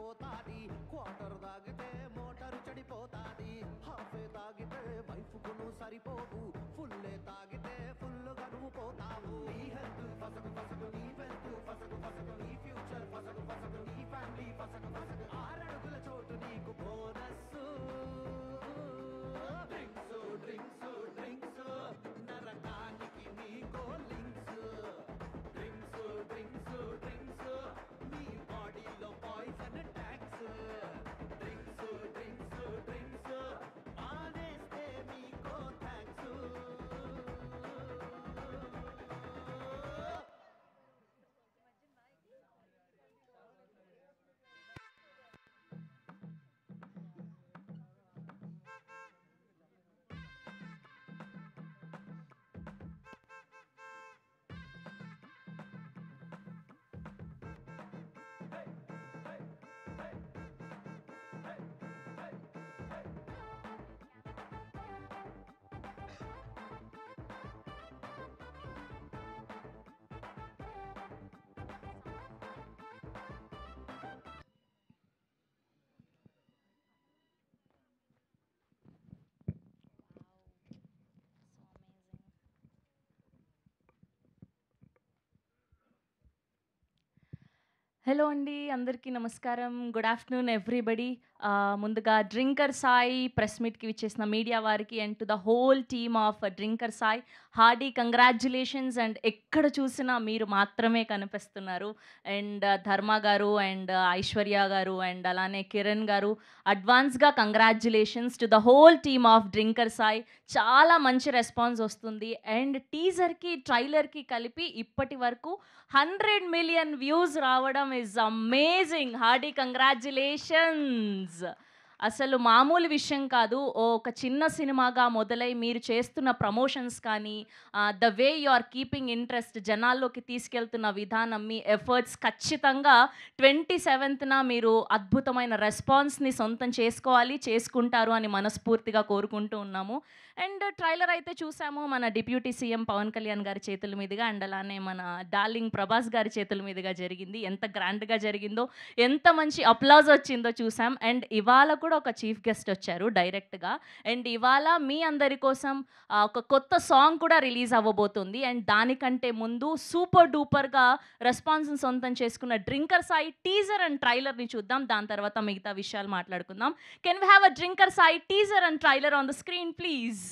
సరిపోతాది, క్వార్టర్ తాగితే మోటారు చెడిపోతాది, హాఫే తాగితే వైఫ్కును సరిపోవు, ఫుల్లే తాగితే ఫుల్లుగా నువ్వు పోతావు. నీ హెల్త్ ఫసకు ఫసకు, నీ వెల్త్ ఫసకు ఫసకు, నీ ఫ్యూచర్ ఫసకు ఫసకు, నీ ఫ్యామిలీ ఫసకు ఫసకు, 6 అడుగుల చోటు నీకు బోనస్. డ్రింక్స్ డ్రింక్స్ డ్రింక్స్ నరకానికి నీకో లింక్స్. డ్రింక్స్ డ్రింక్స్ డ్రింక్స్ నీ బాడీలో poison tanks. Drinks drinks drinks మానేస్తే మీకో థ్యాంక్స్. హలో అండి, అందరికీ నమస్కారం. Good afternoon everybody. ముందుగా డ్రింకర్ సాయి ప్రెస్ మీట్కి విచ్చేసిన మీడియా వారికి and to the whole team of drinker Sai hearty congratulations. And ఎక్కడ చూసినా మీరు మాత్రమే కనిపిస్తున్నారు. అండ్ ధర్మ గారు అండ్ ఐశ్వర్య గారు అండ్ అలానే కిరణ్ గారు, అడ్వాన్స్గా congratulations to the whole team of drinker Sai. చాలా మంచి రెస్పాన్స్ వస్తుంది. అండ్ టీజర్కి ట్రైలర్కి కలిపి ఇప్పటి వరకు 100 million వ్యూస్ రావడం ఈజ్ అమేజింగ్. Hearty congratulations. అసలు మామూలు విషయం కాదు. ఒక చిన్న సినిమాగా మొదలై మీరు చేస్తున్న ప్రమోషన్స్ కానీ, the way you are keeping interest, జనాల్లోకి తీసుకెళ్తున్న విధానం, మీ ఎఫర్ట్స్ ఖచ్చితంగా 27న మీరు అద్భుతమైన రెస్పాన్స్ని సొంతం చేసుకోవాలి, చేసుకుంటారు అని మనస్ఫూర్తిగా కోరుకుంటూ ఉన్నాము. అండ్ ట్రైలర్ అయితే చూసాము మన డిప్యూటీ సీఎం పవన్ కళ్యాణ్ గారి చేతుల మీదుగా, అండ్ అలానే మన డార్లింగ్ ప్రభాస్ గారి చేతుల మీదుగా జరిగింది. ఎంత గ్రాండ్గా జరిగిందో, ఎంత మంచి అప్లాజ్ వచ్చిందో చూసాం. అండ్ ఇవాళ కూడా ఒక చీఫ్ గెస్ట్ వచ్చారు డైరెక్ట్గా. అండ్ ఇవాళ మీ అందరి కోసం ఒక కొత్త సాంగ్ కూడా రిలీజ్ అవ్వబోతుంది. అండ్ దానికంటే ముందు సూపర్ డూపర్గా రెస్పాన్స్ని సొంతం చేసుకున్న డ్రింకర్ సాయి టీజర్ అండ్ ట్రైలర్ని చూద్దాం. దాని తర్వాత మిగతా విషయాలు మాట్లాడుకుందాం. Can we have a drinker Sai teaser and trailer on the screen please?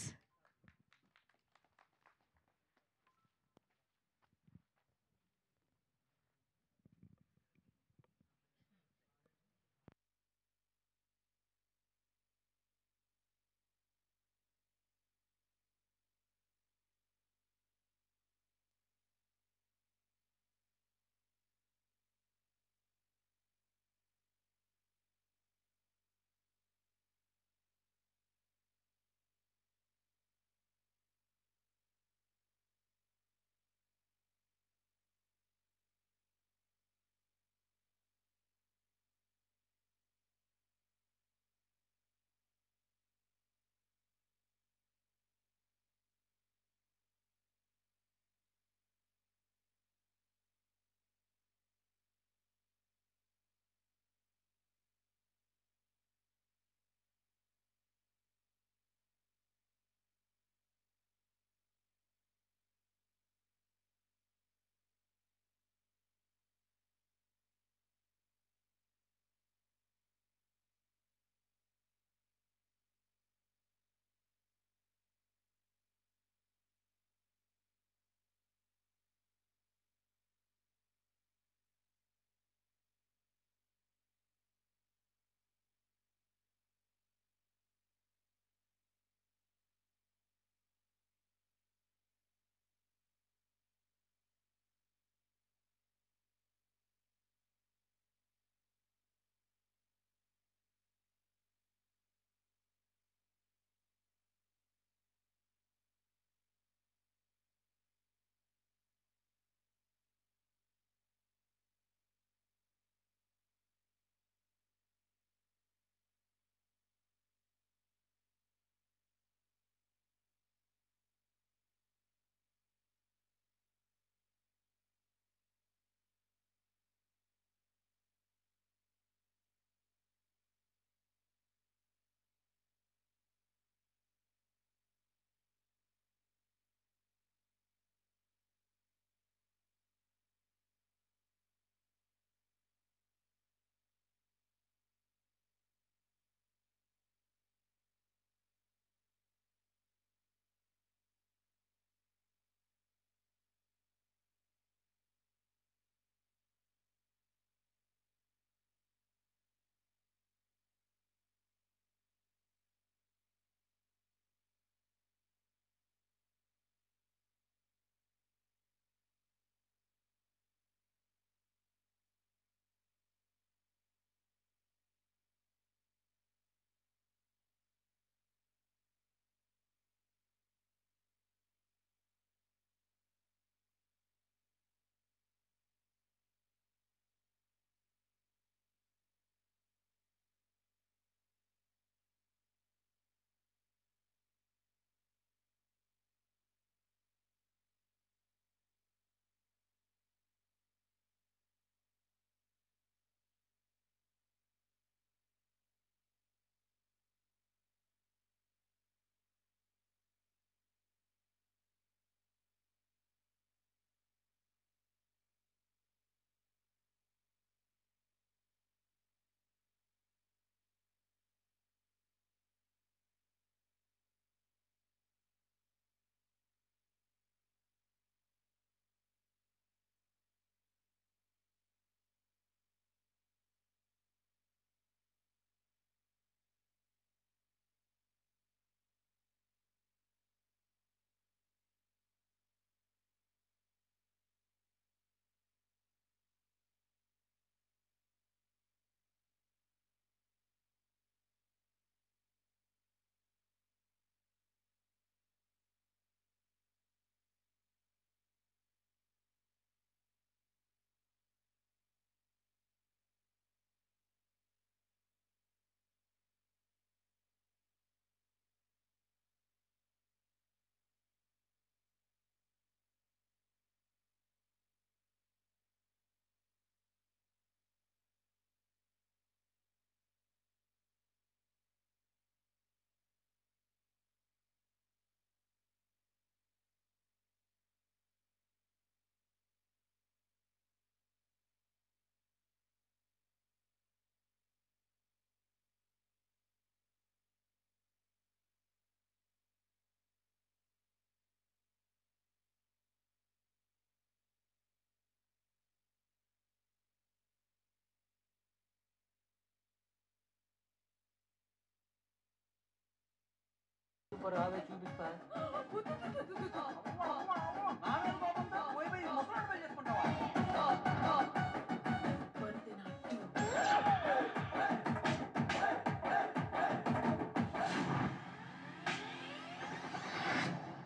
రావే చూపిస్తా.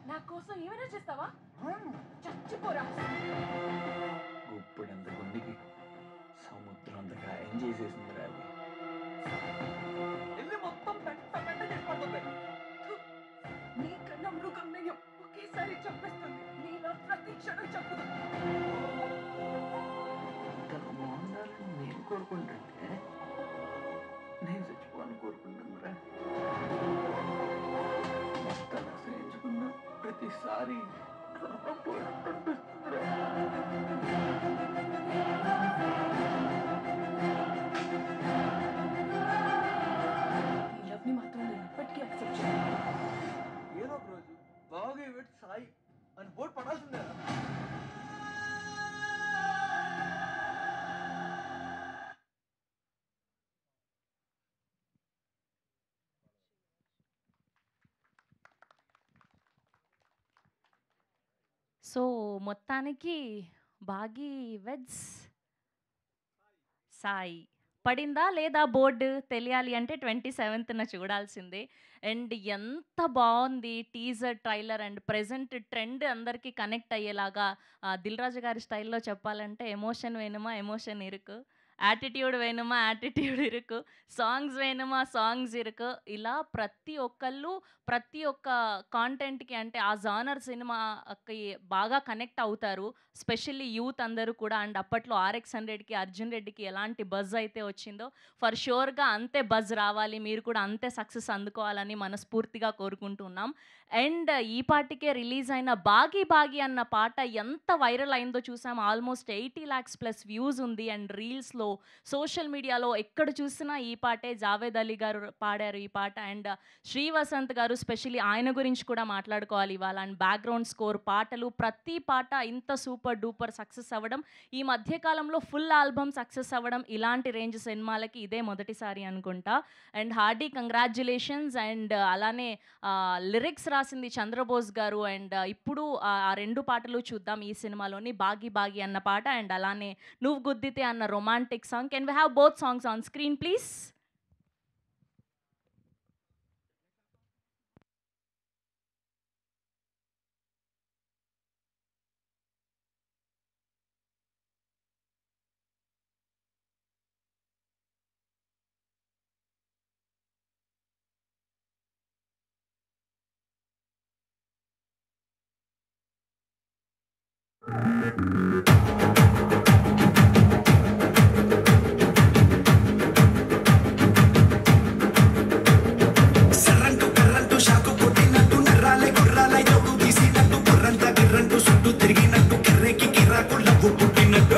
నా కోసం ఏమైనా చేస్తావా? చచ్చిపోరా. ఇప్పుడంత గుండికి సముద్రం అంతగా ఎంజాయ్ చేసింది రావి. వెళ్ళి మొత్తం పెట్ట పెట్ట చేసి పడుతుంది. నీకన్నా మృగం నయం ఒకేసారి చంపేస్తుంది. నీలో ప్రతి క్షణం చంపుతుంది. ఇంకా బాగుండాలని నేను కోరుకుంటుంటే నేను చచ్చిపోవాలని కోరుకుంటున్నారా? మొత్తం అసహించుకున్న ప్రతిసారి ఏదో ఒక రోజు బాగా ఇవ్వటి సాయి అని బోర్డు పడాల్సిందే. సో మొత్తానికి బాగి వెడ్స్ సాయి పడిందా లేదా బోర్డు తెలియాలి అంటే 27న చూడాల్సిందే. అండ్ ఎంత బాగుంది teaser trailer and present trend అందరికీ కనెక్ట్ అయ్యేలాగా దిల్ రాజు గారి స్టైల్లో చెప్పాలంటే ఎమోషన్ వేనుమా ఎమోషన్ ఇరుకు, యాటిట్యూడ్ వేనుమా యాటిట్యూడ్ ఇరుకు, సాంగ్స్ వేనుమా సాంగ్స్ ఇరుకు, ఇలా ప్రతి ఒక్కళ్ళు ప్రతి ఒక్క కాంటెంట్కి అంటే ఆ జానర్ సినిమాకి బాగా కనెక్ట్ అవుతారు. స్పెషల్లీ యూత్ అందరూ కూడా. అండ్ అప్పట్లో RX100కి అర్జున్ రెడ్డికి ఎలాంటి బజ్ అయితే వచ్చిందో ఫర్ షూర్గా అంతే బజ్ రావాలి, మీరు కూడా అంతే సక్సెస్ అందుకోవాలని మనస్ఫూర్తిగా కోరుకుంటున్నాం. అండ్ ఈ పాటికే రిలీజ్ అయిన బాగి బాగి అన్న పాట ఎంత వైరల్ అయిందో చూసాం. ఆల్మోస్ట్ 80 lakhs ప్లస్ వ్యూస్ ఉంది. అండ్ రీల్స్లో సోషల్ మీడియాలో ఎక్కడ చూసినా ఈ పాటే. జావేద్ అలీ గారు పాడారు ఈ పాట. అండ్ శ్రీ వసంత్ గారు స్పెషల్లీ ఆయన గురించి కూడా మాట్లాడుకోవాలి ఇవాళ. అండ్ బ్యాక్గ్రౌండ్ స్కోర్, పాటలు, ప్రతి పాట ఇంత సూపర్ డూపర్ సక్సెస్ అవ్వడం, ఈ మధ్యకాలంలో ఫుల్ ఆల్బమ్ సక్సెస్ అవ్వడం, ఇలాంటి రేంజ్ సినిమాలకి ఇదే మొదటిసారి అనుకుంటా. And hearty congratulations. అండ్ అలానే లిరిక్స్ రాసింది చంద్రబోస్ గారు. అండ్ ఇప్పుడు ఆ 2 పాటలు చూద్దాం ఈ సినిమాలోని, బాగి బాగి అన్న పాట అండ్ అలానే నువ్వు గుద్దితే అన్న romantic song. Can we have both songs on screen please? సర్రంటు కర్రంటు షాకు కొట్టినట్టు నర్రాలే గుర్రాలై జోడు తీసినట్టు బుర్రంతా గిర్రంటు చుట్టూ తిరిగినట్టు కిర్రెకి కిరాకు లవ్వు పుట్టినట్టు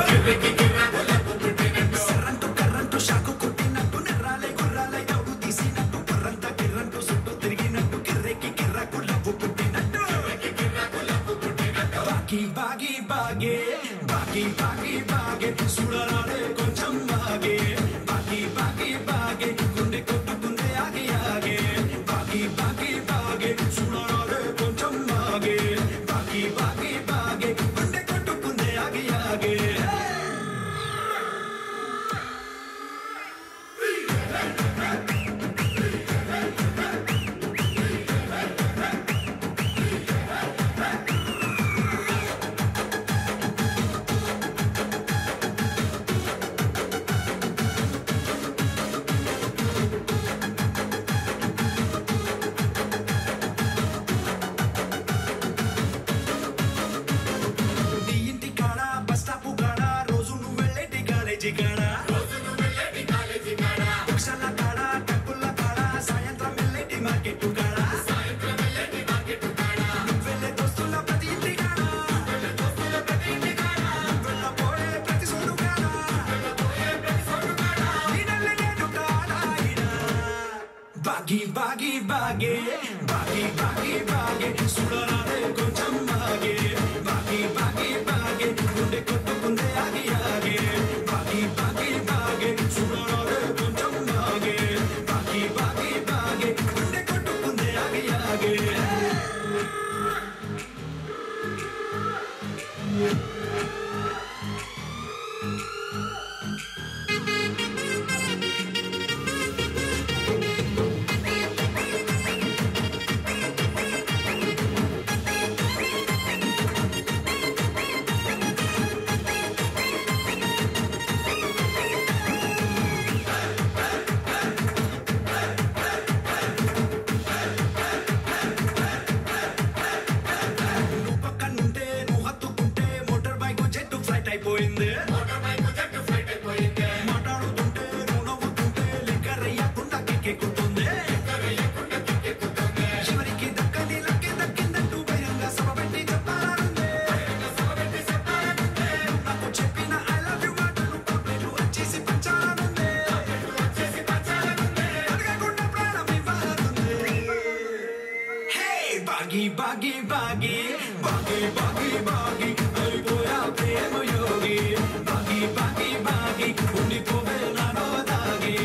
సర్రంటు కర్రంటు షాకు కొట్టినట్టు నర్రాలే గుర్రాలై జోడు తీసినట్టు బుర్రంతా గిర్రంటు చుట్టూ తిరిగినట్టు కిర్రెకి కిరాకు లవ్వు పుట్టినట్టు బాగి బాగి బాగే బాగి బాగి బాగే చూడరాడే కొంచెం బాగే బాగి బాగి బాగే గుండె కొట్టుకుందే ఆగి ఆగే బాగి బాగి బాగే చూడరాడే కొంచెం బాగే బాగి బాగి బాగే గుండె కొట్టుకుందే ఆగి ఆగే నీ ఇంటి కాడ బస్ స్టాప్ కాడ రోజు నువ్వు వెళ్ళేటి కాలేజీ కాడ రిక్షాల కాడ టక్కుల కాడ సాయంత్రం వెళ్ళేటి మార్కెట్ కాడ నువ్వు వెళ్ళే దోస్తుల ప్రతి ఇంటి కాడ వెళ్ళబోయే ప్రతి సోడు కాడ ఈడల్లే నేను కాడ ఈడ బాగి బాగి బాగే బాగి బాగి బాగే చూడరాదే కొంచెం బాగే బాగి బాగి బాగే గుండె కొట్టుకుందే ఆగి ఆగే బాగి బాగి బాగే చూడరాదే కొంచెం బాగే బాగి బాగి బాగే గుండె కొట్టుకుందే ఆగి ఆగే బాగి బాగి బాగి బాగి బాగి అయిపోయా ప్రేమ యోగి బాగి బాగి బాగి ఉండిపోవే నాలో దాగి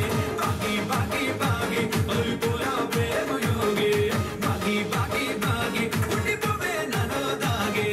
బాగి బాగి బాగి అయిపోయా ప్రేమ యోగి బాగి బాగి బాగి ఉండిపోవే నాలో దాగి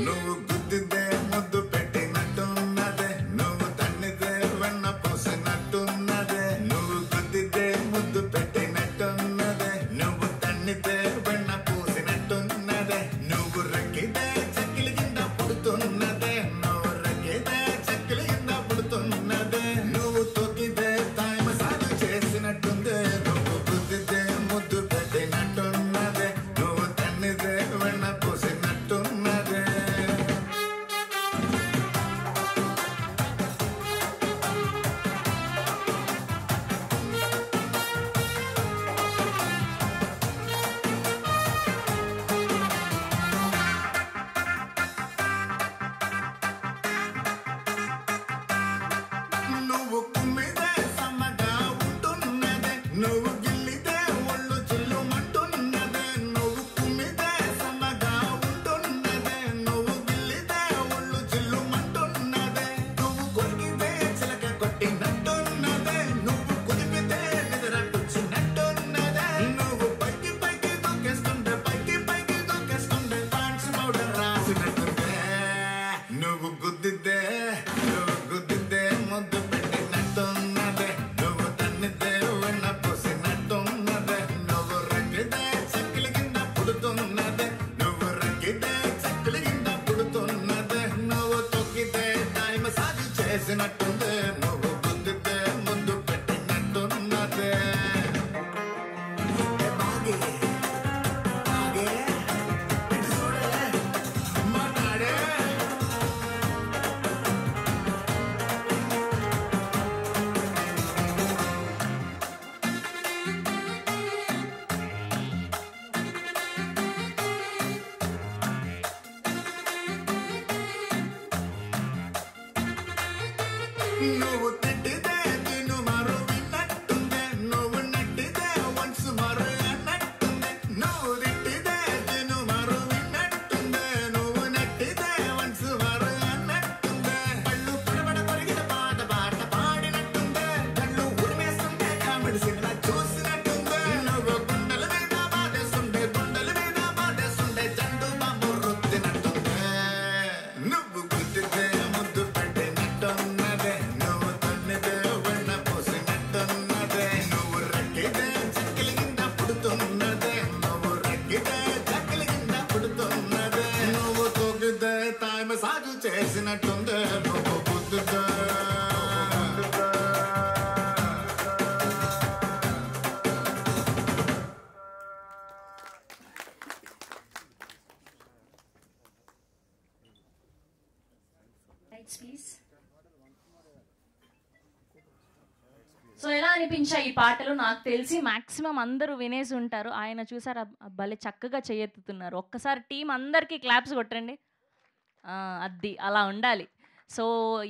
నువ్వు గుద్దితే ముద్దు పెట్టినట్టున్నదే నువ్వు తన్నితే వెన్న పోసినట్టున్నదే నువ్వు గుద్దితే ముద్దు పెట్టినట్టున్నదే నువ్వు తన్నితే వెన్న పూసినట్టున్నదే నువ్వు రక్కితే చక్కిలి కింద పుడుతున్నదే నువ్వు రక్కితే చక్కిలి కింద పుడుతున్నదే నువ్వు తొక్కితే తాయి మసాలు చేసినట్టుందే నువ్వు గుద్దితే ముద్దు పెట్టినట్టున్నదే నువ్వు తన్నితే వెన్న పూసినట్టున్నదే నువ్వు కుమ్మిదే సమ్మగా ఉంటున్నదే నువ్వు గిల్లితే ఒళ్ళు చిల్లుమంటున్నదే నువ్వు కుమ్మిదే సమ్మగా ఉంటున్నదే నువ్వు గిల్లితే ఒళ్ళు చిల్లుమంటున్నదే నువ్వు కొరికితే చిలక కొట్టినట్టున్నదే నువ్వు కుదిపితే నిద్రట్టుచ్చినట్టున్నదే నువ్వు పైకి పైకి దూకేస్తుండే పైకి పైకి దూకేస్తుండే పాండ్స్ పౌడర్ రాసినట్టుందే నువ్వు గుద్దితే ముద్దు పెట్టినట్టున్నదే నువ్వు తన్నితే వెన్న పోసినట్టున్నదే నువ్వు రక్కితే చక్కిలి కింద పుడుతున్నదే నువ్వు రక్కితే చక్కిలి కింద పుడుతున్నదే నువ్వు తొక్కితే తాయి మసాజ్ చేసినట్టుందే నువ్వు గుద్దితే ముద్దు పెట్టినట్టున్నదే బాగి బాగి ఇటు చూడే మాట్లాడే నువ్వు తిట్టితే నిన్ను మరో విన్నట్టుందే నువ్వు నట్టితే వన్స్ మరో అన్నట్టుందే నువ్వు తిట్టితే నిన్ను మరో విన్నట్టుందే నువ్వు నట్టితే వన్స్ మరో అన్నట్టుందే పళ్ళు పడబడ పరిగిన పాట పాడినట్టుందే కళ్ళు ఉరిమేస్తుంటే కామెడీ సినిమా చూసినట్టుందే నువ్వు గుండెల మీద బాధేస్తుండే జండు బాంబు రుద్దినట్టుందే నువ్వు గుద్దితే ముద్దు పెట్టినట్టున్నదే నువ్వు తన్నితే వెన్న పోసినట్టున్నదే నువ్వు రక్కితే చక్కిలి కింద పుడుతున్నదే నువ్వు రక్కితే చక్కిలి కింద పుడుతున్నదే నువ్వు తొక్కితే తాయి మసాజు చేసినట్టుందే నువ్వు గుద్దితే సో ఎలా అనిపించాయి ఈ పాటలు? నాకు తెలిసి మాక్సిమం అందరూ వినేసి ఉంటారు. ఆయన చూసారా భలే చక్కగా చేయెత్తుతున్నారు. ఒక్కసారి టీం అందరికీ క్లాప్స్ కొట్టండి. అది అలా ఉండాలి. సో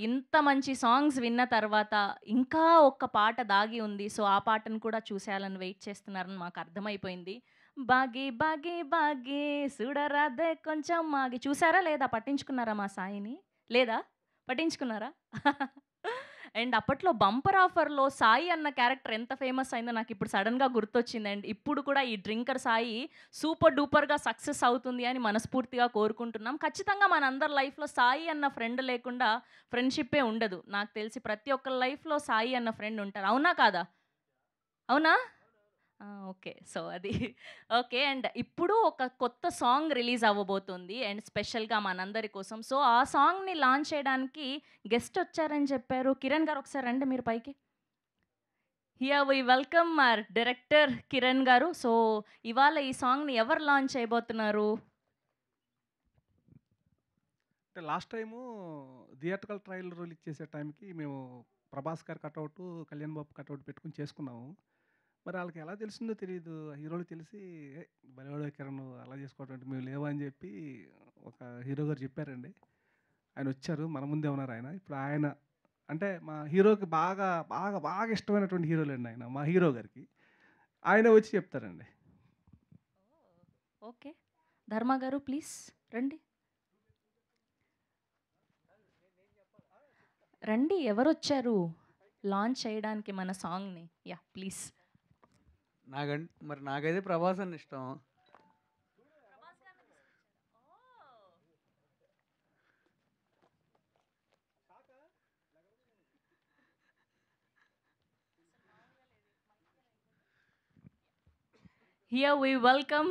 ఇంత మంచి సాంగ్స్ విన్న తర్వాత ఇంకా ఒక్క పాట దాగి ఉంది. సో ఆ పాటను కూడా చూసేయాలని వెయిట్ చేస్తున్నారని మాకు అర్థమైపోయింది. బాగి బాగి బాగి చూడరాదే కొంచెం మాగి. చూసారా లేదా? పట్టించుకున్నారా మా సాయిని? లేదా? పట్టించుకున్నారా? అండ్ అప్పట్లో బంపర్ ఆఫర్లో సాయి అన్న క్యారెక్టర్ ఎంత ఫేమస్ అయిందో నాకు ఇప్పుడు సడన్గా గుర్తొచ్చింది. అండ్ ఇప్పుడు కూడా ఈ డ్రింకర్ సాయి సూపర్ డూపర్గా సక్సెస్ అవుతుంది అని మనస్ఫూర్తిగా కోరుకుంటున్నాం. ఖచ్చితంగా మనందరి లైఫ్లో సాయి అన్న ఫ్రెండ్ లేకుండా ఫ్రెండ్షిప్పే ఉండదు. నాకు తెలిసి ప్రతి ఒక్కరి లైఫ్లో సాయి అన్న ఫ్రెండ్ ఉంటారు. అవునా కాదా? అవునా? ఓకే. సో అది ఓకే. అండ్ ఇప్పుడు ఒక కొత్త సాంగ్ రిలీజ్ అవ్వబోతుంది అండ్ స్పెషల్గా మనందరి కోసం. సో ఆ సాంగ్ని లాంచ్ చేయడానికి గెస్ట్ వచ్చారని చెప్పారు. కిరణ్ గారు ఒకసారి రండి మీరు పైకి. Here we welcome our director Kiran గారు. సో ఇవాళ ఈ సాంగ్ని ఎవరు లాంచ్ చేయబోతున్నారు? అంటే last time theatrical trial release చేసే టైంకి మేము ప్రభాస్ గారి కట్అవుట్, కళ్యాణ్ బాబు కట్అవుట్ పెట్టుకుని చేసుకున్నాము. మరి వాళ్ళకి ఎలా తెలిసిందో తెలియదు. హీరోలు తెలిసి బలివాడు కిరణ్ అలా చేసుకోవటం అంటే మేము లేవా అని చెప్పి ఒక హీరో గారు చెప్పారండి. ఆయన వచ్చారు, మన ముందే ఉన్నారు ఆయన. ఇప్పుడు ఆయన అంటే మా హీరోకి బాగా బాగా బాగా ఇష్టమైనటువంటి హీరోలు అండి ఆయన, మా హీరో గారికి. ఆయన వచ్చి చెప్తారండి. ఓకే, ధర్మ గారు ప్లీజ్ రండి. రండి, ఎవరు వచ్చారు లాంచ్ చేయడానికి మన సాంగ్ని? Yeah please. మరి నాకైతే ప్రభాస్ అని ఇష్టం. Here we welcome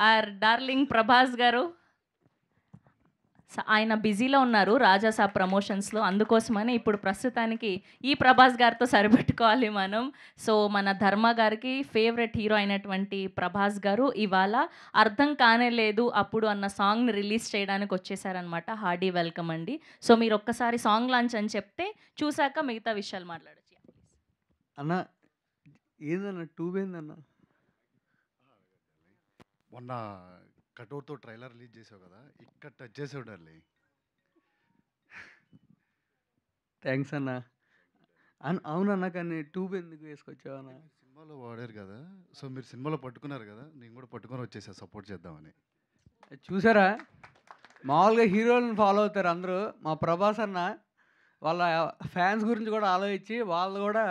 our darling Prabhas గారు. ఆయన బిజీలో ఉన్నారు రాజాసాబ్ ప్రమోషన్స్లో, అందుకోసమని ఇప్పుడు ప్రస్తుతానికి ఈ ప్రభాస్ గారితో సరిపెట్టుకోవాలి మనం. సో మన ధర్మ గారికి ఫేవరెట్ హీరో అయినటువంటి ప్రభాస్ గారు ఇవాళ అర్థం కానే లేదు అప్పుడు అన్న సాంగ్ని రిలీజ్ చేయడానికి వచ్చేసారనమాట. హార్డీ వెల్కమ్ అండి. సో మీరు ఒక్కసారి సాంగ్ లాంచ్ అని చెప్తే చూసాక మిగతా విషయాలు మాట్లాడచ్చు. అన్న ఏందన్న ట్యూబ్ ఏందన్న? మొన్న కటౌట్తో ట్రైలర్ రిలీజ్ చేసావు కదా, ఇక్కడ టచ్ చేసావు డార్లీ. థ్యాంక్స్ అన్న. అవునన్నా, కానీ ట్యూబ్ ఎందుకు వేసుకొచ్చావు అన్న? సినిమాలో వాడారు కదా, సో మీరు సినిమాలో పట్టుకున్నారు కదా, నేను కూడా పట్టుకొని వచ్చేసా సపోర్ట్ చేద్దామని. చూసారా, మామూలుగా హీరోలను ఫాలో అవుతారు అందరూ. మా ప్రభాస్ అన్న వాళ్ళ ఫ్యాన్స్ గురించి కూడా ఆలోచించి వాళ్ళు కూడా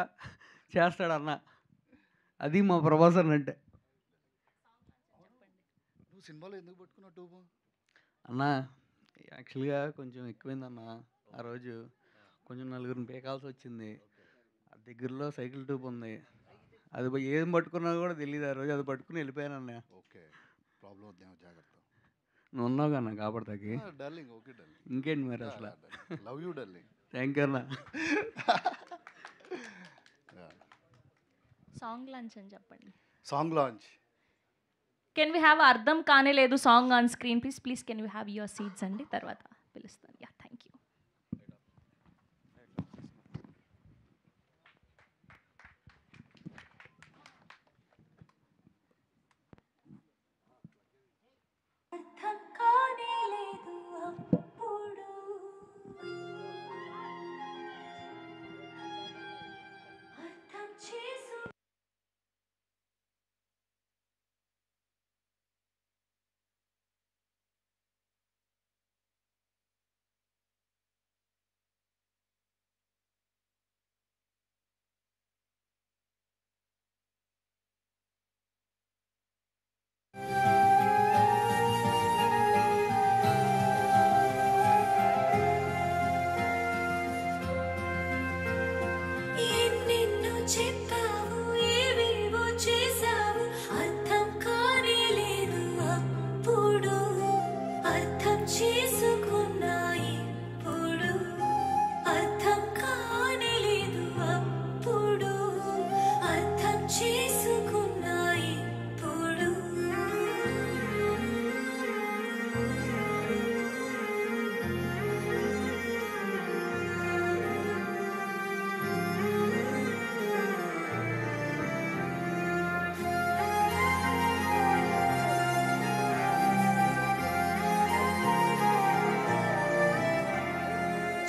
చేస్తాడన్న. అది మా ప్రభాస్ అన్న అంటే. నువ్వు సినిమాలో ఎందుకు పట్టుకున్నావు ట్యూబ్ అన్న? యాక్చువల్గా కొంచెం ఎక్కువైందన్న. ఆ రోజు కొంచెం నలుగురిని పేకాల్సి వచ్చింది. ఆ దగ్గరలో సైకిల్ ట్యూబ్ ఉంది, అది ఏం పట్టుకున్నా కూడా తెలియదు. ఆ రోజు అది పట్టుకుని వెళ్ళిపోయానన్న. ఓకే, ప్రాబ్లం వద్దేమో, జాగ్రత్త. నువ్వు ఉన్నావు కన్నా కాపాడతాకి. Darling okay darling. ఇంకేంటి మరి అసలు. Love you darling. Thank you అన్న. సాంగ్ లాంచ్ అని చెప్పండి. Song launch. Can we have అర్థం కానే లేదు song on screen please? Please can we have your seats అండి, తర్వాత పిలుస్తాను. Yeah thank you.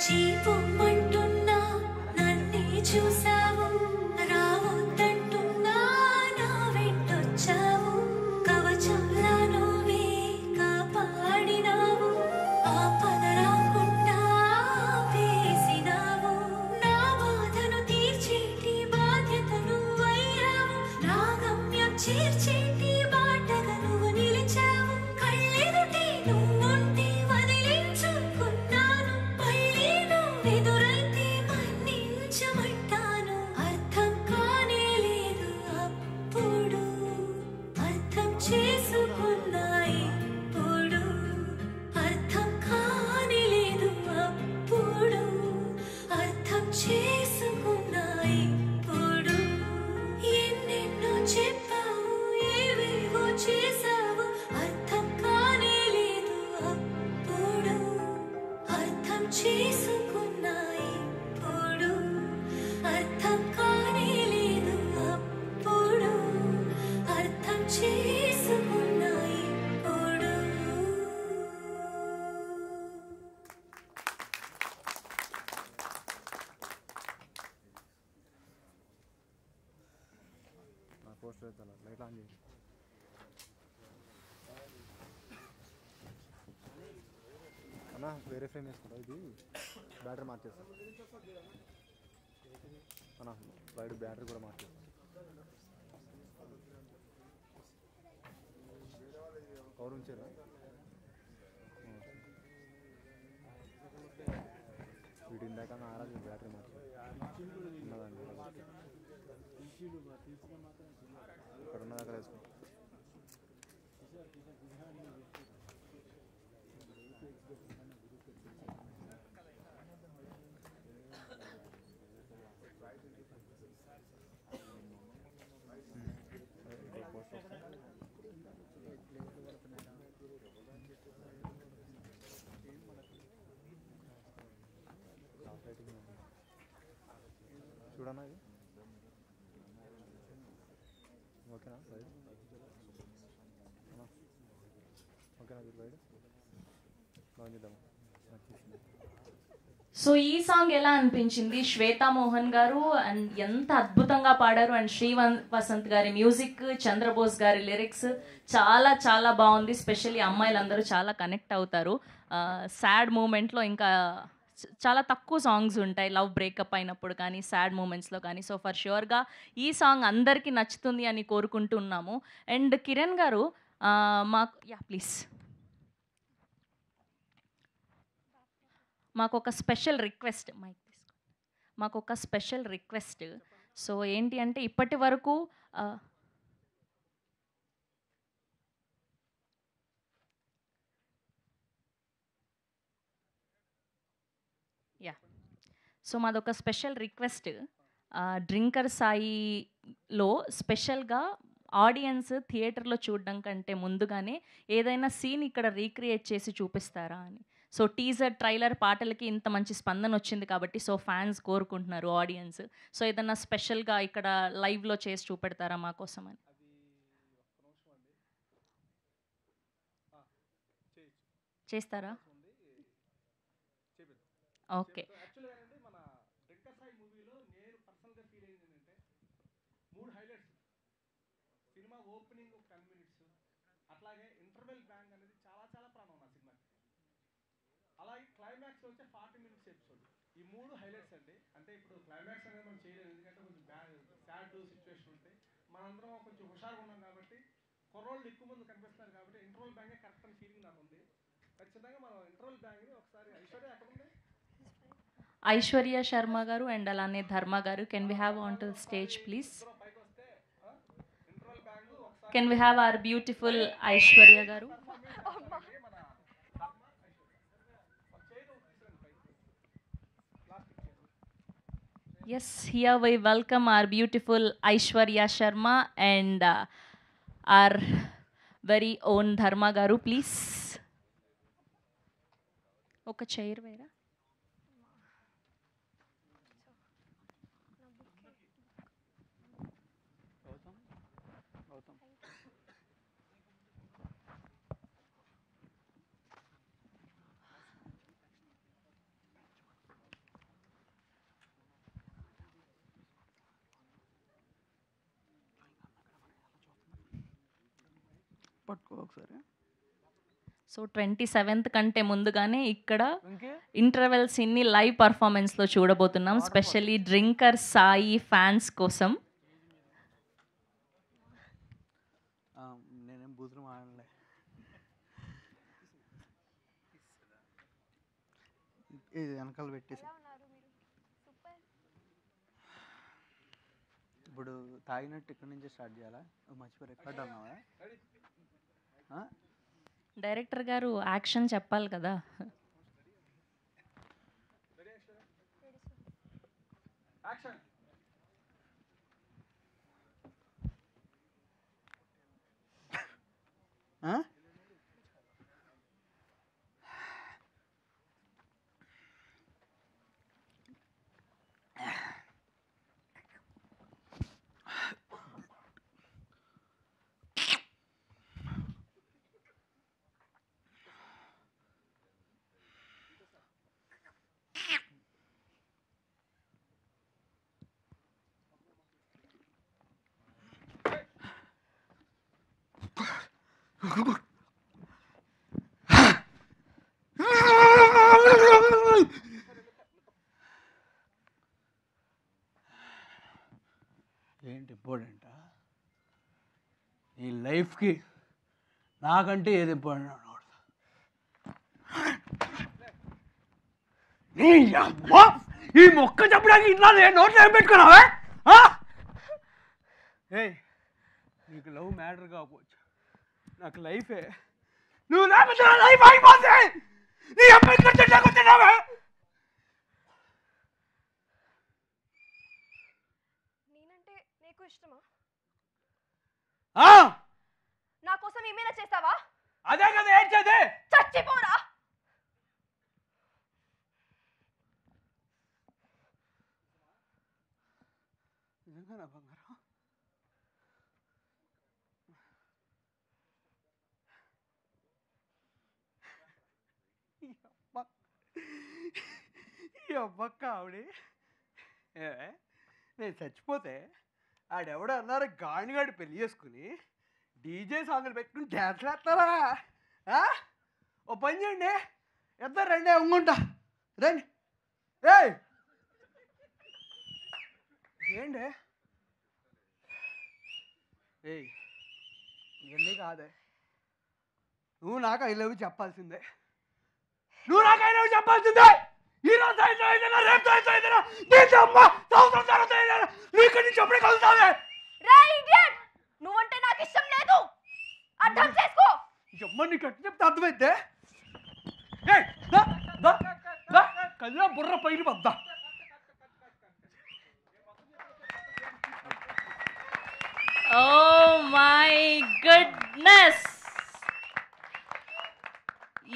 జీవమంటున్నా నన్నే చూసావు, రావద్దంటున్నా నా వెంటొచ్చావు, కవచంలా నువ్వే కాపాడినావు, ఆపద రాకుండా వేసినావు, నా బాధను తీర్చేటి బాధ్యత నువ్వయ్యావు, నా గమ్యం చేర్చేటి బాటగా నువ్వు నిలిచావు, కళ్ళెదుటే నువ్వుంటే వదిలించుకున్నాను, మళ్ళీ నువ్వెదురైతే మన్నించమంటాను. చేసుకున్నాయి ఇప్పుడు అర్థం కానే లేదు అప్పుడు అర్థం చేసుకున్నాయి ఇప్పుడు అన్నా వేరే ఫ్రేమ్ వేసుకుంటా ఇది బ్యాటరీ మార్చేస్తా అన్నా వైడ్ బ్యాటరీ కూడా మార్చేస్తా కవర్ ఉంచారా వీటి ఇందాక ఆరాలి బ్యాటరీ మార్చేది ఉన్నదండి ఇక్కడ ఉన్నది అక్కడ వేసుకుంటా చూడన్నా ఇది ఓకేనా వైడ్ ఓకేనా ఇది వైడ్ లాంచ్ చేద్దాము సో ఈ సాంగ్ ఎలా అనిపించింది శ్వేతా మోహన్ గారు అండ్ ఎంత అద్భుతంగా పాడారు అండ్ వసంత్ గారి మ్యూజిక్ చంద్రబోస్ గారి లిరిక్స్ చాలా చాలా బాగుంది స్పెషల్లీ అమ్మాయిలందరూ చాలా కనెక్ట్ అవుతారు సాడ్ మూమెంట్లో ఇంకా చాలా తక్కువ సాంగ్స్ ఉంటాయి లవ్ బ్రేకప్ అయినప్పుడు కానీ సాడ్ మూమెంట్స్లో కానీ సో ఫర్ ష్యూర్గా ఈ సాంగ్ అందరికీ నచ్చుతుంది అని కోరుకుంటున్నాము అండ్ కిరణ్ గారు మాకు ప్లీజ్ మాకు ఒక స్పెషల్ రిక్వెస్ట్ మాకు ఒక స్పెషల్ రిక్వెస్ట్ సో ఏంటి అంటే ఇప్పటి వరకు సో మాదొక స్పెషల్ రిక్వెస్ట్ డ్రింకర్ సాయిలో స్పెషల్గా ఆడియన్స్ థియేటర్లో చూడడం కంటే ముందుగానే ఏదైనా సీన్ ఇక్కడ రీక్రియేట్ చేసి చూపిస్తారా అని సో టీజర్ ట్రైలర్ పాటలకి ఇంత మంచి స్పందన వచ్చింది కాబట్టి సో ఫ్యాన్స్ కోరుకుంటున్నారు ఆడియన్స్ సో ఏదైనా స్పెషల్గా ఇక్కడ లైవ్లో చేసి చూపెడతారా మా కోసం అని చేస్తారా ఓకే ఓపెనింగ్ 10 minutes అట్లాగే ఇంటర్వెల్ బ్యాంగ్ అనేది చాలా చాలా ప్రాణం నా సినిమాకి అలాగే క్లైమాక్స్ వచ్చే 40 minutes ఎపిసోడ్ ఈ మూడు హైలైట్స్ అండి అంటే ఇప్పుడు క్లైమాక్స్ అనేది మనం చేయలేము ఎందుకంటే కొంచెం సాడ్ సిచ్యువేషన్ ఉంటాయి మనందరం కొంచెం హుషారుగా ఉన్నాం కాబట్టి కుర్రోళ్ళు ఎక్కువ మంది కనిపిస్తున్నారు కాబట్టి ఇంటర్వెల్ బ్యాంగే కరెక్ట్ అని ఫీలింగ్ నాకు ఉంది ఖచ్చితంగా మనం ఇంటర్వెల్ బ్యాంగ్ని ఒకసారి ఐశ్వర్య ఎక్కడ ఉంది ఐశ్వర్య శర్మ గారు అండ్ అలానే ధర్మ గారు can we have on to the stage please can we have our beautiful Aishwarya గారు yes here we welcome our beautiful Aishwarya Sharma and our very own Dharma garu please oka chair vera పట్టుకో ఒకసారి so 27th కంటే ముందుగానే ఇక్కడ intervals ఇన్ని live పర్ఫార్మెన్స్లో చూడబోతున్నాం specially drinker Sai fans కోసం నేనేం బూతులు మాడలే ఇది వెనకాల పెట్టేసి ఇప్పుడు తాగినట్టు ఇక్కడి నుంచి స్టార్ట్ చేయాలా మర్చిపోయి రికార్డ్ అన్నావా డైరెక్టర్ గారు యాక్షన్ చెప్పాలి కదా ఏంటి ఇంపార్టెంటా? నీ లైఫ్కి నాకంటే ఏది ఇంపార్టెంట్ అన్నమాట. నీ అమ్మ ఈ మొక్క చెప్పడానికి ఇట్లా నేను నోట్లో ఏం పెట్టుకున్నావా? ఏయ్, నీకు లవ్ మ్యాటర్ కాకపోవచ్చు, నాకు లైఫే. నువ్వు లేకపోతే నా లైఫ్ అయిపోతే నీ అమ్మాయి చెట్టాకొచ్చినావా? నేనంటే నీకు ఇష్టమా? ఆ, నా కోసం ఏమైనా చేస్తావా? అదే కదా ఏడ్చేది. చచ్చిపోరా. నిజంగానా బంగారం? ఈ అబ్బక్క ఆవిడ నేను చచ్చిపోతే ఆడెవడో అన్నారు గాడిగాడి పెళ్లి చేసుకుని డీజే సాంగ్లు పెట్టుకుని డ్యాన్స్లు వేస్తారా? ఓ పని చేయండి, ఇద్దరు రండి, ఉంగుంటా రండి. ఏయ్ ఏంటి? ఏయ్ ఇవన్నీ కాదే, నువ్వు నాకు ఐ లవ్ చెప్పాల్సిందే. నువ్వు నాకు ఐ లవ్ చెప్పాల్సిందే. ఈరోజు అయినా రేపు అయినా నీకు అమ్మ సంవత్సరం తర్వాత అయినా నీకు నుంచి అప్పుడే కలుగుతావే. నువ్వంటే నాకు ఇష్టం లేదు, అర్థం చేసుకో. అమ్మ నీకు అట్టు చెప్తే అర్థమైతే కళ్ళ బుర్ర పైన వద్దా. Oh my goodness!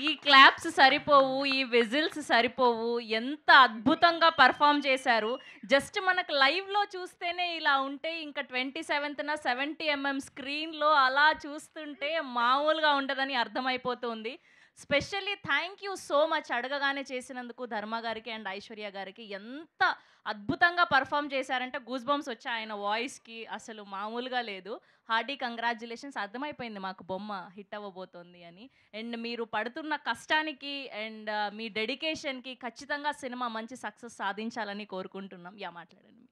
ఈ క్లాప్స్ సరిపోవు, ఈ విజిల్స్ సరిపోవు. ఎంత అద్భుతంగా పర్ఫామ్ చేశారు. జస్ట్ మనకు లైవ్లో చూస్తేనే ఇలా ఉంటే ఇంకా 27న 70mm స్క్రీన్లో అలా చూస్తుంటే మామూలుగా ఉండదని అర్థమైపోతుంది. Specially thank you so much అడగగానే చేసినందుకు ధర్మ గారికి అండ్ ఐశ్వర్య గారికి. ఎంత అద్భుతంగా పర్ఫామ్ చేశారంటే గూస్ బంప్స్ వచ్చాయి ఆయన వాయిస్కి, అసలు మామూలుగా లేదు. Hearty congratulations. అర్థమైపోయింది మాకు బొమ్మ హిట్ అవ్వబోతోంది అని. అండ్ మీరు పడుతున్న కష్టానికి అండ్ మీ డెడికేషన్కి ఖచ్చితంగా సినిమా మంచి సక్సెస్ సాధించాలని కోరుకుంటున్నాం. మాట్లాడండి.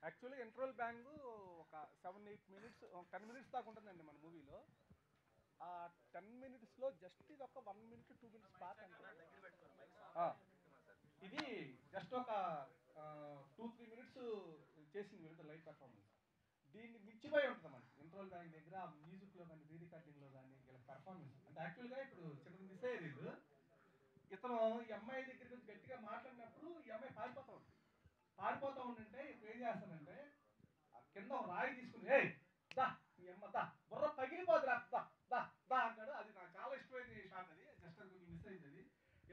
యాక్చువల్గా ఇంటర్వల్ బ్యాంగ్ ఒక 7-8 మినిట్స్ 10 మినిట్స్ దాకా ఉంటుందండి మన మూవీలో. ఆ 10 మినిట్స్లో జస్ట్ ఇది ఒక 1 మినిట్ 2 మినిట్స్ పాట అంటే ఇది జస్ట్ ఒక 2-3 మినిట్స్ చేసింది వివిధ లైవ్ పర్ఫార్మెన్స్. దీన్ని మించిపోయి ఉంటుంది మనకి ఇంటర్వల్ బ్యాంక్ దగ్గర మ్యూజిక్లో కానీ రీ రికార్డింగ్లో కానీ ఇలా పర్ఫార్మెన్స్. అంటే యాక్చువల్గా ఇప్పుడు చిన్న మిస్ అయ్యేది ఇతను ఈ అమ్మాయి దగ్గరికి వచ్చి గట్టిగా మాట్లాడినప్పుడు ఈ అమ్మాయి పారిపోతూ ఉంటుంటే ఇప్పుడు ఏం చేస్తానంటే కింద రాయి తీసుకుని దా ఈ అమ్మ దా బుర్ర పగిలిపోతురా దా దా దా అంటాడు. అది నాకు చాలా ఇష్టమైన షాట్. అది జస్ట్ అది కొంచెం మిస్ అయింది. అది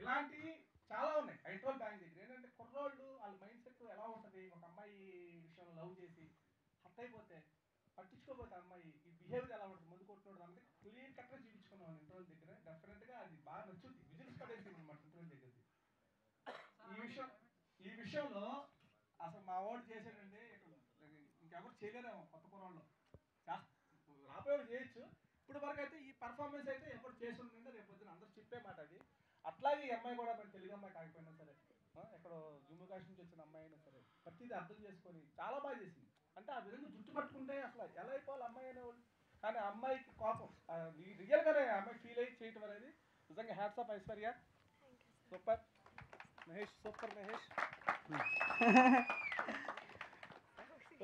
ఇలాంటివి చాలా ఉన్నాయి ఇంటర్వల్ బ్యాంక్ దగ్గర. ఏంటంటే కుర్రోళ్ళు వాళ్ళ మైండ్ సెట్ ఎలా ఉంటుంది, ఒక అమ్మాయి విషయంలో లవ్ చేసి హట్ అయిపోతే పట్టించుకోకపోతే అమ్మాయి ఈ బిహేవియర్ ఎలా ఉంటుంది, ముందు కొట్టుకోవడం అంటే క్లియర్ కట్గా చూపించుకున్నాం ఇంటర్వల్ దగ్గర. డెఫినెట్గా అది బాగా నచ్చుద్ది. విజిల్స్ పడేసి అనమాట ఇంటర్వల్ దగ్గర. ఈ విషయంలో అసలు మా వాడు చేశాడంటే ఇంకెవరు చేయలేరేమో కొత్త కుర్రాళ్ళు. రాబోయే చేయొచ్చు. ఇప్పుడు వరకు అయితే ఈ పర్ఫార్మెన్స్ అయితే ఎప్పుడు చేసి ఉంటుంటే రేపు పొద్దున అందరూ చెప్పే మాట అది. అట్లాగే ఈ అమ్మాయి కూడా మన తెలుగు అమ్మాయి కాకపోయినా సరే, ఎక్కడో జమ్మూ కాశ్మీర్ నుంచి వచ్చిన అమ్మాయి అయినా సరే ప్రతిదీ అర్థం చేసుకొని చాలా బాగా చేసింది. అంటే ఆ విధంగా జుట్టు పట్టుకుంటే అసలు ఎలా అయిపోవాలి అమ్మాయి అనేవాళ్ళు. కానీ ఆ అమ్మాయికి కోపం రియల్గానే అమ్మాయి ఫీల్ అయ్యి చేయటం అనేది నిజంగా hats off Aishwarya. Super Mahesh, super Mahesh.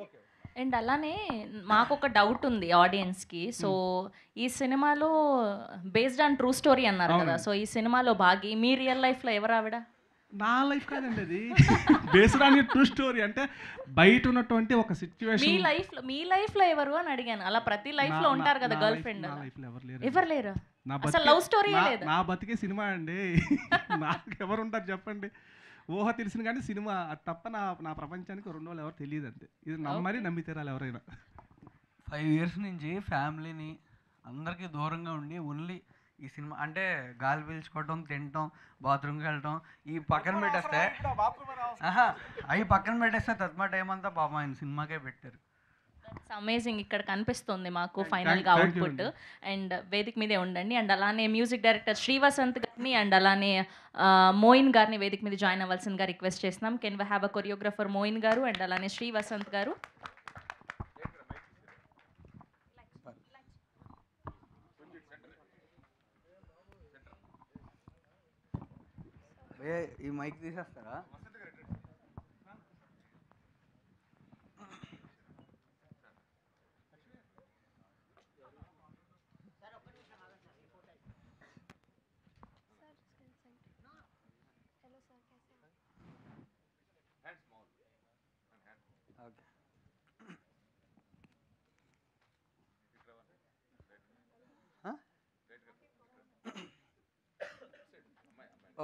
Okay. And అలానే మాకు ఒక డౌట్ ఉంది ఆడియన్స్కి. సో ఈ సినిమాలో బేస్డ్ ఆన్ ట్రూ స్టోరీ అన్నారు కదా, సో ఈ సినిమాలో భాగి మీ రియల్ లైఫ్లో ఎవరు ఆవిడ? నా లైఫ్ కాదండి అది, బేస్డ్ ఆన్ ట్రూ స్టోరీ. అంటే బయట ఉన్నటువంటి ఒక సిచ్యువేషన్. మీ లైఫ్ లో ఎవరు అని అడిగాను. అలా ప్రతి లైఫ్ లో ఉంటారు కదా గర్ల్ ఫ్రెండ్. ఎవరు లేరు? అసలు లవ్ స్టోరీ లేదు. నా బతికే సినిమా అండి. నాకు ఎవరు ఉంటారు చెప్పండి? ఊహ తెలిసిన కానీ సినిమా తప్ప నా ప్రపంచానికి రెండు వాళ్ళు ఎవరు తెలియదు అంతే. ఇది నమ్మని నమ్మితేరాలు ఎవరైనా. 5 years నుంచి ఫ్యామిలీని అందరికీ దూరంగా ఉండి ఓన్లీ ఈ సినిమా అంటే గాలి పీల్చుకోవటం, తినటం, బాత్రూమ్కి వెళ్ళటం ఈ పక్కన పెట్టేస్తే అవి పక్కన పెట్టేస్తే తత్మా టైం అంతా పాపం ఆయన సినిమాకే పెట్టారు. అమేజింగ్. ఇక్కడ కనిపిస్తుంది మాకు Thank ఫైనల్గా you అవుట్పుట్. అండి. అండ్ వేదిక మీదే ఉండండి. అండ్ అలానే మ్యూజిక్ డైరెక్టర్ శ్రీవసంత్ గారిని అండ్ అలానే మోయిన్ గారిని వేదిక మీద జాయిన్ అవ్వాల్సిందిగా రిక్వెస్ట్ చేస్తున్నాం. Can we have a choreographer Moin garu and అలానే శ్రీవసంత్ గారు. ఈ మైక్ తీసేస్తారా?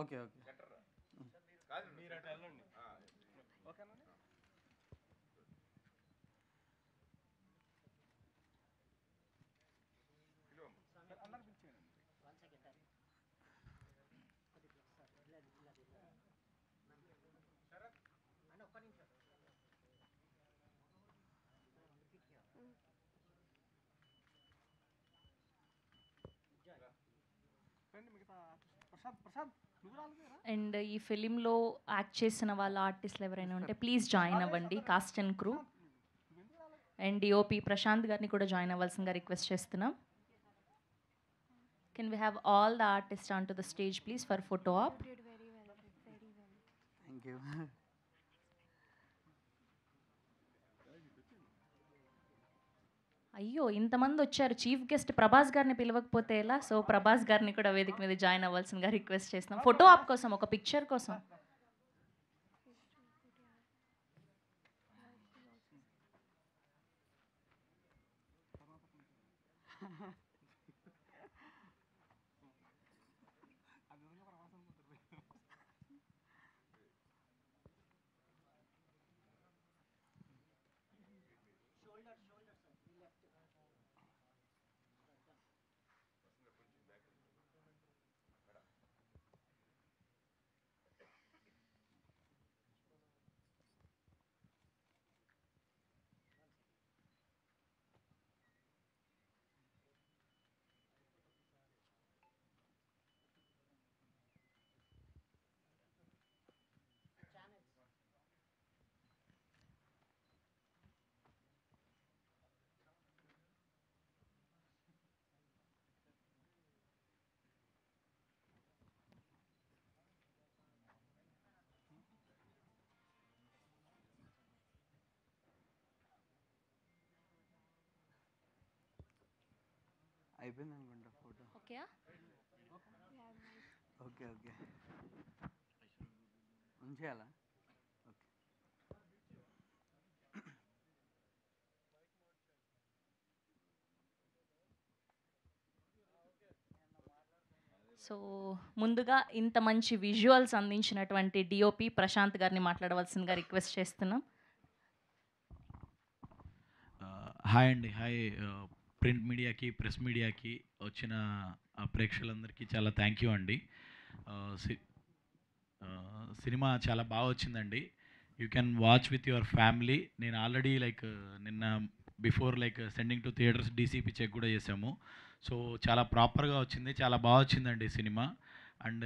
Okay okay. అండ్ ఈ ఫిలింలో యాక్ట్ చేసిన వాళ్ళ ఆర్టిస్టులు ఎవరైనా ఉంటే ప్లీజ్ జాయిన్ అవ్వండి, cast and crew. And DOP Prashanth గారిని కూడా జాయిన్ అవ్వాల్సిందిగా రిక్వెస్ట్ చేస్తున్నాం. Can we have all the artist on to the stage please for photo op. Thank you. అయ్యో ఇంతమంది వచ్చారు, చీఫ్ గెస్ట్ ప్రభాస్ గారిని పిలవకపోతే ఎలా? సో ప్రభాస్ గారిని కూడా వేదిక మీద జాయిన్ అవ్వాల్సిందిగా రిక్వెస్ట్ చేస్తున్నాం ఫోటో ఆప్ కోసం, ఒక పిక్చర్ కోసం. అయిపోయింది అనుకుంటా ఫోటో. ఓకే ఓకే ఓకే ఉంచేయాలా? ఓకే. సో ముందుగా ఇంత మంచి విజువల్స్ అందించినటువంటి డిఓపి ప్రశాంత్ గారిని మాట్లాడవలసిందిగా రిక్వెస్ట్ చేస్తున్నాం. హాయ్ అండి. హాయ్ ప్రింట్ మీడియాకి, ప్రెస్ మీడియాకి వచ్చిన ప్రేక్షకులందరికీ చాలా థ్యాంక్ యూ అండి. సినిమా చాలా బాగా వచ్చిందండి. You can watch with your family. నేను ఆల్రెడీ నిన్న before sending to theatres DCP check కూడా చేసాము. సో చాలా ప్రాపర్గా వచ్చింది, చాలా బాగా వచ్చిందండి సినిమా. అండ్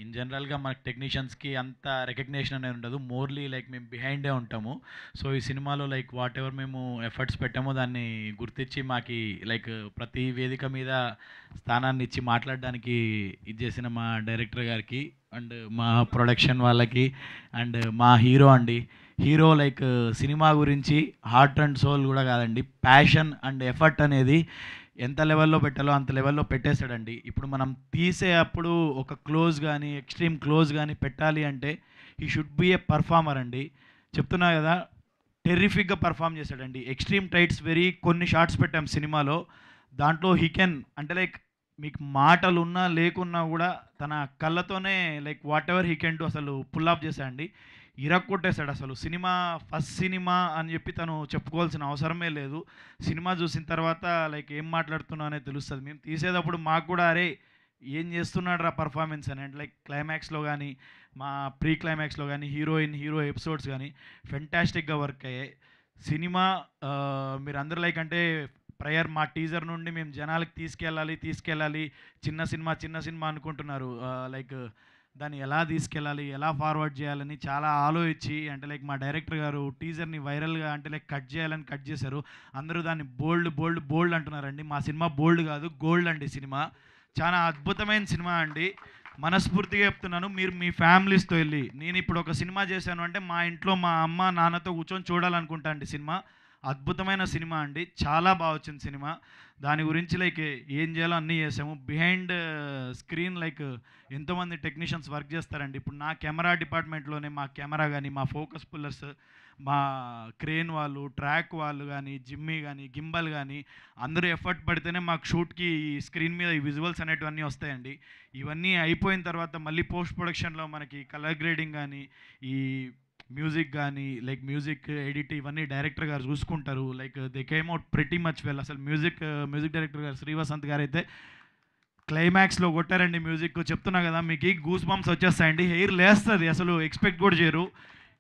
ఇన్ జనరల్గా మనకి టెక్నీషియన్స్కి అంత రికగ్నేషన్ అనేది ఉండదు, మోర్లీ మేము బిహైండే ఉంటాము. సో ఈ సినిమాలో వాట్ ఎవర్ మేము ఎఫర్ట్స్ పెట్టామో దాన్ని గుర్తించి మాకి ప్రతి వేదిక మీద స్థానాన్ని ఇచ్చి మాట్లాడడానికి ఇది చేసిన మా డైరెక్టర్ గారికి అండ్ మా ప్రొడక్షన్ వాళ్ళకి అండ్ మా హీరో అండి. హీరో సినిమా గురించి హార్ట్ అండ్ సోల్ కూడా కాదండి, ప్యాషన్ అండ్ ఎఫర్ట్ అనేది ఎంత లెవెల్లో పెట్టాలో అంత లెవెల్లో పెట్టేశాడండి. ఇప్పుడు మనం తీసే అప్పుడు ఒక క్లోజ్ కానీ ఎక్స్ట్రీమ్ క్లోజ్ కానీ పెట్టాలి అంటే he should be a performer అండి. చెప్తున్నా కదా, టెర్రిఫిక్గా పర్ఫామ్ చేశాడండి. ఎక్స్ట్రీమ్ టైట్స్ కొన్ని షార్ట్స్ పెట్టాం సినిమాలో, దాంట్లో హీ కెన్ అంటే మీకు మాటలు ఉన్నా లేకున్నా కూడా తన కళ్ళతోనే what ever he can do అసలు పుల్ ఆఫ్ చేశాడండి. ఇరక్కొట్టేశాడు అసలు. సినిమా ఫస్ట్ సినిమా అని చెప్పి తను చెప్పుకోవాల్సిన అవసరమే లేదు. సినిమా చూసిన తర్వాత ఏం మాట్లాడుతున్నా అనేది తెలుస్తుంది. మేము తీసేటప్పుడు మాకు కూడా అరే ఏం చేస్తున్నాడు రా పర్ఫార్మెన్స్ అని, అంటే క్లైమాక్స్లో కానీ మా ప్రీ క్లైమాక్స్లో కానీ హీరో ఎపిసోడ్స్ కానీ ఫెంటాస్టిక్గా వర్క్ అయ్యాయి. సినిమా మీరందరూ లైక్ అంటే ప్రయర్ మా టీజర్ నుండి మేము జనాలకి తీసుకెళ్ళాలి చిన్న సినిమా అనుకుంటున్నారు. లైక్ దాన్ని ఎలా తీసుకెళ్ళాలి, ఎలా ఫార్వర్డ్ చేయాలని చాలా ఆలోచించి అంటే లైక్ మా డైరెక్టర్ గారు టీజర్ని వైరల్గా అంటే లైక్ కట్ చేశారు. అందరూ దాన్ని బోల్డ్ అంటున్నారండి. మా సినిమా బోల్డ్ కాదు, గోల్డ్ అండి. సినిమా చాలా అద్భుతమైన సినిమా అండి. మనస్ఫూర్తిగా చెప్తున్నాను, మీరు మీ ఫ్యామిలీస్తో వెళ్ళి, నేను ఇప్పుడు ఒక సినిమా చేశాను అంటే మా ఇంట్లో మా అమ్మ నాన్నతో కూర్చొని చూడాలనుకుంటా అండి. సినిమా అద్భుతమైన సినిమా అండి, చాలా బాగా వచ్చింది సినిమా. దాని గురించి లైక్ ఏం చేయాలో అన్నీ చేసాము. బిహైండ్ స్క్రీన్ లైక్ ఎంతోమంది టెక్నీషియన్స్ వర్క్ చేస్తారండి. ఇప్పుడు నా కెమెరా డిపార్ట్మెంట్లోనే మా కెమెరా కానీ, మా ఫోకస్ పుల్లర్స్, మా క్రేన్ వాళ్ళు, ట్రాక్ వాళ్ళు కానీ, జిమ్మీ కానీ, గింబల్ కానీ అందరూ ఎఫర్ట్ పడితేనే మాకు షూట్కి స్క్రీన్ మీద ఈ విజువల్స్ అనేటివన్నీ వస్తాయండి. ఇవన్నీ అయిపోయిన తర్వాత మళ్ళీ పోస్ట్ ప్రొడక్షన్లో మనకి కలర్ గ్రేడింగ్ కానీ, ఈ మ్యూజిక్ కానీ లైక్ మ్యూజిక్ ఎడిట్ ఇవన్నీ డైరెక్టర్ గారు చూసుకుంటారు. Like they came out pretty much well. అసలు మ్యూజిక్ డైరెక్టర్ గారు శ్రీవసంత్ గారు అయితే క్లైమాక్స్లో కొట్టారండి మ్యూజిక్. చెప్తున్నా కదా, మీకు గూస్ బంప్స్ వచ్చేస్తాయండి, హెయిర్ లేస్తుంది, అసలు ఎక్స్పెక్ట్ కూడా చేయరు.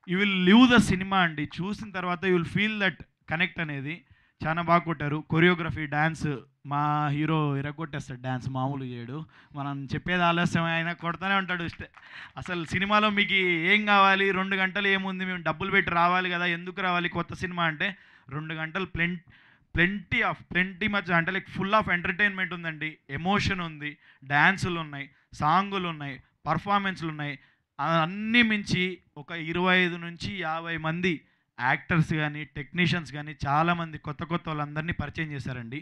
You will live the cinema అండి. చూసిన తర్వాత you will feel that connect అనేది. చాలా బాగా కొట్టారు. కొరియోగ్రఫీ, డ్యాన్స్ మా హీరో ఇరగొట్టేస్తాడు, డ్యాన్స్ మామూలు చేయడు. మనం చెప్పేది ఆలస్యం, ఆయన కొడతానే ఉంటాడు. అసలు సినిమాలో మీకు ఏం కావాలి, 2 గంటలు ఏముంది, మేము డబ్బులు పెట్టి రావాలి కదా, ఎందుకు రావాలి కొత్త సినిమా అంటే 2 గంటలు ప్లెంటీ మచ్ అంటే లైక్ ఫుల్ ఆఫ్ ఎంటర్టైన్మెంట్ ఉందండి, ఎమోషన్ ఉంది, డ్యాన్సులు ఉన్నాయి, సాంగులు ఉన్నాయి, పర్ఫార్మెన్స్లు ఉన్నాయి. అన్నీ మించి ఒక 25 నుంచి 50 మంది యాక్టర్స్ కానీ, టెక్నీషియన్స్ కానీ చాలామంది కొత్త వాళ్ళందరినీ పరిచయం చేశారండి.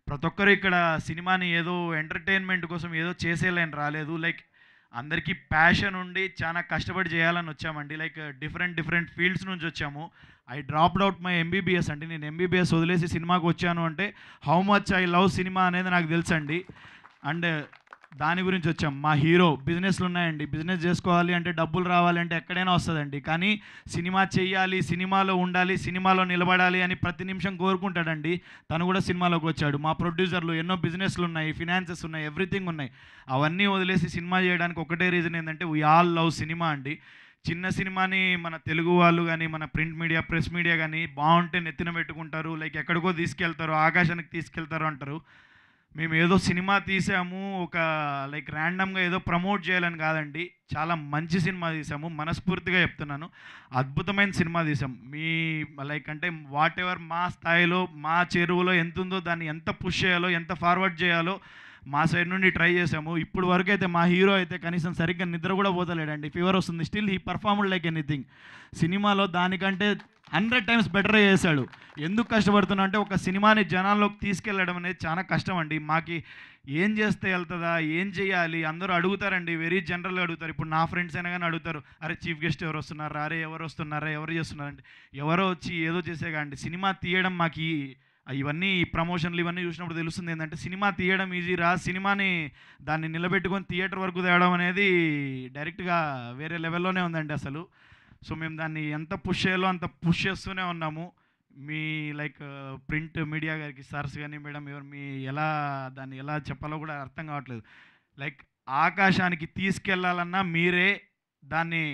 ప్రతి ఒక్కరు ఇక్కడ సినిమాని ఏదో ఎంటర్టైన్మెంట్ కోసం ఏదో చేసేయాలని రాలేదు. లైక్ అందరికీ ప్యాషన్ ఉండి చాలా కష్టపడి చేయాలని వచ్చామండి. లైక్ డిఫరెంట్ ఫీల్డ్స్ నుంచి వచ్చాము. I dropped out my MBBS అండి. నేను ఎంబీబీఎస్ వదిలేసి సినిమాకి వచ్చాను అంటే how much I love cinema అనేది నాకు తెలుసండి. అండ్ దాని గురించి వచ్చాం. మా హీరో బిజినెస్లు ఉన్నాయండి, బిజినెస్ చేసుకోవాలి అంటే డబ్బులు రావాలి అంటే ఎక్కడైనా వస్తుందండి. కానీ సినిమా చేయాలి, సినిమాలో ఉండాలి, సినిమాలో నిలబడాలి అని ప్రతి నిమిషం కోరుకుంటాడండి. తను కూడా సినిమాలోకి వచ్చాడు. మా ప్రొడ్యూసర్లు ఎన్నో బిజినెస్లు ఉన్నాయి, ఫినాన్సెస్ ఉన్నాయి, ఎవ్రీథింగ్ ఉన్నాయి. అవన్నీ వదిలేసి సినిమా చేయడానికి ఒకటే రీజన్ ఏంటంటే వీ ఆల్ లవ్ సినిమా అండి. చిన్న సినిమాని మన తెలుగు వాళ్ళు కానీ, మన ప్రింట్ మీడియా, ప్రెస్ మీడియా కానీ బాగుంటే నెత్తిన పెట్టుకుంటారు, లైక్ ఎక్కడికో తీసుకెళ్తారు, ఆకాశానికి తీసుకెళ్తారు అంటారు. మేము ఏదో సినిమా తీసాము ఒక లైక్ ర్యాండమ్గా ఏదో ప్రమోట్ చేయాలని కాదండి, చాలా మంచి సినిమా తీసాము. మనస్ఫూర్తిగా చెప్తున్నాను, అద్భుతమైన సినిమా తీసాం. మీ లైక్ అంటే వాట్ ఎవర్ మా స్థాయిలో, మా చెరువులో ఎంత ఉందో దాన్ని ఎంత పుష్ చేయాలో, ఎంత ఫార్వర్డ్ చేయాలో మా సైడ్ నుండి ట్రై చేసాము. ఇప్పుడు వరకు అయితే మా హీరో అయితే కనీసం సరిగ్గా నిద్ర కూడా పోతలేడండి, ఫీవర్ వస్తుంది. Still he performed like anything. సినిమాలో దానికంటే 100 times బెటర్ చేశాడు. ఎందుకు కష్టపడుతున్నా అంటే ఒక సినిమాని జనాల్లోకి తీసుకెళ్ళడం అనేది చాలా కష్టం అండి. మాకి ఏం చేస్తే వెళ్తుందా, ఏం చేయాలి అందరూ అడుగుతారండి, వెరీ జనరల్గా అడుగుతారు. ఇప్పుడు నా ఫ్రెండ్స్ అయినా కానీ అడుగుతారు, అరే చీఫ్ గెస్ట్ ఎవరు వస్తున్నారా, అరే ఎవరు వస్తున్నారా, ఎవరు చేస్తున్నారంటే ఎవరో వచ్చి ఏదో చేసేగాండి. సినిమా తీయడం మాకు ఇవన్నీ ప్రమోషన్లు ఇవన్నీ చూసినప్పుడు తెలుస్తుంది ఏంటంటే సినిమా తీయడం ఈజీ రా, సినిమాని దాన్ని నిలబెట్టుకొని థియేటర్ వరకు తేవడం అనేది డైరెక్ట్గా వేరే లెవెల్లోనే ఉందండి అసలు. సో మేము దాన్ని ఎంత పుష్ చేయాలో అంత పుష్ చేస్తూనే ఉన్నాము. మీ లైక్ ప్రింట్ మీడియా గారికి సార్స్ కానీ మేడం ఎవరు మీ దాన్ని ఎలా చెప్పాలో కూడా అర్థం కావట్లేదు. లైక్ ఆకాశానికి తీసుకెళ్లాలన్నా మీరే, దాన్ని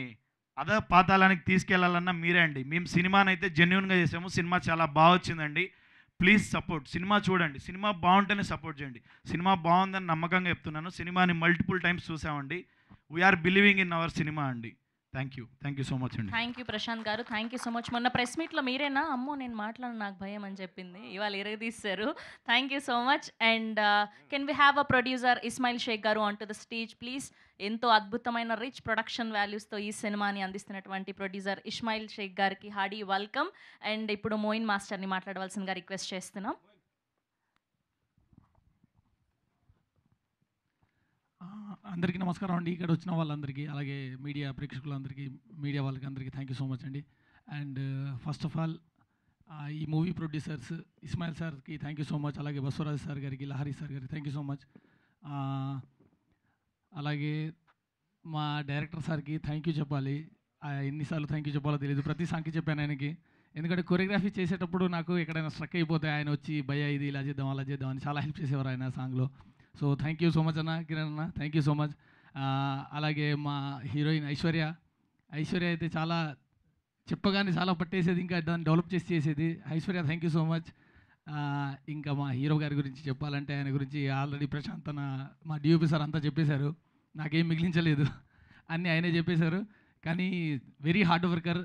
పాతాళానికి తీసుకెళ్లాలన్నా మీరే అండి. మేము సినిమానైతే జెన్యున్గా చేసాము. సినిమా చాలా బాగా వచ్చిందండి. Please support. సినిమా చూడండి, సినిమా బాగుంటేనే సపోర్ట్ చేయండి. సినిమా బాగుందని నమ్మకంగా చెప్తున్నాను. సినిమాని మల్టిపుల్ టైమ్స్ చూసామండి. వీఆర్ బిలీవింగ్ ఇన్ అవర్ సినిమా అండి. థ్యాంక్ యూ సో మచ్ అండి. థ్యాంక్ యూ ప్రశాంత్ గారు, థ్యాంక్ యూ సో మచ్. మొన్న ప్రెస్ మీట్లో మీరేనా అమ్మో నేను మాట్లాడను నాకు భయం అని చెప్పింది, ఇవాళ ఇరగదీశారు. Thank you so much. And can we have a producer Ismail Shaik గారు on to the stage please. ఎంతో అద్భుతమైన రిచ్ ప్రొడక్షన్ వాల్యూస్తో ఈ సినిమాని అందిస్తున్నటువంటి ప్రొడ్యూసర్ ఇస్మాయిల్ షేక్ గారికి హార్డీ వెల్కమ్. అండ్ ఇప్పుడు మోయిన్ మాస్టర్ని మాట్లాడవలసిందిగా రిక్వెస్ట్ చేస్తున్నాం. అందరికీ నమస్కారం అండి. ఇక్కడ వచ్చిన వాళ్ళందరికీ, అలాగే మీడియా ప్రేక్షకులందరికీ, మీడియా వాళ్ళకి అందరికీ థ్యాంక్ యూ సో మచ్ అండి. అండ్ ఫస్ట్ ఆఫ్ ఆల్ ఈ మూవీ ప్రొడ్యూసర్స్ ఇస్మాయిల్ సార్కి థ్యాంక్ యూ సో మచ్, అలాగే బసవరాజ్ సార్ గారికి, లహరి సార్ గారికి థ్యాంక్ యూ సో మచ్. అలాగే మా డైరెక్టర్ సార్కి థ్యాంక్ యూ చెప్పాలి. ఎన్నిసార్లు థ్యాంక్ యూ చెప్పాలో తెలియదు, ప్రతి సాంగ్కి చెప్పాను ఆయనకి. ఎందుకంటే కొరియోగ్రఫీ చేసేటప్పుడు నాకు ఎక్కడైనా స్ట్రక్ అయిపోతే ఆయన వచ్చి భయ ఇది ఇలా చేద్దాం అలా చేద్దాం అని చాలా హెల్ప్ చేసేవారు ఆయన సాంగ్లో. So thank you so much అన్న, కిరణ్ అన్న, థ్యాంక్ యూ సో మచ్. అలాగే మా హీరోయిన్ ఐశ్వర్య అయితే చాలా చెప్పగానే చాలా పట్టేసేది, ఇంకా దాన్ని డెవలప్ చేసేది. Aishwarya thank you so much. ఇంకా మా హీరో గారి గురించి చెప్పాలంటే ఆయన గురించి ఆల్రెడీ ప్రశాంత్ అన్న మా డిఓపి సార్ అంతా చెప్పేశారు, నాకేం మిగిలించలేదు, అన్నీ ఆయనే చెప్పేశారు. కానీ వెరీ హార్డ్ వర్కర్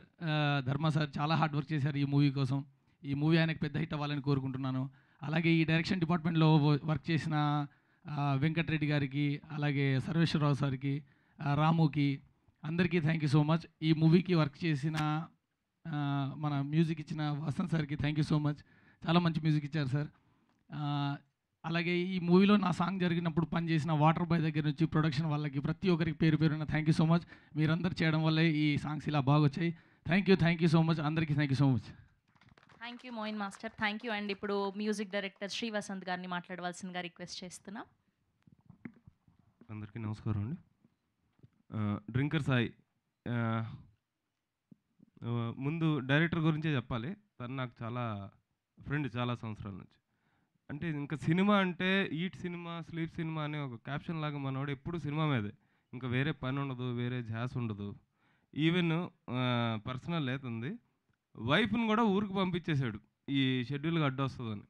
ధర్మ సార్, చాలా హార్డ్ వర్క్ చేశారు ఈ మూవీ కోసం. ఈ మూవీ ఆయనకు పెద్ద హిట్ అవ్వాలని కోరుకుంటున్నాను. అలాగే ఈ డైరెక్షన్ డిపార్ట్మెంట్లో వర్క్ చేసిన వెంకటరెడ్డి గారికి, అలాగే సర్వేశ్వరరావు సార్కి, రాముకి, అందరికీ థ్యాంక్ యూ సో మచ్. ఈ మూవీకి వర్క్ చేసిన మన మ్యూజిక్ ఇచ్చిన వసంత్ సార్కి థ్యాంక్ యూ సో మచ్, చాలా మంచి మ్యూజిక్ ఇచ్చారు సార్. అలాగే ఈ మూవీలో నా సాంగ్ జరిగినప్పుడు పనిచేసిన వాటర్ బాయ్ దగ్గర నుంచి ప్రొడక్షన్ వాళ్ళకి ప్రతి ఒక్కరికి పేరు పేరున థ్యాంక్ యూ సో మచ్. మీరందరూ చేయడం వల్లే ఈ సాంగ్స్ ఇలా బాగా వచ్చాయి. థ్యాంక్ యూ సో మచ్, అందరికీ thank you so much. Thank you Moin master, thank you. And ఇప్పుడు మ్యూజిక్ డైరెక్టర్ శ్రీ వసంత్ గారిని మాట్లాడవలసిందిగా రిక్వెస్ట్ చేస్తున్నా. అందరికీ నమస్కారం అండి. డ్రింకర్ సాయి, ముందు డైరెక్టర్ గురించే చెప్పాలి. తను నాకు చాలా ఫ్రెండ్, చాలా సంవత్సరాల నుంచి. అంటే ఇంకా సినిమా అంటే ఈట్ సినిమా, స్లీప్ సినిమా అనే ఒక క్యాప్షన్ లాగా మనవాడు ఎప్పుడు సినిమా మీదే, ఇంకా వేరే పని ఉండదు, వేరే ఝాస్ ఉండదు. ఈవెన్ పర్సనల్ లేతుంది, వైఫ్ని కూడా ఊరికి పంపించేశాడు ఈ షెడ్యూల్గా అడ్డొస్తుందని.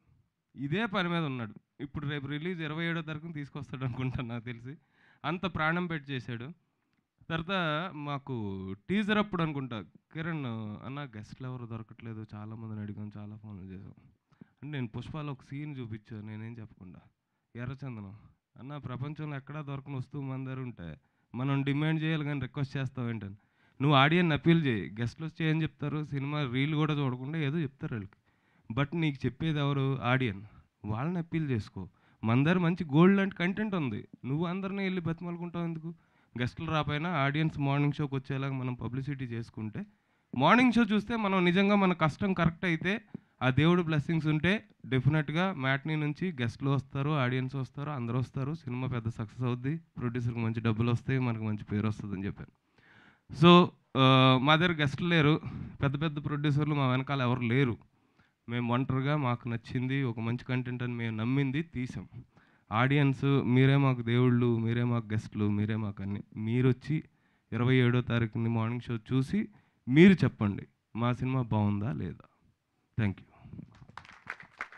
ఇదే పని మీద ఉన్నాడు. ఇప్పుడు రేపు రిలీజ్ 27వ తారీఖున తీసుకొస్తాడు అనుకుంటాను నాకు తెలిసి. అంత ప్రాణం పెట్టి చేశాడు. తర్వాత మాకు టీజర్ అప్పుడు అనుకుంటా కిరణ్ అన్న గెస్ట్లు ఎవరు దొరకట్లేదు, చాలామందిని అడిగాం, చాలా ఫోన్లు చేసాం అంటే నేను పుష్పాలో ఒక సీన్ చూపించాను నేనేం చెప్పకుండా. ఎర్రచందనం అన్న ప్రపంచంలో ఎక్కడా దొరకని వస్తువు మన దగ్గర ఉంటే మనం డిమాండ్ చేయాలి కానీ రిక్వెస్ట్ చేస్తావు ఏంటని. నువ్వు ఆడియన్ అప్పీల్ చేయి, గెస్ట్లు వచ్చి ఏం చెప్తారు, సినిమా రీల్ కూడా చూడకుండా ఏదో చెప్తారు వాళ్ళకి. బట్ నీకు చెప్పేది ఎవరు, ఆడియన్. వాళ్ళని అప్పీల్ చేసుకో. మన దగ్గర మంచి గోల్డ్ లాంటి కంటెంట్ ఉంది, నువ్వు అందరినీ వెళ్ళి బతిమలుకుంటావు ఎందుకు? గెస్టులు రాపోయినా ఆడియన్స్ మార్నింగ్ షోకి వచ్చేలాగా మనం పబ్లిసిటీ చేసుకుంటే, మార్నింగ్ షో చూస్తే మనం నిజంగా మన కష్టం కరెక్ట్ అయితే, ఆ దేవుడు బ్లెస్సింగ్స్ ఉంటే డెఫినెట్గా మ్యాట్నీ నుంచి గెస్ట్లు వస్తారు, ఆడియన్స్ వస్తారు, అందరూ వస్తారు, సినిమా పెద్ద సక్సెస్ అవుద్ది, ప్రొడ్యూసర్కి మంచి డబ్బులు వస్తాయి, మనకు మంచి పేరు వస్తుందని చెప్పాను. సో మా దగ్గర గెస్ట్లు లేరు, పెద్ద పెద్ద ప్రొడ్యూసర్లు మా వెనకాల ఎవరు లేరు. మేము ఒంటరిగా మాకు నచ్చింది ఒక మంచి కంటెంట్ అని మేము నమ్మింది తీసాం. ఆడియన్స్ మీరే మాకు దేవుళ్ళు, మీరే మాకు గెస్ట్లు, మీరే మాకు అన్ని. మీరు వచ్చి 27వ తారీఖుని మార్నింగ్ షో చూసి మీరు చెప్పండి మా సినిమా బాగుందా లేదా. Thank you.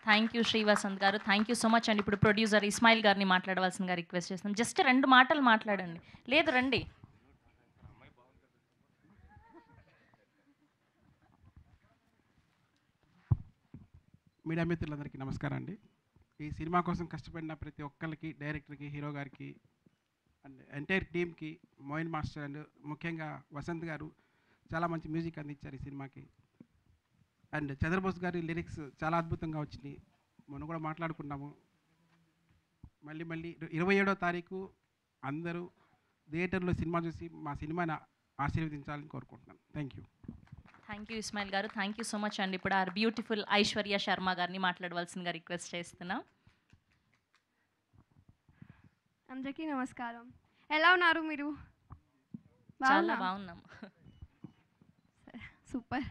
Thank you Sri Vasanth గారు, thank you so much. And ఇప్పుడు ప్రొడ్యూసర్ ఇస్మాయిల్ గారిని మాట్లాడవలసిందిగా రిక్వెస్ట్ చేస్తాం. జస్ట్ 2 మాటలు మాట్లాడండి. లేదు రండి. మీడియా మిత్రులందరికీ నమస్కారం అండి. ఈ సినిమా కోసం కష్టపడిన ప్రతి ఒక్కరికి, డైరెక్టర్కి, హీరో గారికి అండ్ ఎంటైర్ టీమ్కి, మోయిన్ మాస్టర్ అండ్ ముఖ్యంగా వసంత్ గారు చాలా మంచి మ్యూజిక్ అందించారు ఈ సినిమాకి. అండ్ చంద్రబోస్ గారి లిరిక్స్ చాలా అద్భుతంగా వచ్చినాయి, మనం కూడా మాట్లాడుకున్నాము. మళ్ళీ 27వ తారీఖు అందరూ థియేటర్లో సినిమా చూసి మా సినిమాని ఆశీర్వదించాలని కోరుకుంటున్నాను. Thank you. Thank you Ismail గారు, thank you so much. And ఇప్పుడు ఆర్ బ్యూటిఫుల్ ఐశ్వర్య శర్మ గారిని మాట్లాడవలసిందిగా రిక్వెస్ట్ చేస్తున్నాం. అందరికీ నమస్కారం. ఎలా ఉన్నారు మీరు? చాలా బాగున్నాం. Super.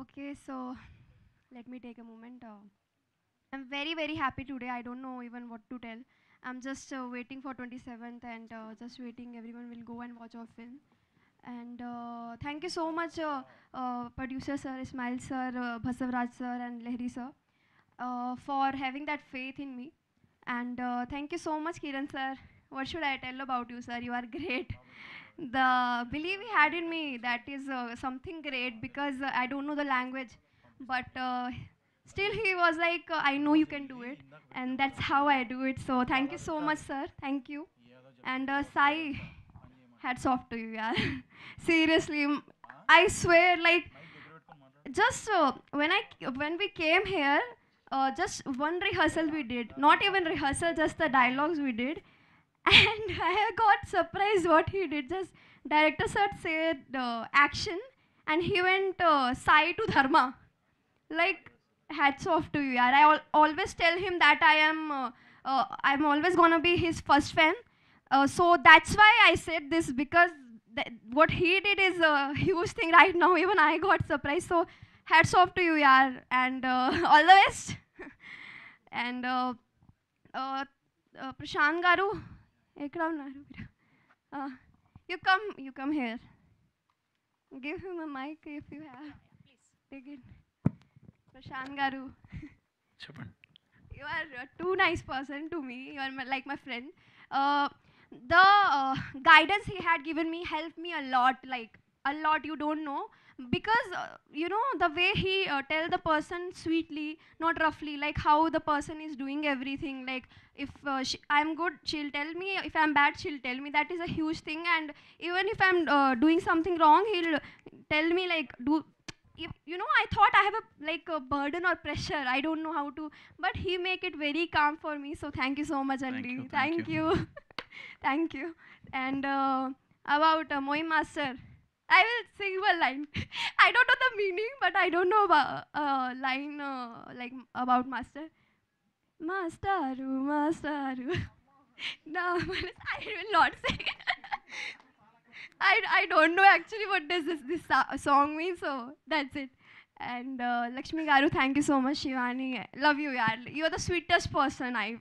Okay, so let me take a moment. I'm very happy today. I don't know even what to tell. I'm just waiting for 27th and just waiting everyone will go and watch our film. And thank you so much producer sir, Ismail sir, Basavraj sir and Lehri sir for having that faith in me. And thank you so much Kiran sir. What should I tell about you sir? You are great. The belief he had in me, that is something great, because I don't know the language, but still he was like, I know you can do it, and that's how I do it. So thank you so much sir, thank you. And Sai, hats off to you yaar. Seriously, I swear, like just when we came here, just one rehearsal we did, not even rehearsal, just the dialogues we did. And I got surprised what he did. Just director sir said action, and he went Sai to Dharma. Like, hats off to you yaar. I always tell him that I'm always gonna be his first fan. So that's why I said this, because what he did is a huge thing right now. Even I got surprised. So hats off to you yaar, and all the best. And Prashant garu, you come here. Give him a mic if you have. Take it. Prashant Garu. చెప్పండి. You are a too nice person to me. You are like my friend. The guidance he had given me helped me a lot, like a lot. You don't know, because you know the way he tell the person sweetly, not roughly, like how the person is doing everything. Like if I'm good, she'll tell me. If I'm bad, she'll tell me. That is a huge thing. And even if I'm doing something wrong, he'll tell me like do. If, you know, I thought I have a burden or pressure. I don't know how to, but he make it very calm for me. So thank you so much, Andy. Thank you. Thank you. And about Moin Master, I will sing one line. I don't know the meaning, but I don't know about line like about Master. Masteru, Masteru. No, I will not sing. I don't know actually what does this song mean, so that's it. And Lakshmi Garu, thank you so much. Shivani, love you, yaar. You are the sweetest person. I'm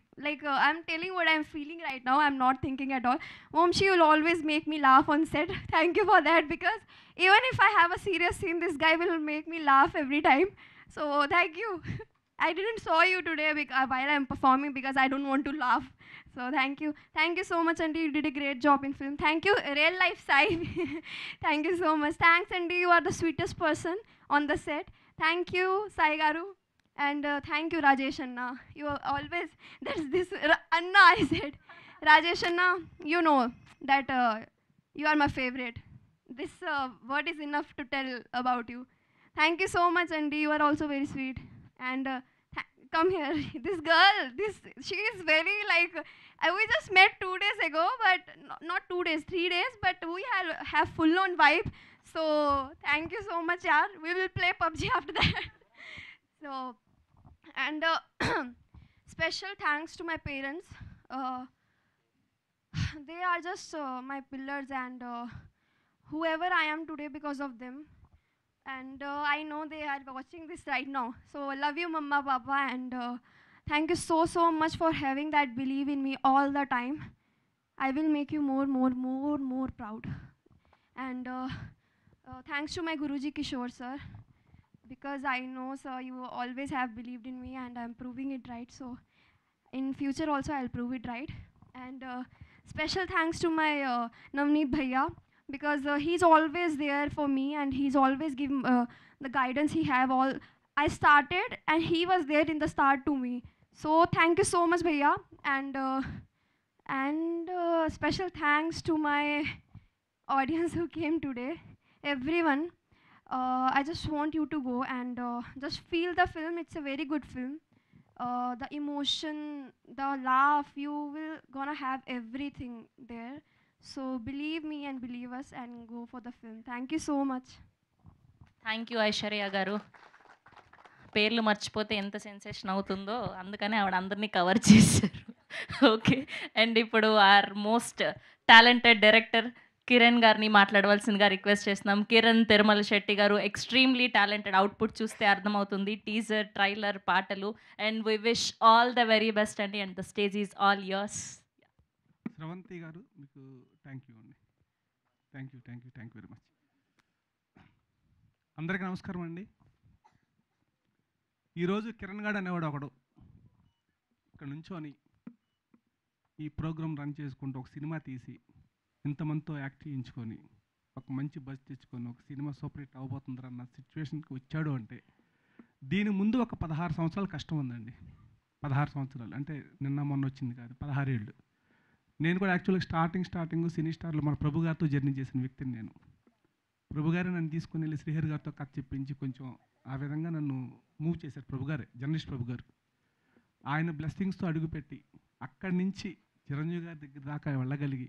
telling what I'm feeling right now. I'm not thinking at all. She will always make me laugh on set. Thank you for that, because even if I have a serious scene, this guy will make me laugh every time. So thank you. I didn't saw you today while I'm performing because I don't want to laugh. So thank you. Thank you so much, Andy. You did a great job in film. Thank you, real life Sai. Thank you so much. Thanks, Andy. You are the sweetest person on the set. Thank you, Sai Garu. And thank you, Rajesh Anna. You are always, that's this, Anna I said. Rajesh Anna, you know that you are my favorite. This word is enough to tell about you. Thank you so much, Andy. You are also very sweet. And come here. This girl, she is very like, we just met 2 days ago, but not 2 days, 3 days, but we have full-on vibe. So thank you so much, yaar. We will play PUBG after that. So, and special thanks to my parents. They are just my pillars, and whoever I am today because of them. And I know they are watching this right now. So love you, Mama, Papa, and thank you so much for having that belief in me all the time. I will make you more proud. And thanks to my Guruji Kishore sir, because I know, sir, you always have believed in me, and I'm proving it right. So in future also I'll prove it right. And special thanks to my Navneet Bhaiya, because he's always there for me, and he's always given the guidance he have all. I started and he was there in the start to me. So thank you so much, Bhaiya. And special thanks to my audience who came today. Everyone, I just want you to go and just feel the film. It's a very good film. The emotion, the laugh, you will gonna have everything there. So believe me and believe us and go for the film. Thank you so much. Thank you Aishwarya గారు. పేర్లు మర్చిపోతే ఎంత sensation అవుతుందో అందుకని ఆవిడ అందరినీ cover చేశారు. Okay, and ఇప్పుడు our most talented director Kiran గారిని మాట్లాడవలసిందిగా రిక్వెస్ట్ చేస్తున్నాం. కిరణ్ తిరుమల శెట్టి గారు ఎక్స్ట్రీమ్లీ టాలెంటెడ్. అవుట్పుట్ చూస్తే అర్థమవుతుంది. టీజర్, ట్రైలర్, పాటలు. And we wish all the very best అండి, and the stage is all yours. Sravanthi గారు, మీకు థ్యాంక్ యూ అండి. Thank you very much. అందరికీ నమస్కారం అండి. ఈరోజు కిరణ్ గారు అనేవాడు ఒకడు ఇక్కడ నుంచోని ఈ ప్రోగ్రామ్ రన్ చేసుకుంటూ ఒక సినిమా తీసి ఇంతమందితో యాక్ట్ చేయించుకొని ఒక మంచి బజ్ తెచ్చుకొని ఒక సినిమా సూపర్ హిట్ అవబోతుందన్న సిచ్యువేషన్కి వచ్చాడు అంటే దీని ముందు ఒక 16 సంవత్సరాలు కష్టం ఉందండి. 16 సంవత్సరాలు అంటే నిన్న మొన్న వచ్చింది కాదు, 16 ఏళ్ళు. నేను కూడా యాక్చువల్గా స్టార్టింగ్ సినీ స్టార్లో మన ప్రభు గారితో జర్నీ చేసిన వ్యక్తిని నేను. ప్రభు గారు నన్ను తీసుకుని వెళ్ళి శ్రీహరి గారితో కథ చెప్పించి కొంచెం ఆ విధంగా నన్ను మూవ్ చేశారు ప్రభు గారే, జర్నలిస్ట్ ప్రభు గారు. ఆయన బ్లెస్సింగ్స్తో అడుగుపెట్టి అక్కడి నుంచి చిరంజీవి గారి దగ్గర దాకా వెళ్ళగలిగి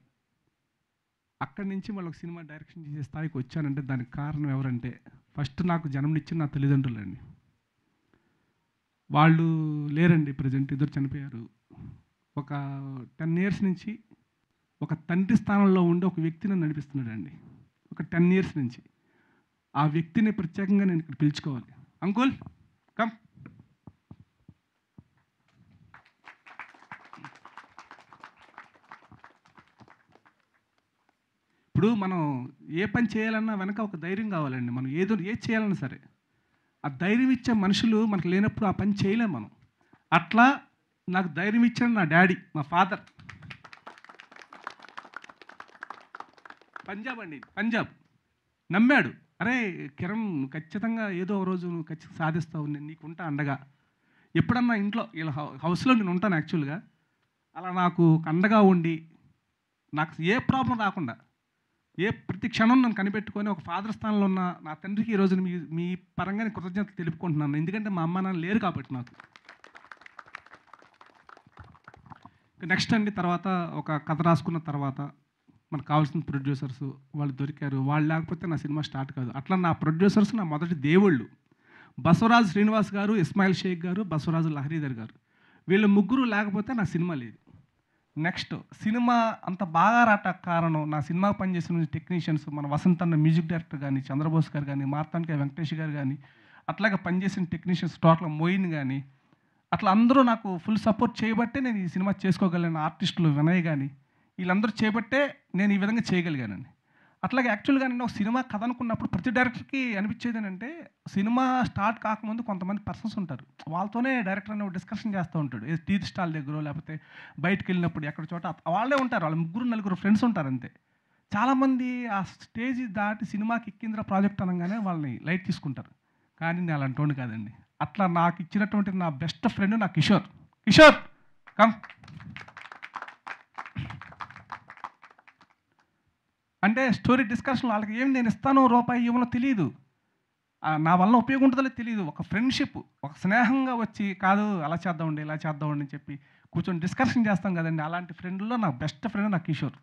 అక్కడి నుంచి మళ్ళీ ఒక సినిమా డైరెక్షన్ చేసే స్థాయికి వచ్చానంటే దానికి కారణం ఎవరంటే ఫస్ట్ నాకు జన్మనిచ్చిన నా తల్లిదండ్రులండి. వాళ్ళు లేరండి, ప్రజెంట్ ఇద్దరు చనిపోయారు. ఒక 10 years నుంచి ఒక తండ్రి స్థానంలో ఉండి ఒక వ్యక్తిని నడిపిస్తున్నాడండి. ఒక 10 years నుంచి ఆ వ్యక్తిని ప్రత్యేకంగా నేను ఇక్కడ పిలుచుకోవాలి. Uncle come. ఇప్పుడు ఇప్పుడు మనం ఏ పని చేయాలన్నా వెనక ఒక ధైర్యం కావాలండి. మనం ఏది చేయాలన్నా సరే ఆ ధైర్యం ఇచ్చే మనుషులు మనకు లేనప్పుడు ఆ పని చేయలేం మనం. అట్లా నాకు ధైర్యం ఇచ్చాడు నా డాడీ, మా ఫాదర్. పంజాబ్ అండి, పంజాబ్. నమ్మాడు, అరే కిరణ్ ఖచ్చితంగా ఏదో ఒక రోజు నువ్వు ఖచ్చితంగా సాధిస్తావు, నేను నీకుంటా అండగా. ఎప్పుడన్నా ఇంట్లో ఇలా హౌస్లో నేను ఉంటాను యాక్చువల్గా. అలా నాకు అండగా ఉండి నాకు ఏ ప్రాబ్లం రాకుండా ప్రతి క్షణం నన్ను కనిపెట్టుకొని ఒక ఫాదర్ స్థానంలో ఉన్న నా తండ్రికి ఈరోజు మీ పరంగా కృతజ్ఞతలు తెలుపుకుంటున్నాను. ఎందుకంటే మా అమ్మ నాన్న లేరు కాబట్టి నాకు. నెక్స్ట్ అండి, తర్వాత ఒక కథ రాసుకున్న తర్వాత మనకు కావాల్సిన ప్రొడ్యూసర్స్ వాళ్ళు దొరికారు. వాళ్ళు లేకపోతే నా సినిమా స్టార్ట్ కాదు. అట్లా నా ప్రొడ్యూసర్స్ నా మొదటి దేవుళ్ళు బసవరాజు శ్రీనివాస్ గారు, ఇస్మాయిల్ షేక్ గారు, బసవరాజు లహరీధర్ గారు. వీళ్ళ ముగ్గురు లేకపోతే నా సినిమా లేదు. నెక్స్ట్ సినిమా అంత బాగా రావటానికి కారణం నా సినిమా పనిచేసిన టెక్నీషియన్స్, మన వసంత్ అన్న మ్యూజిక్ డైరెక్టర్ కానీ, చంద్రబోస్ గారు కానీ, మార్తాండ్కే వెంకటేష్ గారు కానీ, అట్లాగే పనిచేసిన టెక్నీషియన్స్ టోటల్ మోయిన్ కానీ, అట్లా అందరూ నాకు ఫుల్ సపోర్ట్ చేయబట్టే నేను ఈ సినిమా చేసుకోగలను. ఆర్టిస్టులు వినయ్ కానీ వీళ్ళందరూ చేయబట్టే నేను ఈ విధంగా చేయగలిగానండి. అట్లాగే యాక్చువల్గా నేను ఒక సినిమా కథ అనుకున్నప్పుడు ప్రతి డైరెక్టర్కి అనిపించేది ఏంటంటే, సినిమా స్టార్ట్ కాకముందు కొంతమంది పర్సన్స్ ఉంటారు, వాళ్ళతోనే డైరెక్టర్ అనేవి డిస్కషన్ చేస్తూ ఉంటాడు. టీ స్టాల్ దగ్గర లేకపోతే బయటకు వెళ్ళినప్పుడు ఎక్కడ చోట వాళ్ళే ఉంటారు, వాళ్ళ ముగ్గురు నలుగురు ఫ్రెండ్స్ ఉంటారు అంతే. చాలామంది ఆ స్టేజ్ దాటి సినిమాకి ఎక్కిందిరా ప్రాజెక్ట్ అనగానే వాళ్ళని లైట్ తీసుకుంటారు. కానీ నేను అలాంటి కాదండి. అట్లా నాకు ఇచ్చినటువంటి నా బెస్ట్ ఫ్రెండ్ నా కిషోర్. కిషోర్ కమ్. అంటే స్టోరీ డిస్కషన్ వాళ్ళకి ఏం నేను ఇస్తానో రూపాయి ఇవ్వనో తెలియదు, నా వల్ల ఉపయోగం ఉంటుందో తెలియదు. ఒక ఫ్రెండ్షిప్, ఒక స్నేహంగా వచ్చి కాదు అలా చేద్దామండి ఇలా చేద్దామండి అని చెప్పి కూర్చొని డిస్కషన్ చేస్తాం కదండి. అలాంటి ఫ్రెండ్లో నా బెస్ట్ ఫ్రెండ్ నా కిషోర్.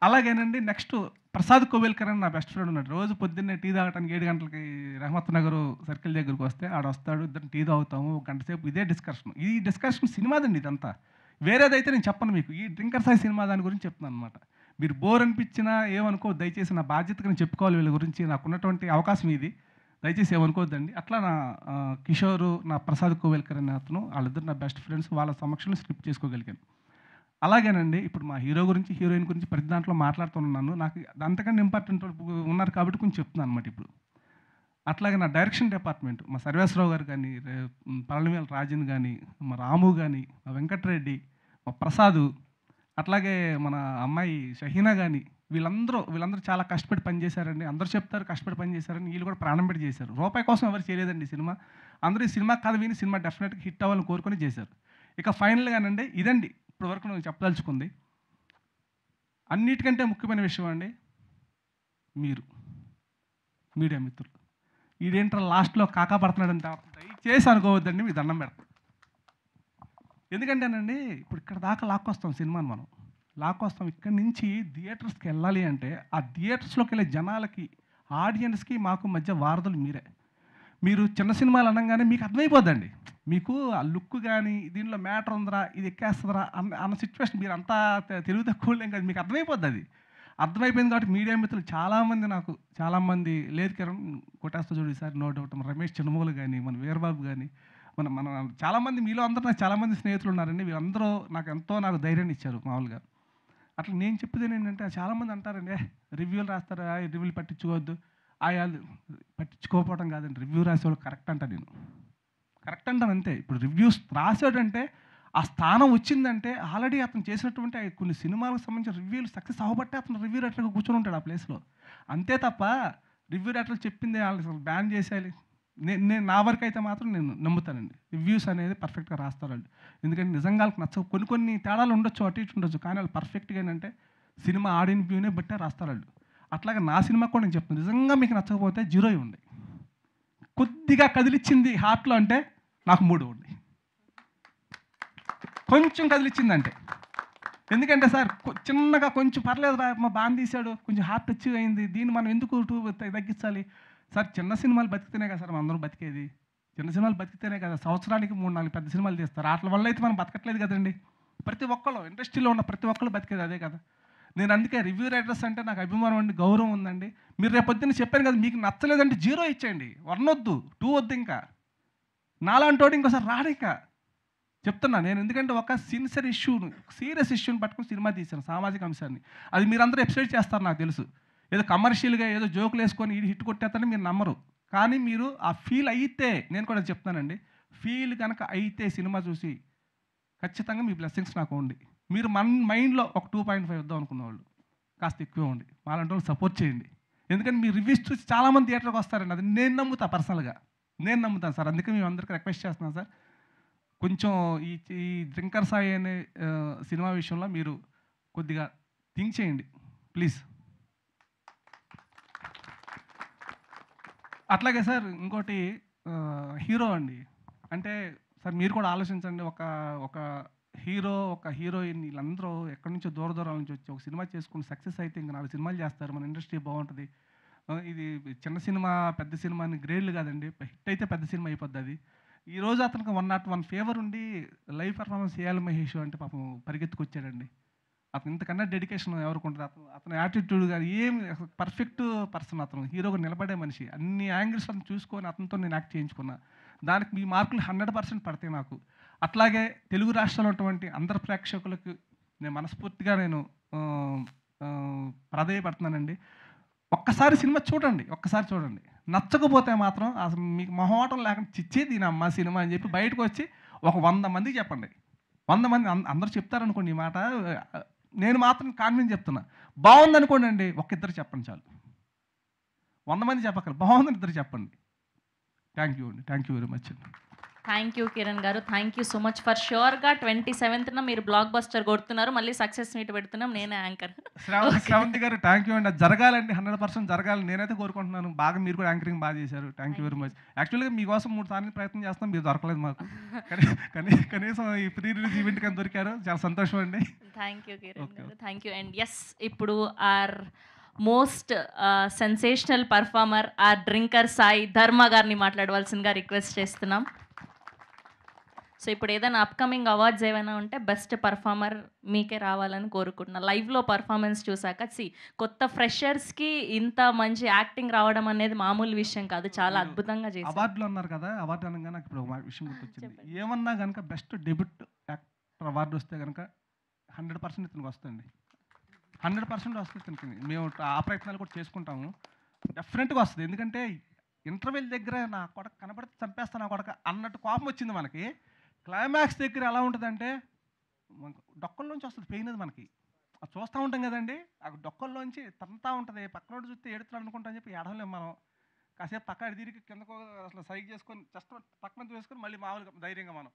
అలాగేనండి నెక్స్ట్ ప్రసాద్ కోవెల్కర్ అని నా బెస్ట్ ఫ్రెండ్ ఉన్నాడు. రోజు పొద్దున్నే టీ తాగడానికి 7 గంటలకి రహమత్ నగర్ సర్కిల్ దగ్గరికి వస్తే ఆడొస్తాడు, ఇద్దరు టీ తాగుతాము, ఒక గంట సేపు ఇదే డిస్కషన్. ఈ డిస్కషన్ సినిమాదండి ఇదంతా, వేరేదైతే నేను చెప్పను మీకు. ఈ డ్రింకర్ సాయి సినిమా దాని గురించి చెప్తున్నాను అనమాట. మీరు బోర్ అనిపించినా ఏమనుకో, దయచేసి నా బాధ్యతగా నేను చెప్పుకోవాలి వీళ్ళ గురించి, నాకున్నటువంటి అవకాశం ఇది, దయచేసి ఏమనుకోవద్దండి. అట్లా నా కిషోరు, నా ప్రసాద్ కోవెల్కర్ అనే అతను, వాళ్ళిద్దరు నా బెస్ట్ ఫ్రెండ్స్. వాళ్ళ సమక్షంలో స్క్రిప్ట్ చేసుకోగలిగాను. అలాగేనండి ఇప్పుడు మా హీరో గురించి, హీరోయిన్ గురించి ప్రతి దాంట్లో మాట్లాడుతున్నాను. నాకు అంతకంటే ఇంపార్టెంట్ ఉన్నారు కాబట్టి కొంచెం చెప్తున్నాను అనమాట ఇప్పుడు. అట్లాగే నా డైరెక్షన్ డిపార్ట్మెంట్, మా సర్వేశ్వరరావు గారు కానీ, పళనివేల రాజన్ కానీ, మా రాము కానీ, మా వెంకటరెడ్డి, మా ప్రసాదు, అట్లాగే మన అమ్మాయి షహీనా కానీ, వీళ్ళందరూ చాలా కష్టపడి పనిచేశారండి. అందరూ చెప్తారు కష్టపడి పనిచేశారని, వీళ్ళు కూడా ప్రాణం పెట్టి చేశారు. రూపాయి కోసం ఎవరు చేయలేదండి ఈ సినిమా. అందరూ ఈ సినిమా కథ విని సినిమా డెఫినెట్గా హిట్ అవ్వాలని కోరుకొని చేశారు. ఇక ఫైనల్గానండి ఇదండి ఇప్పటి వరకు నేను చెప్పదలుచుకుంది. అన్నిటికంటే ముఖ్యమైన విషయం అండి, మీరు మీడియా మిత్రులు. ఈడేంటారు లాస్ట్లో కాకా పడుతున్నాడంటే దయచేసి అనుకోవద్దండి, మీ దండం పెడతాం. ఎందుకంటేనండి ఇప్పుడు ఇక్కడ దాకా లాక్కొస్తాం సినిమాని, మనం లాక్కొస్తాం. ఇక్కడి నుంచి థియేటర్స్కి వెళ్ళాలి అంటే ఆ థియేటర్స్లోకి వెళ్ళే జనాలకి, ఆడియన్స్కి మాకు మధ్య వారధులు మీరే. మీరు చిన్న సినిమాలు అనగానే మీకు అర్థమైపోద్దండి, మీకు ఆ లుక్ కానీ దీనిలో మ్యాటర్ ఉందరా, ఇది ఎక్కేస్తుందిరా అన్న సిచ్యువేషన్ మీరు అంతా తెలివి తక్కువలేం కదా, మీకు అర్థమైపోద్ది. అది అర్థమైపోయింది కాబట్టి మీడియా మిత్రులు చాలామంది లేదు కిరణ్ కొట్టేస్తా చూడు ఈసారి నో డౌట్, మన రమేష్ చిన్నమూలు కానీ, మన వీరబాబు కానీ, మన చాలామంది మీలో అందరూ నాకు చాలామంది స్నేహితులు ఉన్నారండి. వీళ్ళందరూ నాకు ధైర్యాన్ని ఇచ్చారు మామూలుగా. అట్లా నేను చెప్పేది ఏంటంటే, చాలామంది అంటారండి రివ్యూలు రాస్తారా, రివ్యూలు పట్టించుకోవద్దు. పట్టించుకోకపోవడం కాదండి, రివ్యూ రాసేవాళ్ళు కరెక్ట్ అంట, నేను కరెక్ట్ అంటాను అంతే. ఇప్పుడు రివ్యూస్ రాసాడంటే ఆ స్థానం వచ్చిందంటే ఆల్రెడీ అతను చేసినటువంటి కొన్ని సినిమాలకు సంబంధించిన రివ్యూలు సక్సెస్ అవ్వబట్టే అతను రివ్యూ రైటర్గా కూర్చొని ఉంటాడు ఆ ప్లేస్లో. అంతే తప్ప రివ్యూ రైటర్లు చెప్పింది వాళ్ళు బ్యాన్ చేసేయాలి, నేను నా వరకు అయితే మాత్రం నేను నమ్ముతానండి. రివ్యూస్ అనేది పర్ఫెక్ట్గా రాస్తారండి. ఎందుకంటే నిజంగా వాళ్ళకి నచ్చవు, కొన్ని తేడాలు ఉండొచ్చు, అటు ఇటు ఉండొచ్చు, కానీ వాళ్ళు పర్ఫెక్ట్గా ఏంటంటే సినిమా ఆడియన్ వ్యూనే బట్టే రాస్తారండి. అట్లాగే నా సినిమా కూడా నేను చెప్తాను, నిజంగా మీకు నచ్చకపోతే 0 ఇవ్వండి. కొద్దిగా కదిలిచ్చింది హార్ట్లో అంటే నాకు 3 ఇవ్వండి. కొంచెం కదిలిచ్చిందంటే, ఎందుకంటే సార్ చిన్నగా కొంచెం పర్లేదు మా బాగా తీశాడు, కొంచెం హార్ట్ టచ్ అయింది, దీన్ని మనం ఎందుకు 2 తగ్గించాలి సార్? చిన్న సినిమాలు బతికితేనే కదా సార్ మనం అందరం బతికేది, చిన్న సినిమాలు బతికితేనే కదా సంవత్సరానికి 3-4 పెద్ద సినిమాలు తీస్తారు. వాటి వల్ల అయితే మనం బతకట్లేదు కదండి. ప్రతి ఒక్కళ్ళు ఇండస్ట్రీలో ఉన్న ప్రతి ఒక్కళ్ళు బతికేది అదే కదా. నేను అందుకే రివ్యూ రైటర్స్ అంటే నాకు అభిమానం అండి, గౌరవం ఉందండి. మీరు రేపు పొద్దున్న చెప్పాను కదా, మీకు నచ్చలేదంటే 0 ఇచ్చేయండి, 1 వద్దు, 2 వద్దు. ఇంకా నాలాంటి వాడు ఇంకోసారి రాడు. ఇంకా చెప్తున్నా నేను, ఎందుకంటే ఒక సిన్సియర్ ఇష్యూను, సీరియస్ ఇష్యూని పట్టుకుని సినిమా తీశాను, సామాజిక అంశాన్ని. అది మీరందరూ ఎప్రిషియేట్ చేస్తారు నాకు తెలుసు. ఏదో కమర్షియల్గా ఏదో జోకులు వేసుకొని ఇది హిట్ కొట్టేస్తారని మీరు నమ్మరు. కానీ మీరు ఆ ఫీల్ అయితే, నేను కూడా చెప్తానండి, ఫీల్ కనుక అయితే సినిమా చూసి ఖచ్చితంగా మీ బ్లెస్సింగ్స్ నాకు ఉండి, మీరు మన మైండ్లో ఒక 2.5 ఇద్దాం అనుకున్న వాళ్ళు కాస్త ఎక్కువ ఉండి వాళ్ళంటే వాళ్ళు సపోర్ట్ చేయండి. ఎందుకంటే మీ రివ్యూస్ చూసి చాలామంది థియేటర్కి వస్తారండి, అది నేను నమ్ముతా, పర్సనల్గా నేను నమ్ముతాను సార్. అందుకే మేము అందరికీ రిక్వెస్ట్ చేస్తున్నాను సార్, కొంచెం ఈ డ్రింకర్ సాయి అనే సినిమా విషయంలో మీరు కొద్దిగా థింక్ చేయండి ప్లీజ్. అట్లాగే సార్ ఇంకోటి హీరో అండి, అంటే సార్ మీరు కూడా ఆలోచించండి, ఒక హీరో ఒక హీరోయిన్ వీళ్ళందరూ ఎక్కడి నుంచో దూరాల నుంచి వచ్చి ఒక సినిమా చేసుకుని సక్సెస్ అయితే ఇంకా 4 సినిమాలు చేస్తారు, మన ఇండస్ట్రీ బాగుంటుంది. ఇది చిన్న సినిమా పెద్ద సినిమా అని గ్రేడ్లు కాదండి, హిట్ అయితే పెద్ద సినిమా అయిపోద్ది. అది ఈరోజు అతనికి 101 ఫేవర్ ఉండి లైవ్ పర్ఫార్మెన్స్ చేయాలి మహేష్ అంటే పాపం పరిగెత్తుకొచ్చాడండి. అతను ఇంతకన్నా డెడికేషన్ ఎవరికి ఉంటుంది? అతని యాటిట్యూడ్ కానీ ఏమి పర్ఫెక్ట్ పర్సన్, అతను హీరోగా నిలబడే మనిషి. అన్ని యాంగిల్స్ అతను చూసుకొని అతనితో నేను యాక్ట్ చేయించుకున్నా, దానికి మీ మార్కులు 100% పడతాయి నాకు. అట్లాగే తెలుగు రాష్ట్రాల్లో ఉన్నటువంటి అందరు ప్రేక్షకులకు నేను మనస్ఫూర్తిగా నేను ప్రాధేయపడుతున్నానండి, ఒక్కసారి సినిమా చూడండి, ఒక్కసారి చూడండి. నచ్చకపోతే మాత్రం అసలు మీకు మొహమాటం లేకుండా చిచ్చేది అమ్మ సినిమా అని చెప్పి బయటకు వచ్చి ఒక 100 మందికి చెప్పండి. 100 మంది అందరూ చెప్తారనుకోండి ఈ మాట, నేను మాత్రం కాన్ఫిడెన్స్ చెప్తున్నా. బాగుందనుకోండి అండి, ఇద్దరు చెప్పండి చాలు, 100 మంది చెప్పక్కర్లేదు, బాగుందని 2 చెప్పండి. థ్యాంక్ యూ అండి, థ్యాంక్ యూ వెరీ మచ్ అండి. థ్యాంక్ యూ కిరణ్ గారు, thank you so much. For ష్యూర్గా 27న మీరు బ్లాక్ బస్టర్ కొడుతున్నారు, మళ్ళీ సక్సెస్ మీట్ పెడుతున్నాం, నేనే యాంకర్. శ్రావంతి గారు థ్యాంక్ యూ అండి, అది జరగాలండి, 100% జరగాలి, నేనైతే కోరుకుంటున్నాను. బాగా మీరు కూడా యాంకరింగ్ బాగా చేశారు, థ్యాంక్ యూ వెరీ మచ్. యాక్చువల్గా మీకోసం 3 సార్లు ప్రయత్నం చేస్తాం, మీరు దొరకలేదు మాకు, కనీసం ఈ ప్రీ రిలీజ్ ఈవెంట్ కానీ దొరికారు, చాలా సంతోషం అండి. థ్యాంక్ యూ కిరణ్ గారు, థ్యాంక్ యూ. అండ్ ఎస్, ఇప్పుడు our most sensational performer our drinker Sai Dharma గారిని మాట్లాడవలసిందిగా రిక్వెస్ట్ చేస్తున్నాం. సో ఇప్పుడు ఏదైనా అప్కమింగ్ అవార్డ్స్ ఏమైనా ఉంటే బెస్ట్ పర్ఫార్మర్ మీకే రావాలని కోరుకుంటున్నా. లైవ్లో పర్ఫార్మెన్స్ చూసాక కొత్త ఫ్రెషర్స్కి ఇంత మంచి యాక్టింగ్ రావడం అనేది మామూలు విషయం కాదు, చాలా అద్భుతంగా చేశారు. అవార్డులు అన్నారు కదా, అవార్డు అనగా నాకు ఇప్పుడు ఒక విషయం గుర్తొచ్చింది. ఏమన్నా కనుక బెస్ట్ డెబ్యూట్ యాక్టర్ అవార్డు వస్తే కనుక 100% ఇతనికి వస్తుంది, 100% వస్తుంది ఇతనికి. మేము ఆ ప్రయత్నాలు కూడా చేసుకుంటాము, డెఫినెట్గా వస్తుంది. ఎందుకంటే ఇంటర్వెల్ దగ్గర నా కొడక కనబడితే చంపేస్తా నా కొడక అన్నట్టు కోపం వచ్చింది మనకి. క్లైమాక్స్ దగ్గర ఎలా ఉంటుందంటే డొక్కల్లోంచి వస్తుంది పెయిన్, అది మనకి అది చూస్తూ ఉంటాం కదండి, ఆ డొక్కల్లోంచి తంతా ఉంటుంది, పక్కన చూస్తే ఏడుతున్నాడు అనుకుంటా అని చెప్పి ఏడవలేము మనం. కాసేపు పక్క తిరిగి కిందకు అసలు సైక్ చేసుకొని జస్ట్ పక్కన వేసుకొని మళ్ళీ మామూలుగా ధైర్యంగా మనం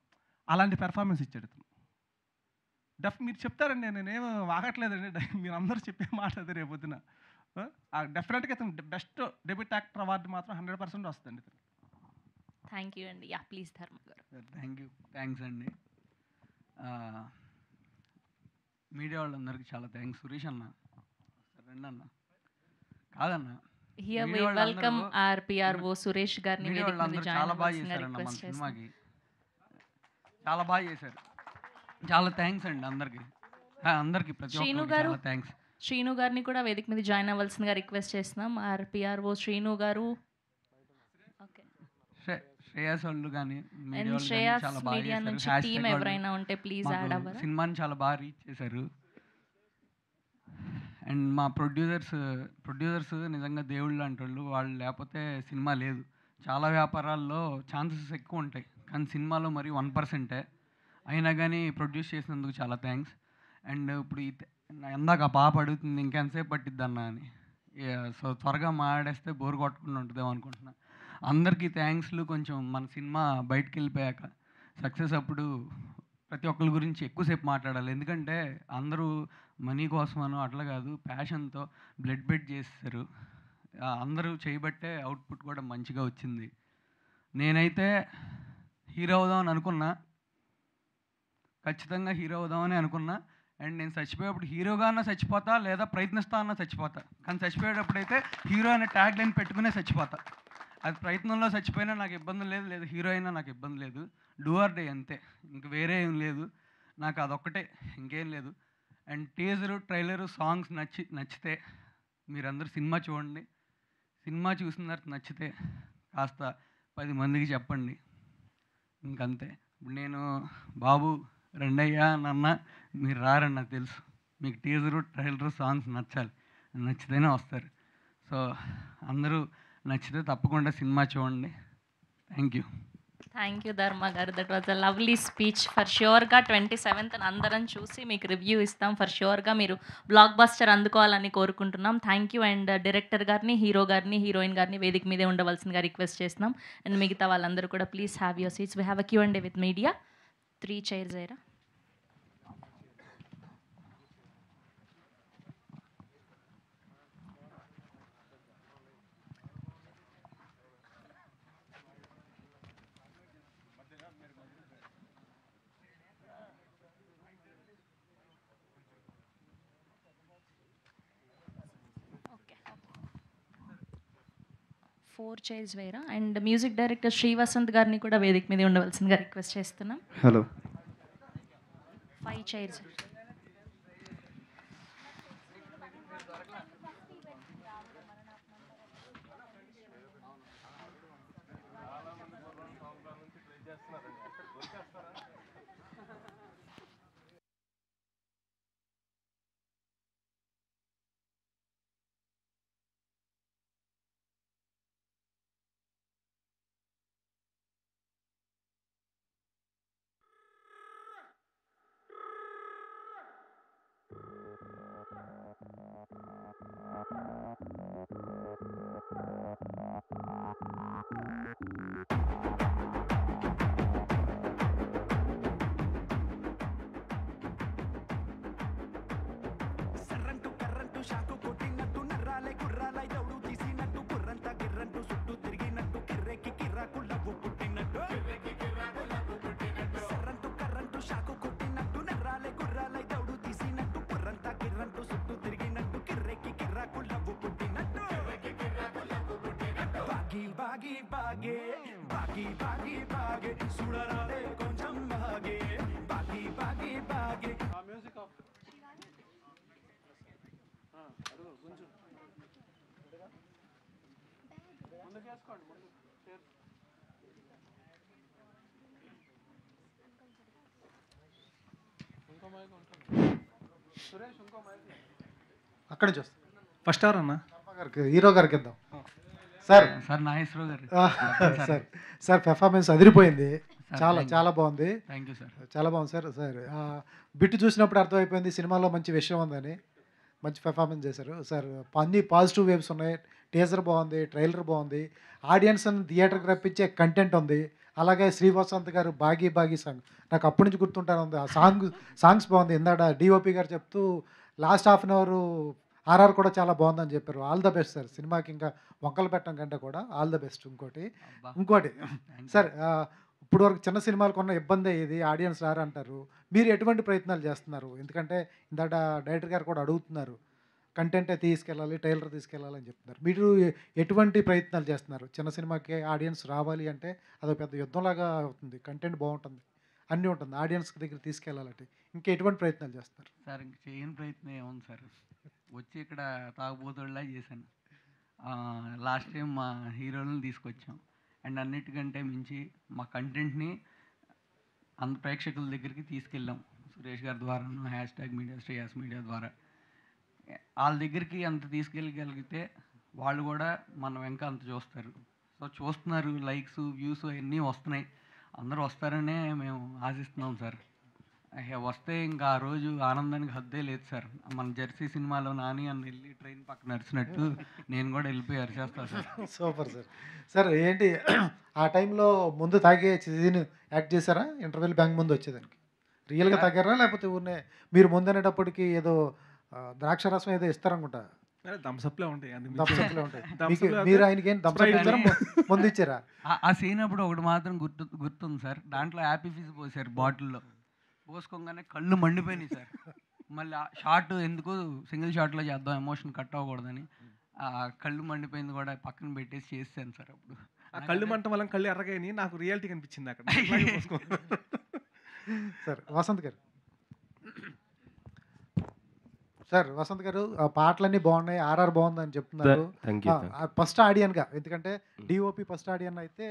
అలాంటి పెర్ఫార్మెన్స్ ఇచ్చాడు ఇతను. మీరు చెప్తారండి, నేనేం వాగట్లేదండి, మీరు అందరూ చెప్పే మాట అది రేపొద్దున. డెఫినెట్గా ఇతను బెస్ట్ డెబ్యూట్ యాక్టర్ అవార్డు మాత్రం 100% వస్తుంది ఇతను. థ్యాంక్ యూ అండి. యా ప్లీజ్ ధర్మ గారు. థ్యాంక్ యూ, థ్యాంక్స్ అండి. మీడియా వాళ్ళందరికీ చాలా థ్యాంక్స్. సురేష్ అన్న, రండి అన్న, కాదన్న, here we welcome our PRO Suresh గారిని. చాలా బాగా చేశారన్న మన సినిమాకి, చాలా బాగా చేశారు, చాలా థ్యాంక్స్ అండి అందరికి, ప్రతి ఒక్కరికి చాలా థ్యాంక్స్. శ్రీను గారిని కూడా వేదిక మీద జాయిన్ అవ్వాల్సిందిగా రిక్వెస్ట్ చేస్తున్నాం. ఆర్ పిఆర్ఓ శ్రీను గారు, శ్రేయస్ వాళ్ళు కానీ చాలా బాగా నుంచి టీం ఎవరైనా ఉంటే ప్లీజ్ యాడ్ అవ్వరా. సినిమాని చాలా బాగా రీచ్ చేశారు. అండ్ మా ప్రొడ్యూసర్స్ నిజంగా దేవుళ్ళు లాంటి వాళ్ళు, వాళ్ళు లేకపోతే సినిమా లేదు. చాలా వ్యాపారాల్లో ఛాన్సెస్ ఎక్కువ ఉంటాయి, కానీ సినిమాలో మరి 1%. అయినా కానీ ప్రొడ్యూస్ చేసినందుకు చాలా థ్యాంక్స్. అండ్ ఇప్పుడు ఎందాక పాప అడుగుతుంది ఇంకెంతసేపు పట్టిద్ది అన్న అని, సో త్వరగా మాడేస్తే బోర్ కొట్టకుండా ఉంటుందేమో అనుకుంటున్నా. అందరికీ థ్యాంక్స్లు. కొంచెం మన సినిమా బయటకు వెళ్ళిపోయాక సక్సెస్ అప్పుడు ప్రతి ఒక్కరి గురించి ఎక్కువసేపు మాట్లాడాలి, ఎందుకంటే అందరూ మనీ కోసమనో అట్లా కాదు, ప్యాషన్తో బ్లడ్ బెడ్ చేస్తారు. అందరూ చేయబట్టే అవుట్పుట్ కూడా మంచిగా వచ్చింది. నేనైతే హీరో అవుదామని అనుకున్నా, ఖచ్చితంగా హీరో అవుదామని అనుకున్నా. అండ్ నేను చచ్చిపోయేప్పుడు హీరోగా అన్నా చచ్చిపోతా, లేదా ప్రయత్నిస్తా అన్నా చచ్చిపోతా. కానీ చచ్చిపోయేటప్పుడు అయితే హీరో అనే ట్యాగ్ లైన్ పెట్టుకునే చచ్చిపోతా. అది ప్రయత్నంలో చచ్చిపోయినా నాకు ఇబ్బంది లేదు, లేదా హీరో అయినా నాకు ఇబ్బంది లేదు. డూ ఆర్ డే అంతే, ఇంక వేరే ఏం లేదు నాకు, అదొక్కటే, ఇంకేం లేదు. అండ్ టీజరు, ట్రైలరు, సాంగ్స్ నచ్చితే మీరందరూ సినిమా చూడండి. సినిమా చూసిన తర్వాత నచ్చితే కాస్త 10 మందికి చెప్పండి, ఇంకంతే. ఇప్పుడు నేను బాబు రెండయ్యా నన్న మీరు రారని నాకు తెలుసు. మీకు టీజరు ట్రైలరు సాంగ్స్ నచ్చాలి, నచ్చితేనే వస్తారు. సో అందరూ నచ్చితే తప్పకుండా సినిమా చూడండి. Thank you. Thank you Dharma గారు. That was a lovely speech. For ష్యూర్గా 27th అందరం చూసి మీకు రివ్యూ ఇస్తాం. ఫర్ ష్యూర్గా మీరు బ్లాక్ బస్టర్ అందుకోవాలని కోరుకుంటున్నాం. Thank you. అండ్ డైరెక్టర్ గారిని, హీరో గారిని, హీరోయిన్ గారిని వేదిక మీదే ఉండవలసిందిగా రిక్వెస్ట్ చేస్తున్నాం. అండ్ మిగతా వాళ్ళందరూ కూడా please have your seats. We have a Q&A with media. 3 chairs అయిరా. ఫోర్ చైర్స్ వేరా. And music director Shri Vasanth గారిని కూడా వేదిక మీద ఉండవలసిందిగా రిక్వెస్ట్ చేస్తున్నాం. హలో. 5 chairs. సర్రంటు కర్రంటు షాకు కొట్టినట్టు నర్రాలే గుర్రాలై దౌడు తీసినట్టు బుర్రంతా గిర్రంటూ చుట్టూ తిరిగినట్టు కిర్రెక్కి కిర్రాకు లవ్వు పుట్టినట్టు సర్రంటు కర్రంటు షాకు కొట్టినట్టు నర్రాలే గుర్రాలై దౌడు తీసినట్టు బుర్రంతా గిర్రంటూ చుట్టూ తిరిగినట్టు కిర్రెక్కి కిర్రాకు లవ్వు పుట్టినట్టు బాగి బాగి బాగే బాగి బాగి బాగే చూడరాదే కొంచెం బాగే బాగి బాగి బాగే. మ్యూజిక్ ఆఫ్ అక్కడి నుంచి వస్తాం. ఫస్ట్ ఎవరు అన్న? హీరో గారికి ఇద్దాం. సార్ సార్ నాగేశ్వరరావు గారు. సార్ సార్ పెర్ఫార్మెన్స్ అదిరిపోయింది. చాలా thank you. చాలా బాగుంది. Thank you sir. చాలా బాగుంది సార్. సార్ బిట్ చూసినప్పుడు అర్థమైపోయింది సినిమాలో మంచి విషయం ఉందని. మంచి పెర్ఫార్మెన్స్ చేశారు సార్. అన్ని పాజిటివ్ వేవ్స్ ఉన్నాయి. టీజర్ బాగుంది, ట్రైలర్ బాగుంది, ఆడియన్స్ థియేటర్కి రప్పించే కంటెంట్ ఉంది. అలాగే శ్రీ వసంత్ గారు బాగీ బాగీ సాంగ్ నాకు అప్పటి నుంచి గుర్తుంటాను ఉంది. ఆ సాంగ్స్ బాగుంది. ఇందాక డిఓపి గారు చెప్తూ last half an hour RR కూడా చాలా బాగుందని చెప్పారు. All the best sir. సినిమాకి ఇంకా వంకలు పెట్టడం కంటే కూడా ఆల్ ద బెస్ట్. ఇంకోటి సార్, ఇప్పుడు వరకు చిన్న సినిమాలకు ఉన్న ఇబ్బంది ఇది, ఆడియన్స్ రారంటారు. మీరు ఎటువంటి ప్రయత్నాలు చేస్తున్నారు? ఎందుకంటే ఇందాక డైరెక్టర్ గారు కూడా అడుగుతున్నారు, కంటెంటే తీసుకెళ్ళాలి, ట్రైలర్ తీసుకెళ్ళాలని చెప్తున్నారు. మీరు ఎటువంటి ప్రయత్నాలు చేస్తున్నారు? చిన్న సినిమాకి ఆడియన్స్ రావాలి అంటే అదొక పెద్ద యుద్ధంలాగా అవుతుంది. కంటెంట్ బాగుంటుంది, అన్నీ ఉంటుంది, ఆడియన్స్ దగ్గర తీసుకెళ్ళాలంటే ఇంకా ఎటువంటి ప్రయత్నాలు చేస్తారు? సార్ ఇంక చేయని ప్రయత్నం ఏముంది సార్, వచ్చి ఇక్కడ తాగుబోతుల్లా చేశాను. లాస్ట్ టైం మా హీరోలను తీసుకొచ్చాం. అండ్ అన్నిటికంటే మించి మా కంటెంట్ని అంత ప్రేక్షకుల దగ్గరికి తీసుకెళ్ళాం. సురేష్ గారి ద్వారా, #మీడియా శ్రేయాస్ మీడియా ద్వారా వాళ్ళ దగ్గరికి అంత తీసుకెళ్ళగలిగితే వాళ్ళు కూడా మన వెంక అంత చూస్తారు. సో చూస్తున్నారు, లైక్స్, వ్యూస్ అవన్నీ వస్తున్నాయి. అందరూ వస్తారనే మేము ఆశిస్తున్నాం సార్. వస్తే ఇంకా ఆ రోజు ఆనందానికి హద్దే లేదు సార్. మన జెర్సీ సినిమాలో నాని అని వెళ్ళి ట్రైన్ పక్కన నడిచినట్టు నేను కూడా వెళ్ళిపోయి అరిచేస్తాను సార్. Super sir. సార్ ఏంటి ఆ టైంలో ముందు తాగే సీన్ యాక్ట్ చేశారా? ఇంటర్వెల్ బ్యాంక్ ముందు వచ్చేదానికి రియల్గా తాగారా, లేకపోతే ఊరినే మీరు ముందనేటప్పటికి ఏదో ద్రాక్ష రసం ఏదో ఇస్తారనుకుంటా? థమ్స్అప్లే ఉంటాయి. థమ్స్అప్లే ఉంటాయి. మీరు ఆయనకి ఏం థమ్స్అప్ ఇచ్చారా, ముందు ఇచ్చారా? ఆ సీన్ అప్పుడు ఒకటి మాత్రం గుర్తుంది సార్. దాంట్లో హ్యాపీ ఫీజ్ పోసారు బాటిల్లో. పోసుకోగానే కళ్ళు మండిపోయినాయి సార్. మళ్ళీ ఆ షార్ట్ ఎందుకు సింగిల్ షాట్లో చేద్దాం, ఎమోషన్ కట్ అవ్వకూడదని ఆ కళ్ళు మండిపోయింది కూడా పక్కన పెట్టేసి చేసాను సార్. అప్పుడు ఆ కళ్ళు మంట వల్ల కళ్ళు ఎర్రగాయని నాకు రియాలిటీ కనిపించింది అక్కడ. సార్ వసంత్ గారు, సార్ వసంత్ గారు ఆ పాటలన్నీ బాగున్నాయి, ఆర్ఆర్ బాగుందని చెప్తున్నారు. ఫస్ట్ ఆడియన్గా, ఎందుకంటే డిఓపి ఫస్ట్ ఆడియన్ అయితే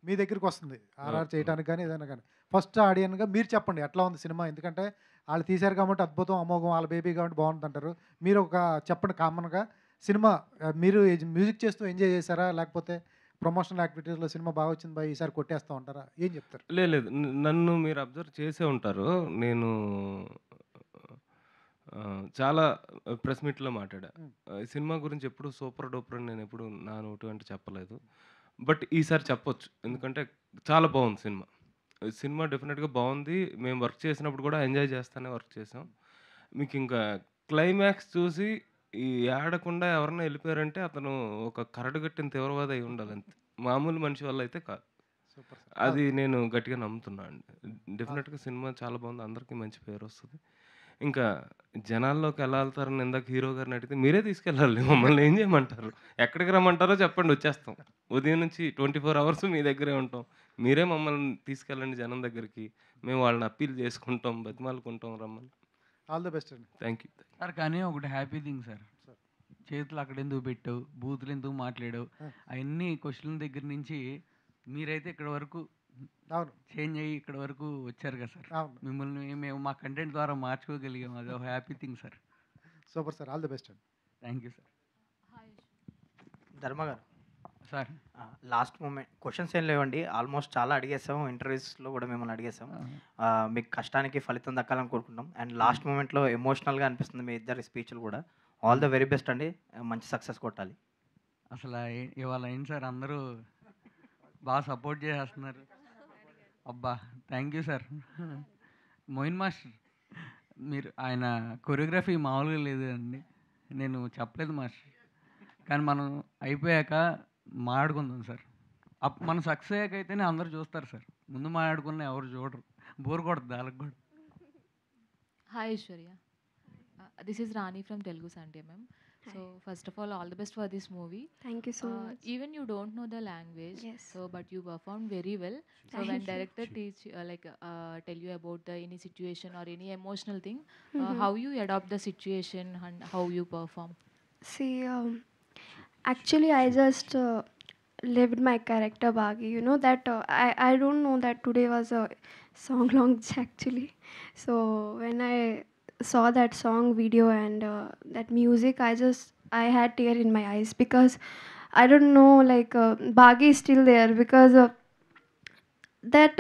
మీ దగ్గరికి వస్తుంది ఆర్ఆర్ చేయడానికి కానీ ఏదైనా కానీ ఫస్ట్ ఆడియన్గా మీరు చెప్పండి ఎట్లా ఉంది సినిమా, ఎందుకంటే వాళ్ళు తీశారు కాబట్టి అద్భుతం అమోఘం, వాళ్ళ బేబీ కాబట్టి బాగుంటుంది అంటారు. మీరు ఒక చెప్పండి కామన్గా సినిమా మీరు మ్యూజిక్ చేస్తూ ఎంజాయ్ చేశారా, లేకపోతే ప్రమోషనల్ యాక్టివిటీస్లో సినిమా బాగా వచ్చింది బాయ్ ఈసారి కొట్టేస్తూ ఉంటారా, ఏం చెప్తారు? లేదు నన్ను మీరు అబ్జర్వ్ చేసే ఉంటారు. నేను చాలా ప్రెస్ మీట్లో మాట్లాడా. ఈ సినిమా గురించి ఎప్పుడు సూపర్ డూపర్ అని నేను ఎప్పుడు నా నోటు అంటే చెప్పలేదు. బట్ ఈసారి చెప్పొచ్చు, ఎందుకంటే చాలా బాగుంది సినిమా. సినిమా డెఫినెట్గా బాగుంది. మేము వర్క్ చేసినప్పుడు కూడా ఎంజాయ్ చేస్తానే వర్క్ చేసాం. మీకు ఇంకా క్లైమాక్స్ చూసి ఈ ఆడకుండా ఎవరన్నా వెళ్ళిపోయారంటే అతను ఒక కరడుగట్టిన తీవ్రవాది అయి ఉండాలి, అంతే. మామూలు మనిషి వల్ల అయితే కాదు. అది నేను గట్టిగా నమ్ముతున్నాను అండి. డెఫినెట్గా సినిమా చాలా బాగుంది, అందరికీ మంచి పేరు వస్తుంది. ఇంకా జనాల్లోకి ఎలా వెళ్తారని ఇందాక హీరో గారిని అడిగితే మీరే తీసుకెళ్ళాలి, మమ్మల్ని ఏం చేయమంటారు, ఎక్కడికి రమ్మంటారో చెప్పండి, వచ్చేస్తాం. ఉదయం నుంచి 24 hours మీ దగ్గరే ఉంటాం. మీరే మమ్మల్ని తీసుకెళ్ళండి జనం దగ్గరికి, మేము వాళ్ళని అప్పీల్ చేసుకుంటాం, బతిమాలుకుంటాం, రమ్మని. ఆల్ ద బెస్ట్ అండి. Thank you sir. కానీ ఒకటి హ్యాపీ థింగ్ సార్, చేతులు అక్కడ ఎందుకు పెట్టావు, బూతులు ఎందుకు మాట్లాడావు, అవన్నీ క్వశ్చన్ దగ్గర నుంచి మీరైతే ఇక్కడ వరకు చేంజ్ అయ్యి ఇక్కడ వరకు వచ్చారు కదా సార్. మిమ్మల్ని మేము మా కంటెంట్ ద్వారా మార్చుకోగలిగాం, అది ఒక happy thing sir. Super sir, all the best అండి. Thank you sir. ధర్మ గారు సార్, లాస్ట్ మూమెంట్ క్వశ్చన్స్ ఏం లేవండి, ఆల్మోస్ట్ చాలా అడిగేసాం, ఇంటర్వ్యూస్లో కూడా మిమ్మల్ని అడిగేసాం. మీకు కష్టానికి ఫలితం దక్కాలని కోరుకుంటాం. అండ్ లాస్ట్ మూమెంట్లో ఎమోషనల్గా అనిపిస్తుంది మీ ఇద్దరి స్పీచ్లు కూడా. ఆల్ ద వెరీ బెస్ట్ అండి, మంచి సక్సెస్ కొట్టాలి. అసలు ఇవాళ ఏంటి సార్, అందరూ బాగా సపోర్ట్ చేసేస్తున్నారు. అబ్బా thank you sir. Moin master, మీరు ఆయన కొరియోగ్రఫీ మామూలుగా లేదు అండి, నేను చెప్పలేదు మాస్టర్. కానీ మనం అయిపోయాక మాట్లాడుకుందాం సార్. మనం సక్సెస్ అయ్యాక అయితేనే అందరూ చూస్తారు సార్, ముందు మాట్లాడుకున్న ఎవరు చూడరు, బోర్ కొడుతుంది వాళ్ళకి కూడా. Hi Aishwarya, this is Rani from Telugu Sunday ma'am. So first of all the best for this movie. Thank you so much. Even you don't know the language, Yes. so but you performed very well. So Thank when you. director teach tell you about the any situation or any emotional thing, Mhm. how you adopt the situation and how you perform. See, actually, I just lived my character Bagi. You know that I don't know that today was a song launch actually. So when I saw that song video and that music, I had tear in my eyes because I don't know, like Bagi is still there because that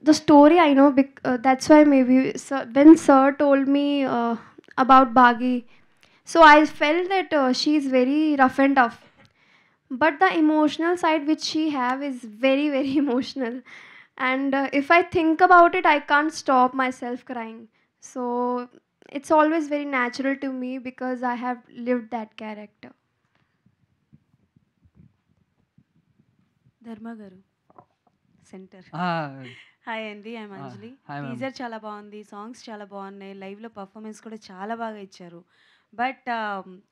the story I know. That's why maybe when sir told me about Bagi, so I felt that she is very rough and tough, but the emotional side which she have is very very emotional, and if I think about it I can't stop myself crying. So it's always very natural to me because I have lived that character. ధర్మ గారు centre. Ah. Hi అండి, I'm Anjali. hi ma'am. Teaser చాలా బాగుంది, songs చాలా బాగున్నాయి, లైవ్లో performance కూడా చాలా బాగా ఇచ్చారు. బట్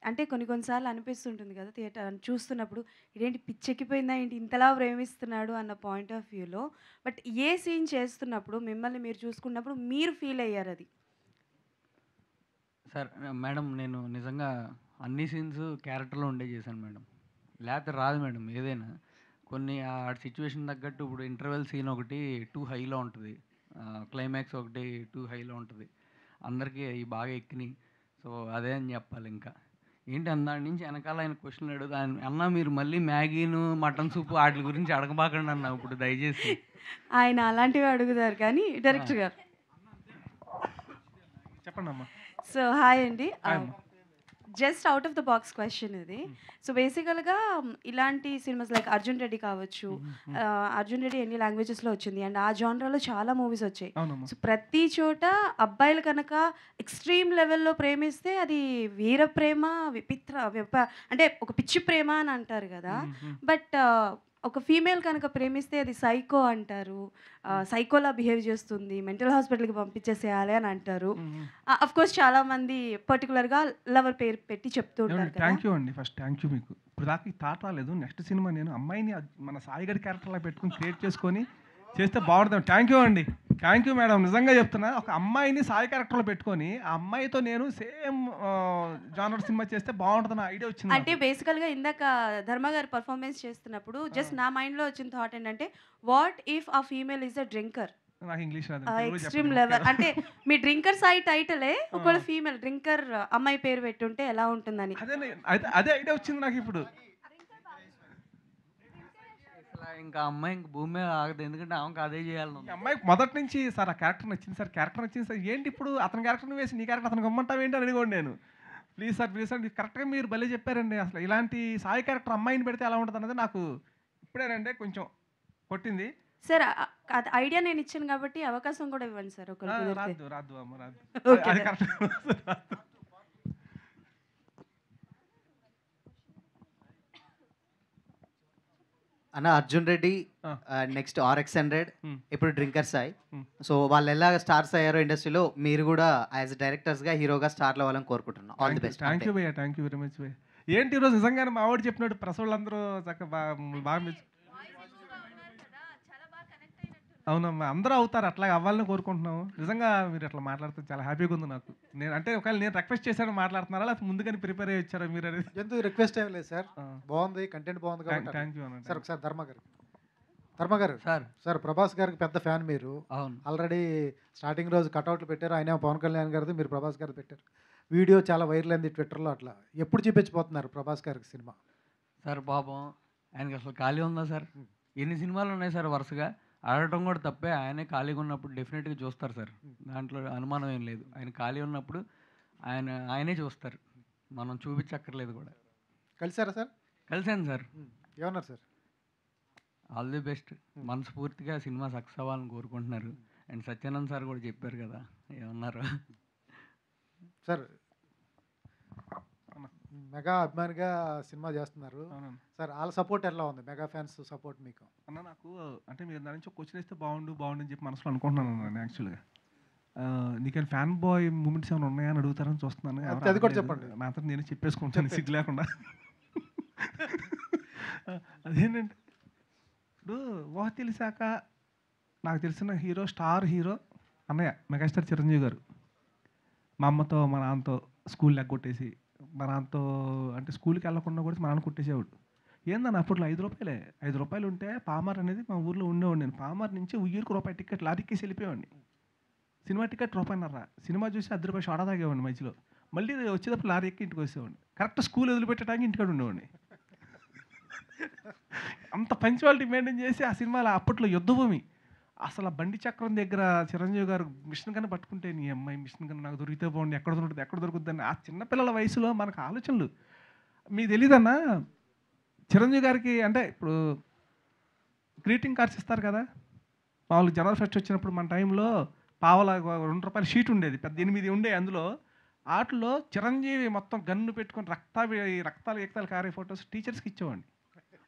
అంటే కొన్నిసార్లు అనిపిస్తుంటుంది కదా థియేటర్ చూస్తున్నప్పుడు, ఇదేంటి పిచ్చెక్కిపోయిందా ఏంటి ఇంతలా ప్రేమిస్తున్నాడు అన్న పాయింట్ ఆఫ్ వ్యూలో. బట్ ఏ సీన్ చేస్తున్నప్పుడు మిమ్మల్ని మీరు చూసుకున్నప్పుడు మీరు ఫీల్ అయ్యారు అది? సార్ మేడం, నేను నిజంగా అన్ని సీన్స్ క్యారెక్టర్లో ఉండే చేశాను మేడం, లేకపోతే రాదు మేడం ఏదైనా. కొన్ని ఆ సిచ్యువేషన్ తగ్గట్టు ఇప్పుడు ఇంటర్వెల్ సీన్ ఒకటి టూ హైలో ఉంటుంది, క్లైమాక్స్ ఒకటి టూ హైలో ఉంటుంది, అందరికీ అవి బాగా ఎక్కినాయి. సో అదే అని చెప్పాలి. ఇంకా ఏంటి అందాడి నుంచి వెనకాల ఆయన క్వశ్చన్ అడుగుతా, అన్న మీరు మళ్ళీ మ్యాగీను మటన్ సూప్ వాటి గురించి అడగబాకండి అన్న ఇప్పుడు దయచేసి. ఆయన అలాంటివి అడుగుతారు కానీ డైరెక్టర్ గారు. చెప్పండి అమ్మా. సో హాయ్ అండి, just out of the box question ఇది. సో బేసికల్గా ఇలాంటి సినిమాస్ లైక్ అర్జున్ రెడ్డి కావచ్చు, అర్జున్ రెడ్డి ఎన్ని లాంగ్వేజెస్లో వచ్చింది అండ్ ఆ జానరాలో చాలా మూవీస్ వచ్చాయి. సో ప్రతి చోట అబ్బాయిలు కనుక ఎక్స్ట్రీమ్ లెవెల్లో ప్రేమిస్తే అది వీర ప్రేమ, అంటే ఒక పిచ్చి ప్రేమ అని అంటారు కదా. బట్ ఒక ఫీమేల్ కనుక ప్రేమిస్తే అది సైకో అంటారు, సైకోలా బిహేవ్ చేస్తుంది, మెంటల్ హాస్పిటల్కి పంపించేసేయాలి అని అంటారు. అఫ్ కోర్స్ చాలా మంది పర్టికులర్గా లవర్ పేరు పెట్టి చెప్తూ ఉంటారు. థ్యాంక్ యూ అండి, ఫస్ట్ థ్యాంక్ యూ మీకు. ఇప్పుడు దాకా ఈ థాట్ రాలేదు. నెక్స్ట్ సినిమా నేను అమ్మాయిని మన సాయిగడి క్యారెక్టర్లా పెట్టుకుని క్రియేట్ చేసుకొని చేస్తే బాగుంటుంది. థ్యాంక్ యూ అండి, థ్యాంక్ యూ మేడం. నిజంగా చెప్తున్నా, ఒక అమ్మాయిని సాయి క్యారెక్టర్లో పెట్టుకొని ఆ అమ్మాయితో నేను సేమ్ జానర్ సినిమా చేస్తే బాగుంటుందని ఐడియా వచ్చింది అంటే బేసికల్గా ఇందాక ధర్మ గారు పర్ఫార్మెన్స్ చేస్తున్నప్పుడు జస్ట్ నా మైండ్లో వచ్చిన థాట్ ఏంటంటే, వాట్ ఇఫ్ ఆ ఫీమేల్ ఈజ్ అ డ్రింకర్? నాకు ఇంగ్లీష్ రాదు, ఎక్స్ట్రీమ్ లెవెల్ అంటే మీ డ్రింకర్ సాయి టైటిలే ఒకవేళ ఫీమేల్ డ్రింకర్ అమ్మాయి పేరు పెట్టుంటే ఎలా ఉంటుందని. అదే ఐడియా వచ్చింది నాకు ఇప్పుడు. ఇంకా అమ్మాయి ఇంక భూమి మీద ఆగదు, ఎందుకంటే ఆమెకు అదే చేయాలి. అమ్మాయి మొదటి నుంచి సార్ ఆ క్యారెక్టర్ నచ్చింది సార్, క్యారెక్టర్ నచ్చింది సార్. ఏంటి ఇప్పుడు అతని క్యారెక్టర్ని వేసి నీ క్యారెక్టర్ అతనికి ఇమ్మంటావు ఏంటి అని అడిగోండి నేను. ప్లీజ్ సార్ కరెక్ట్గా మీరు భలే చెప్పారండి. అసలు ఇలాంటి సాయి క్యారెక్టర్ అమ్మాయిని పెడితే ఎలా ఉంటుంది అన్నది నాకు ఇప్పుడేనండి కొంచెం కొట్టింది సార్. ఐడియా నేను ఇచ్చాను కాబట్టి అవకాశం కూడా ఇవ్వండి సార్. రాదు అమ్మ రాదు. అన్న అర్జున్ రెడ్డి, నెక్స్ట్ RX100, ఇప్పుడు డ్రింకర్ సాయి. సో వాళ్ళు ఎలాగ స్టార్స్ అయ్యారో ఇండస్ట్రీలో మీరు కూడా యాజ్ డైరెక్టర్స్గా హీరోగా స్టార్లు అవ్వాలని కోరుకుంటున్నాం. All the best. Thank you భయ్యా, థ్యాంక్ యూ వెరీ మచ్ భయ్య. ఏంటి ఈరోజు నిజంగానే మా ఆవిడ చెప్పినట్టు ప్రెస్ వాళ్ళందరూ చక్కగా బాగా అవునమ్మా, అందరూ అవుతారు, అట్లా అవ్వాలని కోరుకుంటున్నాము. నిజంగా మీరు అట్లా మాట్లాడితే చాలా హ్యాపీగా ఉంది నాకు. నేను అంటే ఒకవేళ నేను రిక్వెస్ట్ చేశాను మాట్లాడుతున్నారా, లేకపోతే ముందుగానే ప్రిపేర్ అయ్యి వచ్చారా మీరు అనేది? ఎందుకు రిక్వెస్ట్ ఏం లేదు సార్, బాగుంది, కంటెంట్ బాగుంది కాబట్టి. థ్యాంక్ యూ అన్న. సార్ ఒకసారి ధర్మ గారు సార్ ప్రభాస్ గారికి పెద్ద ఫ్యాన్ మీరు. ఆల్రెడీ స్టార్టింగ్ రోజు కట్అవుట్లు పెట్టారు, ఆయన పవన్ కళ్యాణ్ గారిది, మీరు ప్రభాస్ గారిది పెట్టారు. వీడియో చాలా వైరల్ అయింది ట్విట్టర్లో. అట్లా ఎప్పుడు చూపించబోతున్నారు ప్రభాస్ గారికి సినిమా? సార్ పాపం ఆయనకి అసలు ఖాళీ ఉందా సార్? ఎన్ని సినిమాలు ఉన్నాయి సార్ వరుసగా, ఆడటం కూడా తప్పే. ఆయనే ఖాళీగా ఉన్నప్పుడు డెఫినెట్గా చూస్తారు సార్, దాంట్లో అనుమానం ఏం లేదు. ఆయన ఖాళీ ఉన్నప్పుడు ఆయనే చూస్తారు, మనం చూపించక్కర్లేదు కూడా. కలిసారా సార్? కలిసాను సార్. ఏమన్నారు సార్? ఆల్ ది బెస్ట్, మనస్ఫూర్తిగా సినిమా సక్సెస్ అవ్వాలని కోరుకుంటున్నారు. అండ్ సత్యానంద్ సార్ కూడా చెప్పారు కదా ఏమన్నారు సార్. మెగా అభిమానిగా సినిమా చేస్తున్నారు సార్, వాళ్ళ సపోర్ట్ ఎలా ఉంది? మెగా ఫ్యాన్స్ సపోర్ట్ మీకు? అన్న నాకు అంటే మీరు దాని నుంచి క్వశ్చన్ ఇస్తే బాగుండు అని చెప్పి మనసులో అనుకుంటున్నాను నేను. యాక్చువల్గా నీకేం ఫ్యాన్ బాయ్ మూమెంట్స్ ఏమైనా ఉన్నాయా అని అడుగుతారని చూస్తున్నాను. అది కూడా చెప్పండి. నాతో నేను చెప్పేసుకుంటాను సిగ్గు లేకుండా. అదేంటంటే ఇప్పుడు ఊహ తెలిసాక నాకు తెలిసిన హీరో, స్టార్ హీరో అన్నయ్య మెగాస్టార్ చిరంజీవి గారు. మా అమ్మతో మా నాన్నతో స్కూల్ ఎగ్గొట్టేసి, మా నాన్నతో అంటే స్కూల్కి వెళ్ళకుండా కూడా మా నాన్న కొట్టేసేవాడు. ఏందన్న అప్పట్లో 5 రూపాయలే, 5 రూపాయలు ఉంటే పామార్ అనేది మా ఊర్లో ఉండేవాడు. నేను పామార్ నుంచి ఉయ్యూరుకు రూపాయి టికెట్ లారీకేసి వెళ్ళిపోయేవాడిని. Cinema ticket ₹1.5. సినిమా చూసి ₹10 సోడా తాగేవాడిని మధ్యలో. మళ్ళీ వచ్చేటప్పుడు లారీ ఎక్కి ఇంటికి వచ్చేవాడిని. కరెక్ట్ స్కూల్ వదిలిపెట్టడానికి ఇంటికాడ ఉండేవాడిని. అంత పంచువాలిటీ మెయింటైన్ చేసి ఆ సినిమాలో అప్పట్లో యుద్ధభూమి అసలు బండి చక్రం దగ్గర చిరంజీవి గారు మిషన్ కన్నా పట్టుకుంటే, నీ అమ్మాయి మిషన్ కన్నా నాకు దొరికితే బాగుంది, ఎక్కడ దొరుకుతుందని ఆ చిన్నపిల్లల వయసులో మనకు ఆలోచనలు. మీకు తెలియదన్నా చిరంజీవి గారికి అంటే ఇప్పుడు గ్రీటింగ్ కార్డ్స్ ఇస్తారు కదా, మామూలు జనవరి ఫస్ట్ వచ్చినప్పుడు మన టైంలో పావలా ₹2 షీట్ ఉండేది, పెద్ద 8 ఉండే. అందులో వాటిలో చిరంజీవి మొత్తం గన్ను పెట్టుకొని రక్తాలు కారే ఫొటోస్ టీచర్స్కి ఇచ్చేవాడిని.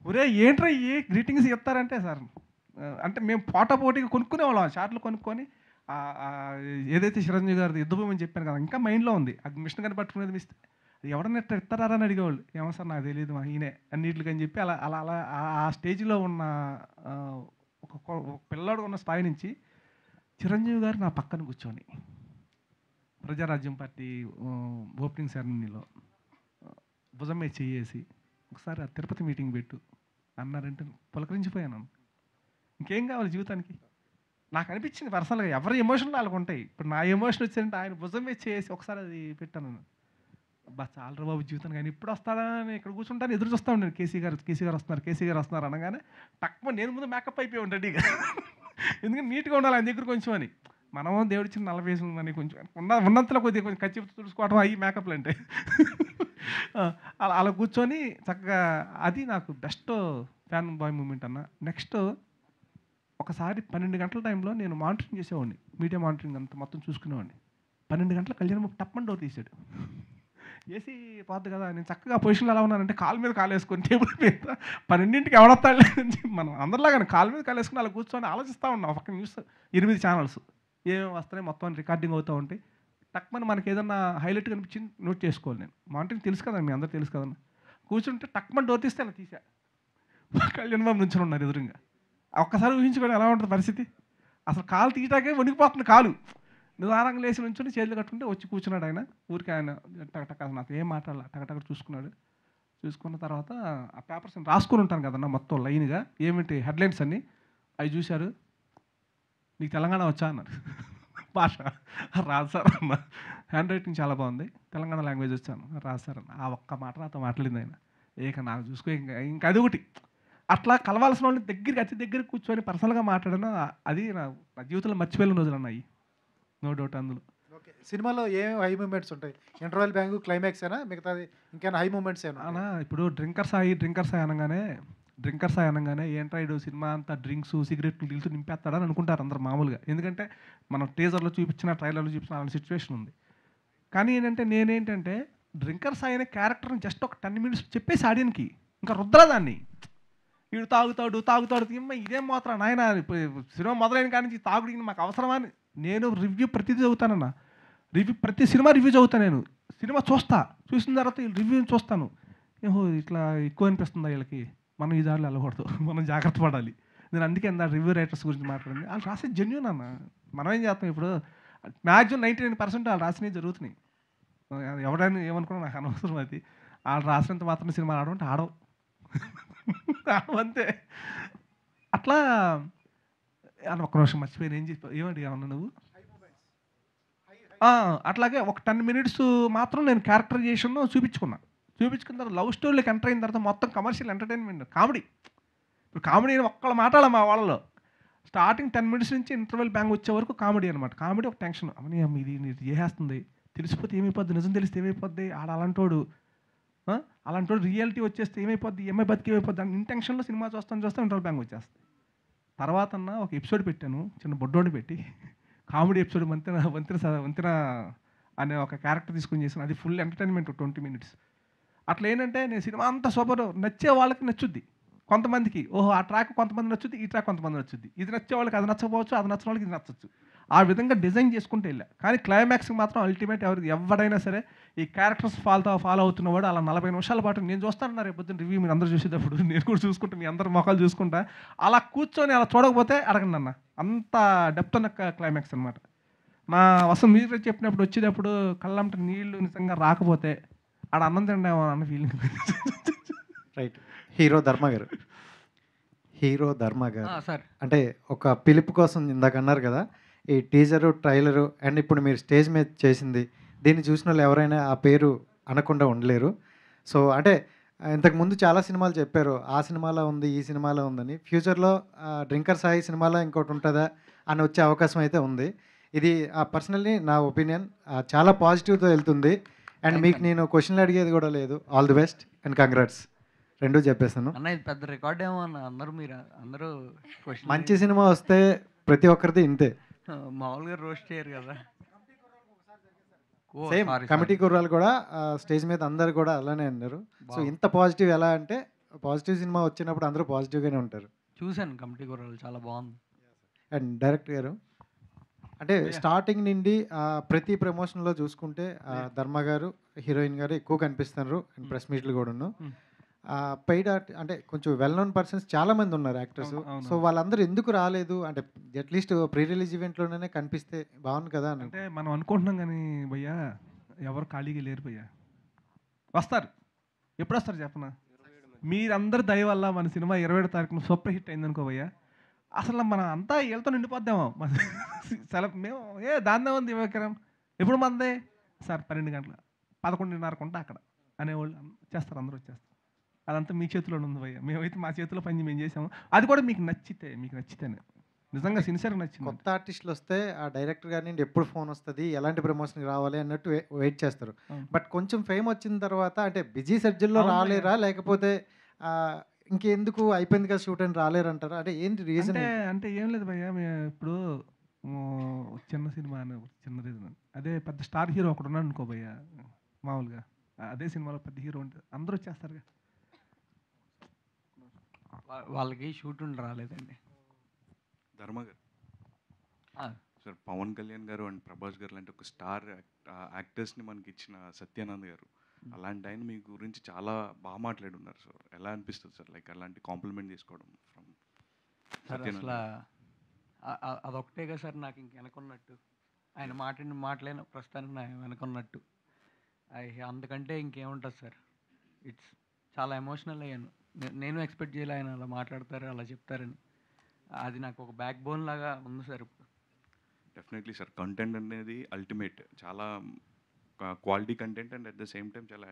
ఒరే ఏంట్రా ఏ గ్రీటింగ్స్ ఇస్తారంటే సార్, అంటే మేము పోటాపోటీగా కొనుక్కునేవాళ్ళం, షార్ట్లు కొనుక్కొని ఏదైతే చిరంజీవి గారిది యుద్ధభూమి అని చెప్పాను కదా, ఇంకా మైండ్లో ఉంది. అది మిషన్ కని పట్టుకునేది మిస్తే ఎవడన్నా ఎట్లా ఇస్తారా అని అడిగేవాళ్ళు. ఏమో సార్ నాకు తెలియదు, మా ఈయనే అన్నిటికి అని చెప్పి అలా అలా అలా ఆ స్టేజ్లో ఉన్న ఒక పిల్లాడు ఉన్న స్థాయి నుంచి చిరంజీవి గారు నా పక్కన కూర్చొని ప్రజారాజ్యం పార్టీ ఓపెనింగ్ సెరమనీలో భుజం మీద చేసి ఒకసారి ఆ తిరుపతి మీటింగ్ పెట్టు అన్నారంటే పులకరించిపోయాను. ఇంకేం కావాలి జీవితానికి? నాకు అనిపించింది పర్సనల్గా, ఎవరి ఎమోషన్లు వాళ్ళకు ఉంటాయి. ఇప్పుడు నా ఎమోషన్ వచ్చిందంటే ఆయన భుజం మీద చేసి ఒకసారి అది పెట్టాను. బా చాలరా బాబు జీవితానికి, ఆయన ఇప్పుడు వస్తాడని ఇక్కడ కూర్చుంటాను, ఎదురు చూస్తూ ఉంటాను. కేసీ గారు వస్తున్నారు అనగానే తక్కువ నేను ముందు మేకప్ అయిపోయి ఉంటాడు ఇక. ఎందుకంటే నీట్గా ఉండాలి ఆయన దగ్గర కొంచెం అని. మనం దేవుడిచ్చిన 40 వయసులు అని కొంచెం ఉన్నంతలో కొద్దిగా కొంచెం ఖర్చు తుడుచుకోవడం అయ్యి మేకప్లు అంటే అలా కూర్చొని చక్కగా అది నాకు బెస్ట్ ఫ్యాన్ బాయ్ మూమెంట్ అన్న. నెక్స్ట్ ఒకసారి 12 గంటల టైంలో నేను మానిటరింగ్ చేసేవాడిని, మీడియా మానిటరింగ్ అంతా మొత్తం చూసుకునేవాడిని. 12 గంటల కళ్యాణ్ బాబు టప్పని డోర్ తీసాడు. ఏసీ పోద్ది కదా, నేను చక్కగా పొజిషన్లో ఎలా ఉన్నానంటే కాలు మీద కాలు వేసుకొని టేబుల్ మీద 12ంటికి ఎవడొస్తాడు మనం అందరిలాగానే కాలు మీద కాలు వేసుకుని అలా కూర్చొని ఆలోచిస్తూ ఉన్నాం. ఒక న్యూస్ 8 ఛానల్స్ ఏమేమి వస్తున్నాయి మొత్తం రికార్డింగ్ అవుతూ ఉంటాయి. టక్మని మనకి ఏదన్నా హైలైట్ కనిపించింది నోట్ చేసుకోవాలి. నేను మానిటరింగ్ తెలుసు కదా, మీ అందరూ తెలుసు కదన్న. కూర్చుంటే టక్మని డోర్ తీస్తే అలా తీసా, కళ్యాణ్ బాబు నుంచి ఉన్నారు ఎదురుగా. ఒక్కసారి ఊహించుకోండి ఎలా ఉంటుంది పరిస్థితి. అసలు కాలు తీయటాకే వణికిపోతుంది కాలు. నిదానంగా లేచి నుంచుని చేతులు కట్టుకుంటే వచ్చి కూర్చున్నాడు ఆయన. ఊరికి ఆయన టక్ అసలు నాతో ఏం మాట్లాడాల టక్ చూసుకున్నాడు. చూసుకున్న తర్వాత ఆ పేపర్స్ రాసుకుని ఉంటాను కదన్నా మొత్తం లైన్గా ఏమిటి హెడ్లైన్స్ అన్నీ అవి చూశారు. నీకు తెలంగాణ వచ్చా అన్నారు. భాష రాదు సార్ అన్న. హ్యాండ్ రైటింగ్ చాలా బాగుంది, తెలంగాణ లాంగ్వేజ్ వచ్చాను. రాదు సార్ అన్న. ఆ ఒక్క మాట నాతో మాట్లాడింది ఆయన. నాకు చూసుకో ఇంకా అది ఒకటి. అట్లా కలవాల్సిన వాళ్ళని దగ్గరికి అతి దగ్గర కూర్చొని పర్సనల్గా మాట్లాడినా అది నా జీవితంలో మర్చిపోయిన రోజులు అన్నాయి. నో డౌట్ అందులో. ఓకే, సినిమాలో ఏం హై మూమెంట్స్ ఉంటాయి? ఇంటర్వెల్ బ్యాంకు, క్లైమాక్స్ అయినా మిగతాది ఇంకేమైనా హై మూమెంట్స్ ఏనా? అన్నా ఇప్పుడు డ్రింకర్ సాయి అనగానే ఏంట్రా ఇడు సినిమా అంతా డ్రింక్స్ సిగరెట్లు గిల్స్ నింపేస్తాడని అనుకుంటారు అందరు మామూలుగా. ఎందుకంటే మనం టీజర్లో చూపించిన ట్రైలర్లో చూపించిన అలాంటి సిచ్యువేషన్ ఉంది. కానీ నేనేంటంటే డ్రింకర్ సాయి అనే క్యారెక్టర్ని జస్ట్ ఒక 10 minutes చెప్పేసి ఆడియన్కి ఇంకా రుద్రా దాన్ని. వీడు తాగుతాడు ఇదేం మాత్రం నాయన సినిమా మొదలైన కానీ నుంచి తాగుడికి మాకు అవసరమా అని నేను రివ్యూ ప్రతిదీ చదువుతానన్నా. ప్రతి సినిమా రివ్యూ చదువుతాను నేను. సినిమా చూసిన తర్వాత రివ్యూని చూస్తాను. ఏహో ఇట్లా ఎక్కువ అనిపిస్తుందా వీళ్ళకి, మనం ఈ దారిలో వెళ్ళకూడదు, మనం జాగ్రత్త పడాలి. నేను అందుకే రివ్యూ రైటర్స్ గురించి మాట్లాడింది. వాళ్ళు రాసే జెన్యూన్ అన్న. మనం ఏం చేస్తాం ఇప్పుడు మ్యాక్సిమం 99% వాళ్ళు రాసినవి జరుగుతున్నాయి. ఎవరైనా ఏమనుకున్నా నాకు అనవసరం. అది వాళ్ళు రాసినంత మాత్రం సినిమా ఆడమంటే ఆడవు అంతే. అట్లా ఒక్క నిమిషం మర్చిపోయాను ఏం చెప్పి ఏమండి ఏమన్నా నువ్వు. అట్లాగే ఒక 10 minutes మాత్రం నేను క్యారెక్టరైజేషన్ చూపించుకున్న తర్వాత లవ్ స్టోరీలోకి ఎంటర్ అయిన తర్వాత మొత్తం కమర్షియల్ ఎంటర్టైన్మెంట్ కామెడీ. ఇప్పుడు కామెడీ ఒక్కళ్ళ మాట్లాడాలి మా వాళ్ళలో. స్టార్టింగ్ 10 minutes నుంచి ఇంటర్వెల్ బ్యాంగ్ వచ్చే వరకు కామెడీ అనమాట. కామెడీ ఒక టెన్షన్, అమ్మని ఇది చేసేస్తుంది, తెలిసిపోతే ఏమైపోద్ది, నిజం తెలిస్తే ఏమైపోద్ది, అలాంటోడు రియాలిటీ వచ్చేస్తే ఏమైపోద్ది, ఏమై బతికి ఏమైపోద్ది అని ఇంటెన్షన్లో సినిమా చూస్తాం ఇంటర్వెల్ బ్యాంగ్ వచ్చేస్తుంది. తర్వాత ఒక ఎపిసోడ్ పెట్టాను, చిన్న బొడ్డోని పెట్టి కామెడీ ఎపిసోడ్ వంతెన అనే ఒక క్యారెక్టర్ తీసుకుని చేసాను. అది ఫుల్ ఎంటర్టైన్మెంట్ 20 minutes. అట్లా ఏంటంటే నేను సినిమా అంతా సూపర్, నచ్చే వాళ్ళకి నచ్చుద్ది కొంతమందికి. ఓహో ఆ ట్రాక్ కొంతమంది నచ్చుద్ది, ఈ ట్రాక్ కొంతమంది నచ్చుద్ది. ఇది నచ్చే వాళ్ళకి అది నచ్చకపోవచ్చు, అది నచ్చిన వాళ్ళకి ఇది నచ్చచ్చు. ఆ విధంగా డిజైన్ చేసుకుంటే వెళ్ళా. కానీ క్లైమాక్స్కి మాత్రం అల్టిమేట్ ఎవరైనా సరే ఈ క్యారెక్టర్స్ ఫాలో అవుతున్నవాడు అలా 40 నిమిషాల పాటు నేను చూస్తాను. రేపు పొద్దున్న రివ్యూ మీరు అందరూ చూసేటప్పుడు నేను కూడా చూసుకుంటా, మీ అందరు మొఖాలు చూసుకుంటా. అలా కూర్చొని అలా చూడకపోతే అడగండి అన్న. అంత డెప్త్ ఉన్న క్లైమాక్స్ అనమాట. నా మీరు చెప్పినప్పుడు వచ్చేటప్పుడు కళ్ళంట నీళ్లు నిజంగా రాకపోతే ఆడ అన్నం తిండేమో అన్న ఫీలింగ్. రైట్. హీరో ధర్మ గారు సార్, అంటే ఒక పిలుపు కోసం ఇందాక అన్నారు కదా, ఈ టీజరు ట్రైలరు అండ్ ఇప్పుడు మీరు స్టేజ్ మీద చేసింది, దీన్ని చూసిన వాళ్ళు ఎవరైనా ఆ పేరు అనకుండా ఉండలేరు. సో అంటే ఇంతకుముందు చాలా సినిమాలు చెప్పారు, ఆ సినిమాలో ఉంది, ఈ సినిమాలో ఉందని. ఫ్యూచర్లో డ్రింకర్ సాయి సినిమాలో ఇంకోటి ఉంటుందా అని వచ్చే అవకాశం అయితే ఉంది. ఇది పర్సనల్లీ నా ఒపీనియన్, చాలా పాజిటివ్తో వెళ్తుంది. అండ్ మీకు నేను క్వశ్చన్లు అడిగేది కూడా లేదు. All the best and congrats రెండూ చెప్పేస్తాను అన్న. ఇది పెద్ద రికార్డ్ ఏమో అన్న. అందరూ మంచి సినిమా వస్తే ప్రతి ఒక్కరిది ఇంతే, మామూలుగా రోస్ట్ చేయరు కదా. సేమ్ కమిటీ కుర్రాలు కూడా స్టేజ్ మీద అందరు కూడా అలానే అన్నారు. సో ఇంత పాజిటివ్ ఎలా అంటే, పాజిటివ్ సినిమా వచ్చినప్పుడు అందరూ పాజిటివ్గానే ఉంటారు. చూశాను కమిటీ కుర్రాలు, చాలా బాగుంది. అండ్ డైరెక్టర్ గారు అంటే స్టార్టింగ్ నుండి ప్రతి ప్రమోషన్లో చూసుకుంటే ధర్మ గారు, హీరోయిన్ గారు ఎక్కువ కనిపిస్తున్నారు. అండ్ ప్రెస్ మీట్లు కూడాను. పెయిడ్ ఆర్ట్ అంటే కొంచెం వెల్ నోన్ పర్సన్స్ చాలామంది ఉన్నారు యాక్టర్స్. సో వాళ్ళందరూ ఎందుకు రాలేదు అంటే, అట్లీస్ట్ ప్రీ రిలీజ్ ఈవెంట్లోనే కనిపిస్తే బాగుంది కదా అని. అంటే మనం అనుకుంటున్నాం కానీ భయ్యా ఎవరు ఖాళీగా లేరు భయ్యా. వస్తారు, ఎప్పుడు వస్తారు చెప్పనా? మీరందరు దయ వల్ల మన సినిమా 27వ తారీఖున సూపర్ హిట్ అయిందనుకో భయ్యా, అసలు మన అంతా వీళ్ళతో నిండిపోద్దామో. మేము దాన్నే ఉంది వివేకరం ఎప్పుడు మందే సార్ 12 గంటల 11:30 ఉంటా అక్కడ అనేవాళ్ళు చేస్తారు, అందరూ వచ్చేస్తారు. అదంతా మీ చేతిలో ఉంది భయ్య. మేమైతే మా చేతిలో పని మేము చేసాము. అది కూడా మీకు నచ్చితేనే నిజంగా సిన్సియర్గా నచ్చింది. కొత్త ఆర్టిస్టులు వస్తే ఆ డైరెక్టర్ గారి నుండి ఎప్పుడు ఫోన్ వస్తుంది, ఎలాంటి ప్రమోషన్కి రావాలి అన్నట్టు వెయిట్ చేస్తారు. బట్ కొంచెం ఫేమ్ వచ్చిన తర్వాత అంటే బిజీ షెడ్యూల్లో రాలేరా, లేకపోతే ఇంకెందుకు అయిపోయింది కదా షూట్ అని రాలేరు అంటారా? అంటే ఏంటి రీజన్? అంటే ఏం లేదు భయ్య, ఇప్పుడు చిన్న సినిమా అని చిన్న రీజన్. అదే పెద్ద స్టార్ హీరో ఒకడు ఉన్నాడు అనుకో భయ్య, మామూలుగా అదే సినిమాలో పెద్ద హీరో ఉంటే అందరూ వచ్చేస్తారుగా. వాళ్ళకి షూట్ ఉండి రాలేదండి. ధర్మ గారు సార్, పవన్ కళ్యాణ్ గారు అండ్ ప్రభాస్ గారు లాంటి ఒక స్టార్ యాక్టర్స్ని మనకి ఇచ్చిన సత్యానంద్ గారు, అలాంటి ఆయన మీ గురించి చాలా బాగా మాట్లాడున్నారు సార్. ఎలా అనిపిస్తుంది సార్ లైక్ అలాంటి కాంప్లిమెంట్ తీసుకోవడం? సార్ సత్యనారాయణ అసలు అదొకటే కదా సార్ నాకు ఇంక వెనకున్నట్టు. ఆయన మాటలేను ప్రస్తుతానికి నా వెనకున్నట్టు. అందుకంటే ఇంకేముంటుంది సార్. ఇట్స్ చాలా ఎమోషనల్ అయ్యాను. నేను ఎక్స్పెక్ట్ చేయలే ఆయన అలా మాట్లాడతారు, అలా చెప్తారని. అది నాకు ఒక బ్యాక్ బోన్ లాగా ఉంది సార్ ఇప్పుడు. డెఫినెట్లీ సార్, కంటెంట్ అనేది అల్టిమేట్. చాలా quality content and at the same time చాలా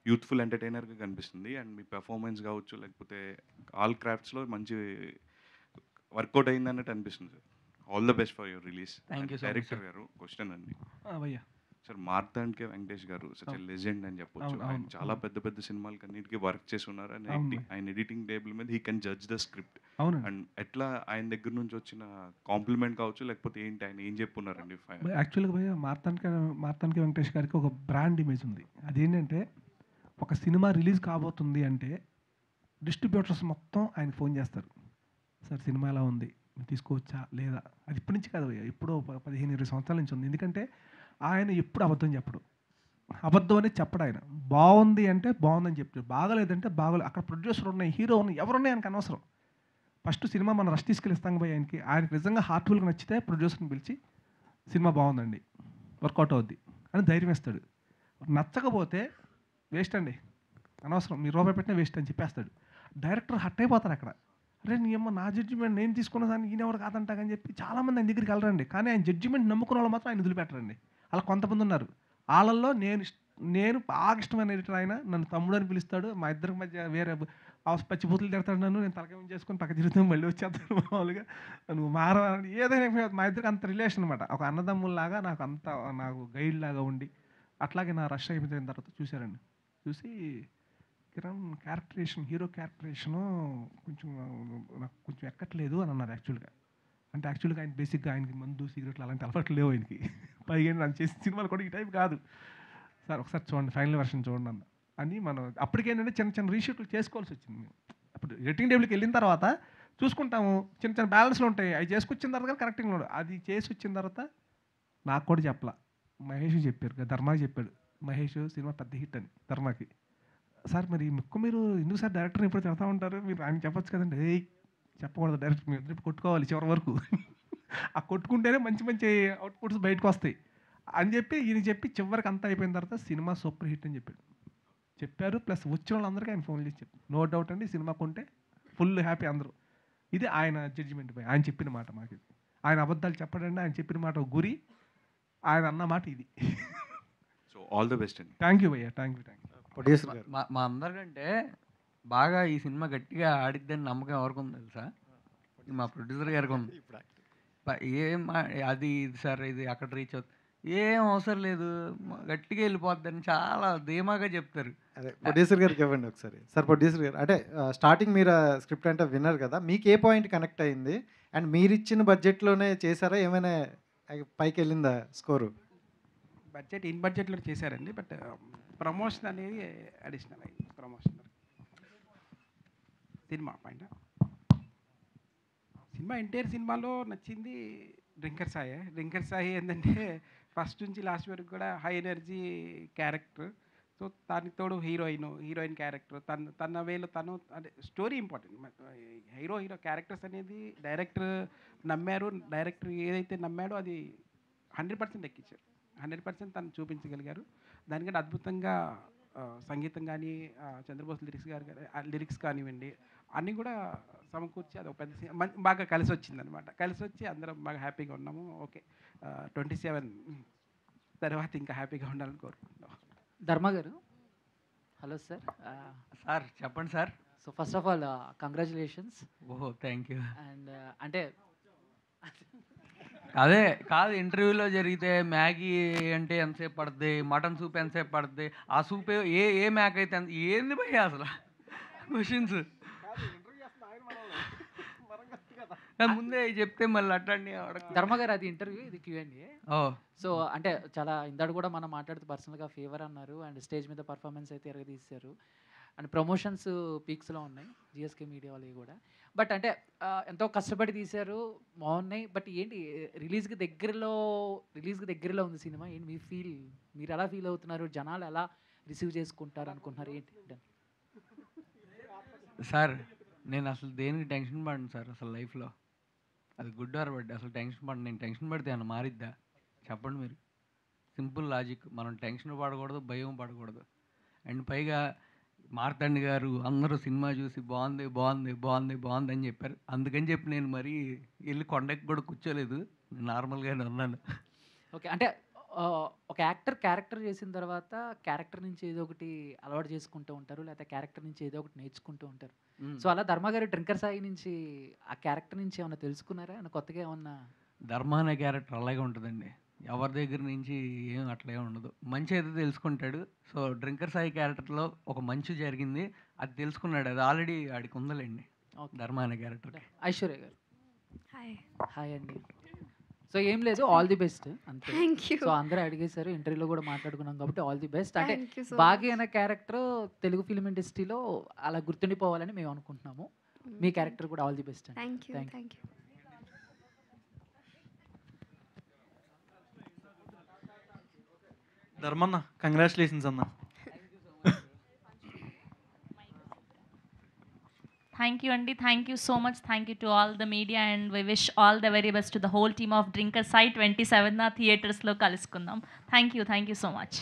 యూత్ఫుల్ ఎంటర్టైనర్గా కనిపిస్తుంది. అండ్ మీ పెర్ఫార్మెన్స్ కావచ్చు, లేకపోతే ఆల్ క్రాఫ్ట్స్లో మంచి వర్కౌట్ అయింది అన్నట్టు అనిపిస్తుంది sir. All the best for your release. Thank you so much, director sir. గారు క్వశ్చన్ అండి భయ్యా. సార్, మార్తాండ్కే వెంకటేష్ గారు సచ్ అవును. లెజెండ్ అని చెప్పొచ్చు. అవును, ఆయన అవును, చాలా అవును. పెద్ద పెద్ద సినిమాలకి అన్నిటికీ వర్క్ చేసి ఉన్నారు. అండ్ అవును. ఆయన ఎడిటింగ్ టేబుల్ మీద he can judge the script. అవునండి. అండ్ ఎట్లా ఆయన దగ్గర నుంచి వచ్చిన కాంప్లిమెంట్ కావచ్చు, లేకపోతే ఏంటి ఆయన ఏం చెప్పున్నారండి? యాక్చువల్గా భయ్య మార్తాండ్కి వెంకటేష్ గారికి ఒక బ్రాండ్ ఇమేజ్ ఉంది. అదేంటంటే ఒక సినిమా రిలీజ్ కాబోతుంది అంటే డిస్ట్రిబ్యూటర్స్ మొత్తం ఆయనకు ఫోన్ చేస్తారు. సార్ సినిమా ఎలా ఉంది, తీసుకోవచ్చా లేదా? అది ఇప్పటి నుంచి కాదు భయ్య, ఎప్పుడో 15-20 సంవత్సరాల నుంచి ఉంది. ఎందుకంటే ఆయన ఎప్పుడు అబద్ధం చెప్పడు. అబద్ధం అనేది చెప్పడు ఆయన. బాగుంది అంటే బాగుందని చెప్తాడు, బాగలేదంటే బాగోలేదు. అక్కడ ప్రొడ్యూసర్ ఉన్నాయి, హీరో ఉన్నాయి, ఎవరున్నాయి ఆయనకు అనవసరం. ఫస్ట్ సినిమా మనం రష్ తీసుకెళ్ళి ఇస్తాం పోయి ఆయనకి నిజంగా హార్ట్ఫుల్గా నచ్చితే ప్రొడ్యూసర్ని పిలిచి సినిమా బాగుందండి, వర్కౌట్ అవుద్ది అని ధైర్యం ఇస్తాడు. నచ్చకపోతే వేస్ట్ అండి, అనవసరం, మీరు రూపాయి పెట్టినా వేస్ట్ అని చెప్పేస్తాడు. డైరెక్టర్ హట్ అయిపోతారు అక్కడ. అరే నీ అమ్మ, నా జడ్జిమెంట్ నేను తీసుకున్న దాన్ని ఈయన ఎవరు కాదంటాగని చెప్పి చాలామంది ఆయన దగ్గరికి వెళ్ళరండి. కానీ ఆయన జడ్జిమెంట్ నమ్ముకున్న వాళ్ళు మాత్రం ఆయన వదిలిపెట్టరండి. అలా కొంతమంది ఉన్నారు. వాళ్ళల్లో నేను బాగా ఇష్టమైన ఎడిటర్ ఆయన. నన్ను తమ్ముడు అని పిలుస్తాడు. మా ఇద్దరికి మధ్య వేరే పచ్చిబూతులు తిడతాడు నన్ను. నేను తలకాయ చేసుకొని పక్క తిరుగుతాను, మళ్ళీ వచ్చేస్తాను మామూలుగా. నువ్వు మారవాలని ఏదైనా మా ఇద్దరికి అంత రిలేషన్ అనమాట. ఒక అన్నదమ్ముల్లాగా నాకు గైడ్ లాగా ఉండి అట్లాగే నా రష్ అయిపోయిన తర్వాత చూశారండి. చూసి కిరణ్ క్యారెక్టరేషన్, హీరో క్యారెక్టరేషను నాకు కొంచెం ఎక్కట్లేదు అని అన్నారు. యాక్చువల్గా ఆయన బేసిక్గా ఆయనకి మందు సిగరెట్లు అలాంటి అలవాట్లు లేవు ఆయనకి. పైగా నన్ను చేసిన సినిమాలు కూడా ఈ టైప్ కాదు సార్, ఒకసారి చూడండి ఫైనల్ వెర్షన్ చూడండి అన్న అని. మనం అప్పటికేంటంటే చిన్న చిన్న రీషూట్లు చేసుకోవాల్సి వచ్చింది. మేము అప్పుడు ఎడిటింగ్ టేబుల్కి వెళ్ళిన తర్వాత చూసుకుంటాము, చిన్న చిన్న బ్యాలెన్స్లు ఉంటాయి, అవి చేసుకొచ్చిన తర్వాత కరెక్టింగ్ ఉండదు. అది చేసి వచ్చిన తర్వాత నాకు కూడా చెప్పలా, మహేష్ చెప్పారు, ధర్మాకి చెప్పాడు. మహేష్ సినిమా పెద్ద హిట్ అని ధర్మాకి. సార్ మరి మీరు ఎందుకు సార్ డైరెక్టర్ని ఎప్పుడు చెప్తా ఉంటారు, మీరు ఆయన చెప్పొచ్చు కదండి. చెప్పకూడదు, డైరెక్టర్ మీరు ఇద్దరు కొట్టుకోవాలి చివరి వరకు. ఆ కొట్టుకుంటేనే మంచి మంచి అవుట్పుట్స్ బయటకు వస్తాయి అని చెప్పి ఈయన చెప్పి చివరికి అంతా అయిపోయిన తర్వాత సినిమా సూపర్ హిట్ అని చెప్పారు. ప్లస్ వచ్చిన వాళ్ళందరికీ ఆయన ఫోన్ చేసి చెప్పారు, నో డౌట్ అండి సినిమా కొంటే ఫుల్ హ్యాపీ అందరూ. ఇది ఆయన జడ్జిమెంట్ పై ఆయన చెప్పిన మాట. మాకు ఆయన అబద్ధాలు చెప్పడండి, ఆయన చెప్పిన మాట గురి, ఆయన అన్న మాట ఇది. సో ఆల్ ద బెస్ట్ అండి. థ్యాంక్ యూ భయ్యా, థ్యాంక్ యూ. మా అందరికంటే బాగా ఈ సినిమా గట్టిగా ఆడిద్దని నమ్మకం ఎవరికి ఉంది తెలుసా? మా ప్రొడ్యూసర్ గారికి ఉంది. అది సార్ ఇది అక్కడ రీచ్ అవుతుంది, ఏం అవసరం లేదు, గట్టిగా వెళ్ళిపోద్దని చాలా ధీమాగా చెప్తారు. అదే ప్రొడ్యూసర్ గారికి ఇవ్వండి ఒకసారి. సార్ ప్రొడ్యూసర్ గారు, అంటే స్టార్టింగ్ మీరు స్క్రిప్ట్ అంటే విన్నారు కదా, మీకు ఏ పాయింట్ కనెక్ట్ అయింది? అండ్ మీరు ఇచ్చిన బడ్జెట్లోనే చేశారా, ఏమైనా పైకి వెళ్ళిందా స్కోరు? బడ్జెట్ ఇన్ బడ్జెట్లో చేశారండి, బట్ ప్రమోషన్ అనేది అడిషనల్ అయింది. Promotion cinema point, cinema entire సినిమాలో నచ్చింది డ్రింకర్ సాయి ఏంటంటే ఫస్ట్ నుంచి లాస్ట్ వరకు కూడా హై ఎనర్జీ క్యారెక్టర్. సో దానికి తోడు హీరోయిన్ క్యారెక్టర్, తన వేలో తను అంటే స్టోరీ ఇంపార్టెంట్. హీరో క్యారెక్టర్స్ అనేది డైరెక్టర్ నమ్మారు, డైరెక్టర్ ఏదైతే నమ్మాడో అది 100% ఎక్కించారు, 100% తను చూపించగలిగారు. దానికంటే అద్భుతంగా సంగీతం కానీ చంద్రబోస్ లిరిక్స్ కానివ్వండి అన్నీ కూడా సమకూర్చి అది ఒక పెద్ద బాగా కలిసి వచ్చిందనమాట. కలిసి వచ్చి అందరం బాగా హ్యాపీగా ఉన్నాము. ఓకే 27 తర్వాత ఇంకా హ్యాపీగా ఉండాలని కోరుకుంటున్నాం. ధర్మ గారు, హలో సార్. సార్ చెప్పండి sir. So first of all congratulations. ఓహో థ్యాంక్ యూ. అండ్ అంటే అదే కాదు, ఇంటర్వ్యూలో జరిగితే మ్యాగీ అంటే ఎంతసేపు పడుతుంది, మటన్ సూప్ ఎంతసేపు పడుతుంది, ఆ సూప్ ఏ మ్యాక్ అయితే ఏంది భయ్య అసలు క్వశ్చన్స్ ముందే చెప్తే మళ్ళీ అట్లాంటి. ధర్మ గారు అది ఇంటర్వ్యూ, ఇది Q&A. సో అంటే చాలా ఇందాడు కూడా మనం మాట్లాడుతూ పర్సనల్గా ఫేవర్ అన్నారు, అండ్ స్టేజ్ మీద పర్ఫార్మెన్స్ అయితే ఎరగదీశారు, అండ్ ప్రమోషన్స్ పీక్స్లో ఉన్నాయి జిఎస్కే మీడియా వాళ్ళవి కూడా. బట్ అంటే ఎంతో కష్టపడి తీశారు, బాగున్నాయి. బట్ ఏంటి రిలీజ్కి దగ్గరలో ఉంది సినిమా, ఏంటి మీరు ఎలా ఫీల్ అవుతున్నారు, జనాలు ఎలా రిసీవ్ చేసుకుంటారు అనుకుంటున్నారు ఏంటి? సార్ నేను అసలు దేనికి టెన్షన్ పడను సార్ అసలు లైఫ్లో. అది గుడ్ ఆర్ బడ్ అసలు టెన్షన్ పడను. నేను టెన్షన్ పడితే ఏమన్నా మారిద్దా చెప్పండి మీరు. Simple logic. మనం టెన్షన్ పడకూడదు, భయం పడకూడదు. అండ్ పైగా మార్తాండ్ గారు అందరూ సినిమా చూసి బాగుంది బాగుంది బాగుంది బాగుంది అని చెప్పారు. అందుకని చెప్పి నేను మరీ వెళ్ళి కొండకి కూడా కూర్చోలేదు, నార్మల్గానే ఉన్నాను. ఓకే. అంటే ఒక యాక్టర్ క్యారెక్టర్ చేసిన తర్వాత క్యారెక్టర్ నుంచి ఏదో ఒకటి అలవాటు చేసుకుంటూ ఉంటారు, లేకపోతే క్యారెక్టర్ నుంచి ఏదో ఒకటి నేర్చుకుంటూ ఉంటారు. సో అలా ధర్మ గారు డ్రింకర్ సాయి నుంచి ఆ క్యారెక్టర్ నుంచి ఏమన్నా తెలుసుకున్నారా? ఏమన్నా కొత్తగా ఏమన్నా? ధర్మ అనే క్యారెక్టర్ అలాగే ఉంటుందండి. ఎవరి దగ్గర నుంచి ఏం అట్లే ఉండదు. మంచి అయితే తెలుసుకుంటాడు. సో డ్రింకర్ సాయి క్యారెక్టర్లో ఒక మంచి జరిగింది, అది తెలుసుకున్నాడు. అది ఆల్రెడీ ఆడికి ఉందలేండి ధర్మ అనే క్యారెక్టర్. ఐశ్వర్య గారు హాయ్. హాయ్ అండి. సో ఏం లేదు, ఆల్ ది బెస్ట్ అంతే. Thank you. సో అందరూ అడిగేశారు, ఇంటర్వ్యూలో కూడా మాట్లాడుకున్నాం కాబట్టి ఆల్ ది బెస్ట్. అంటే Thank you so బాగి అనే క్యారెక్టర్ తెలుగు ఫిల్మ్ ఇండస్ట్రీలో అలా గుర్తుండిపోవాలని మేము అనుకుంటున్నాము. మీ క్యారెక్టర్ కూడా ఆల్ ది బెస్ట్ అండి. Thank you. Thank you. Dharmanna congratulations అన్న. Thank you, Andy. Thank you so much. Thank you to all the media, and we wish all the very best to the whole team of Drinker Sai. 27th theaters lo kalusukundam. Thank you so much.